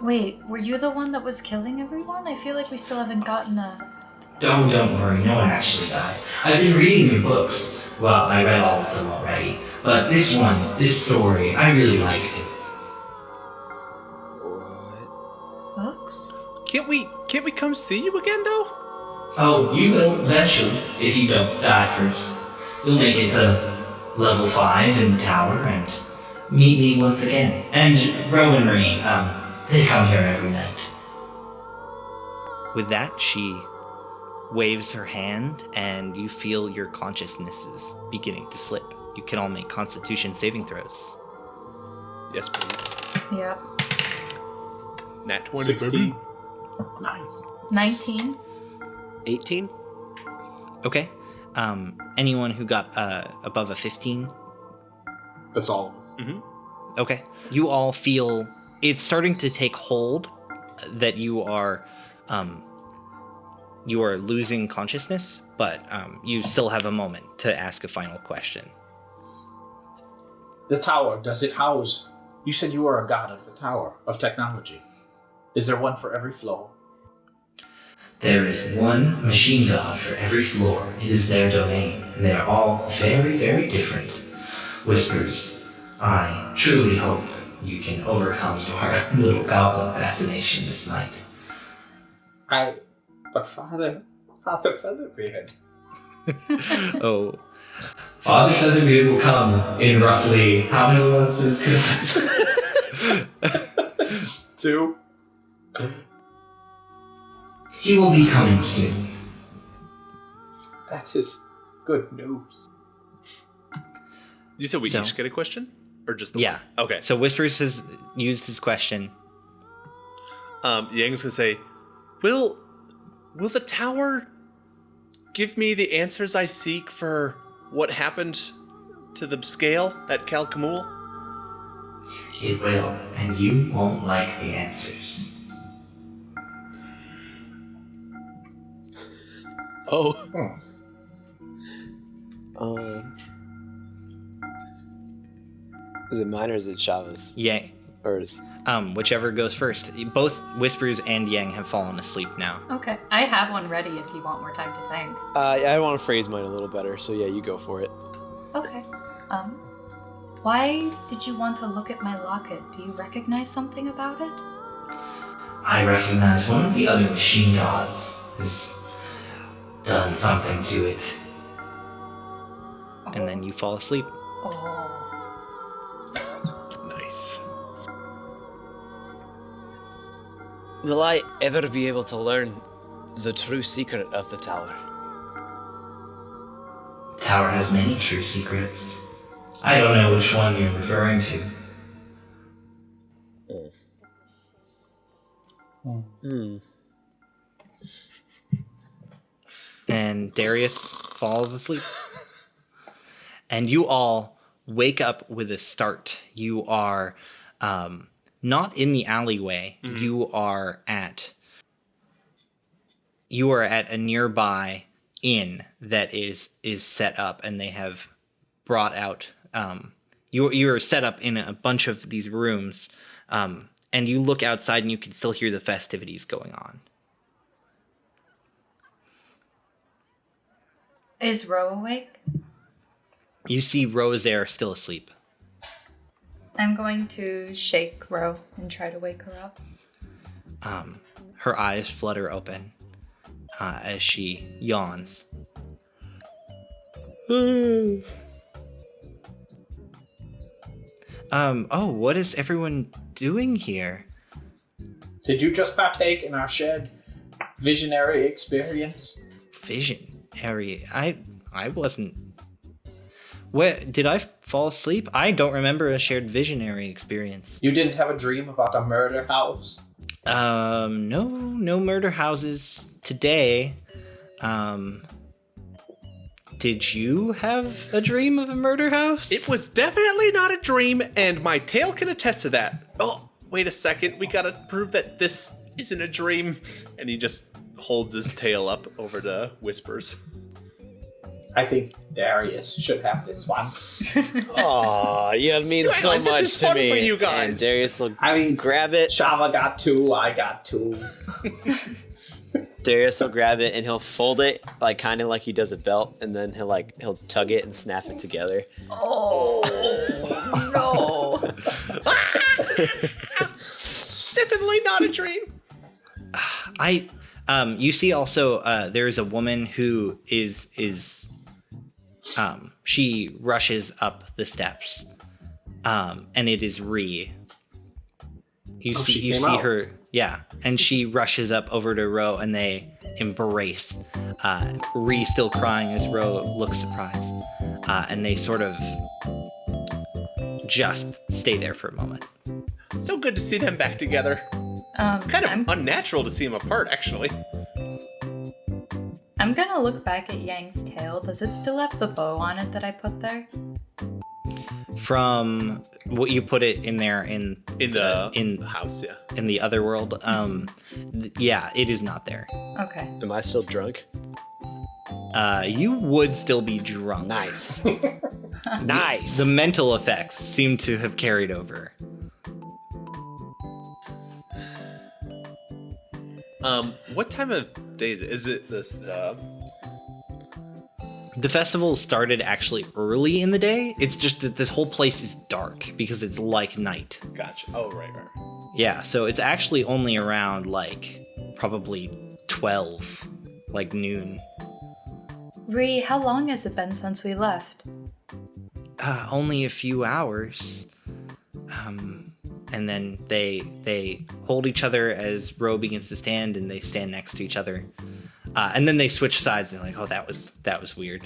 Wait, were you the one that was killing everyone? I feel like we still haven't gotten a... Don't worry, no one actually died. I've been reading your books. Well, I read all of them already. But this story, I really liked it. Books? Can't we come see you again though? Oh, you will, eventually, if you don't die first. You'll make it to level 5 in the tower and meet me once again. And Ro and Ri, they come here every night. With that, she waves her hand, and you feel your consciousnesses beginning to slip. You can all make Constitution saving throws. Yes, please. Yeah. Nat 20. 16. Nice. 19? 18? Okay. Anyone who got above a 15? That's all of us. Mm-hmm. Okay. You all feel it's starting to take hold that you are losing consciousness, but you still have a moment to ask a final question. The tower, does it house... You said you are a god of the tower, of technology. Is there one for every floor? There is one machine god for every floor. It is their domain, and they are all very, very different. Whispers, I truly hope you can overcome your little goblin fascination this night. But Father Featherbeard. Oh. Father Featherbeard will come in roughly how many months is Christmas? 2. He will be coming soon. That is good news. You said we So- each get a question? Or just the Yeah. one? Okay. So Whispers has used his question. Yang's gonna say, Will the tower give me the answers I seek for what happened to the scale at Cal Kamul? It will, and you won't like the answers. Oh. Is it mine or is it Shava's? Yeah. Or is... Whichever goes first. Both Whispers and Yangne have fallen asleep now. Okay. I have one ready if you want more time to think. I want to phrase mine a little better, so yeah, you go for it. Okay. Why did you want to look at my locket? Do you recognize something about it? I recognize one of the other machine gods has done something to it. And then you fall asleep. Oh. Nice. Will I ever be able to learn the true secret of the tower? Tower has many true secrets. I don't know which one you're referring to. And Darius falls asleep. And you all wake up with a start. You are not in the alleyway. You are at a nearby inn that is set up, and they have brought out. You are set up in a bunch of these rooms, and you look outside, and you can still hear the festivities going on. Is Ro awake? You see Rose there still asleep. I'm going to shake Ro and try to wake her up. Her eyes flutter open as she yawns. What is everyone doing here? Did you just partake in our shared visionary experience? Visionary? I wasn't. What, did I fall asleep? I don't remember a shared visionary experience. You didn't have a dream about a murder house? No murder houses today. Did you have a dream of a murder house? It was definitely not a dream, and my tail can attest to that. Oh, wait a second. We gotta prove that this isn't a dream. And he just holds his tail up over to Whispers. I think Darius should have this one. Aw, yeah, it means so like, this much is to fun me. for you guys. And Darius will I grab it. Shava got 2, I got 2. Darius will grab it and he'll fold it like kind of like he does a belt, and then he'll tug it and snap it together. Oh no! Definitely not a dream. You see also there is a woman who is she rushes up the steps, and it is Ri. You see out. her, yeah, and she rushes up over to Ro, and they embrace. Ri still crying as Ro looks surprised, and they sort of just stay there for a moment. So good to see them back together. It's kind of unnatural to see them apart, actually. I'm gonna look back at Yang's tail. Does it still have the bow on it that I put there? From what you put it in there in the house, yeah. in the other world, yeah, it is not there. Okay. Am I still drunk? You would still be drunk. Nice. Nice. The mental effects seem to have carried over. What time of day is it? Is it this? The festival started actually early in the day. It's just that this whole place is dark because it's like night. Gotcha. Oh, right. Yeah, so it's actually only around like probably 12, like noon. Ri, how long has it been since we left? Only a few hours. And then they hold each other as Ro begins to stand, and they stand next to each other. And then they switch sides, and they're like, "Oh, that was weird."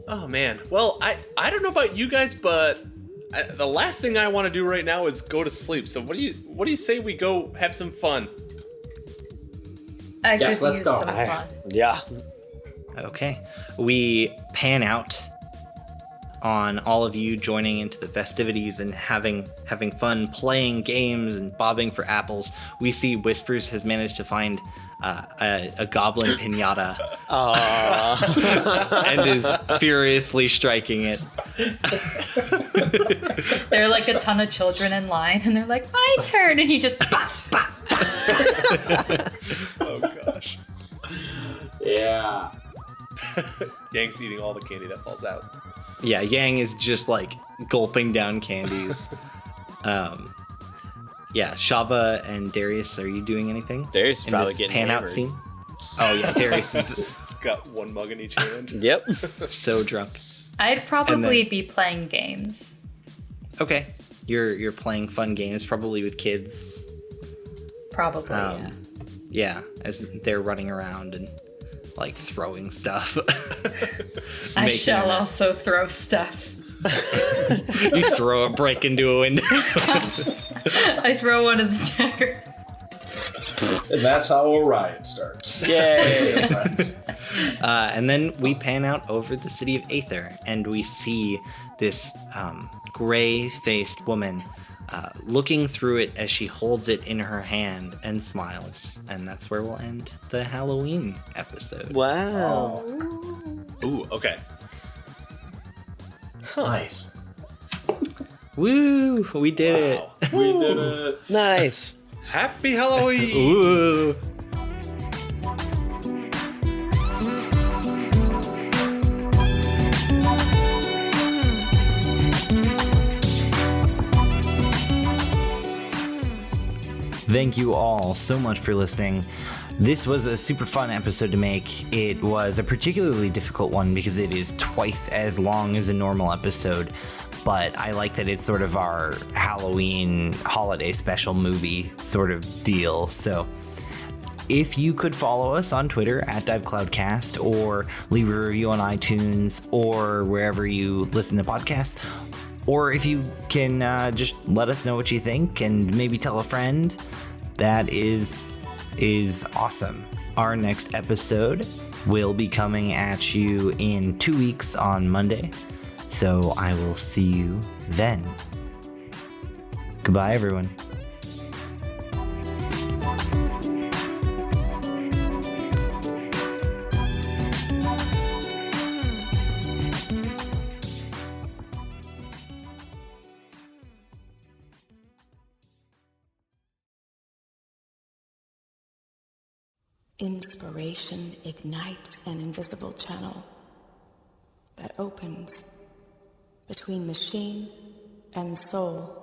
Oh man. Well, I don't know about you guys, but the last thing I want to do right now is go to sleep. So what do you say we go have some fun? Yes, let's go. Some fun. Yeah. Okay, we pan out on all of you joining into the festivities and having fun playing games and bobbing for apples. We see Whispers has managed to find a goblin pinata and is furiously striking it. There are like a ton of children in line, and they're like, "My turn," and he just. Oh gosh. Yeah. Yang's eating all the candy that falls out. Yeah, Yang is just like gulping down candies. Yeah, Shava and Darius, are you doing anything? Darius is in probably this getting pan out hammered. scene? Oh yeah, Darius is Got one mug in each hand. Yep. so drunk. I'd probably be playing games. Okay, you're playing fun games, probably with kids. Probably, yeah. Yeah, as they're running around and like throwing stuff. I Making shall a mess. also throw stuff. You throw a brick into a window. I throw one of the daggers. And that's how a riot starts. Yay. And then we pan out over the city of Aether, and we see this gray-faced woman looking through it as she holds it in her hand and smiles. And that's where we'll end the Halloween episode. Wow. Ooh, okay. Nice. Woo! We did Wow. We did it. Nice. Happy it! Halloween! Ooh! Thank you all so much for listening. This was a super fun episode to make. It was a particularly difficult one because it is twice as long as a normal episode, but I like that it's sort of our Halloween holiday special movie sort of deal. So if you could follow us on Twitter at DiveCloudcast, or leave a review on iTunes or wherever you listen to podcasts, or if you can just let us know what you think and maybe tell a friend, that is awesome. Our next episode will be coming at you in 2 weeks on Monday, so I will see you then. Goodbye, everyone. Inspiration ignites an invisible channel that opens between machine and soul.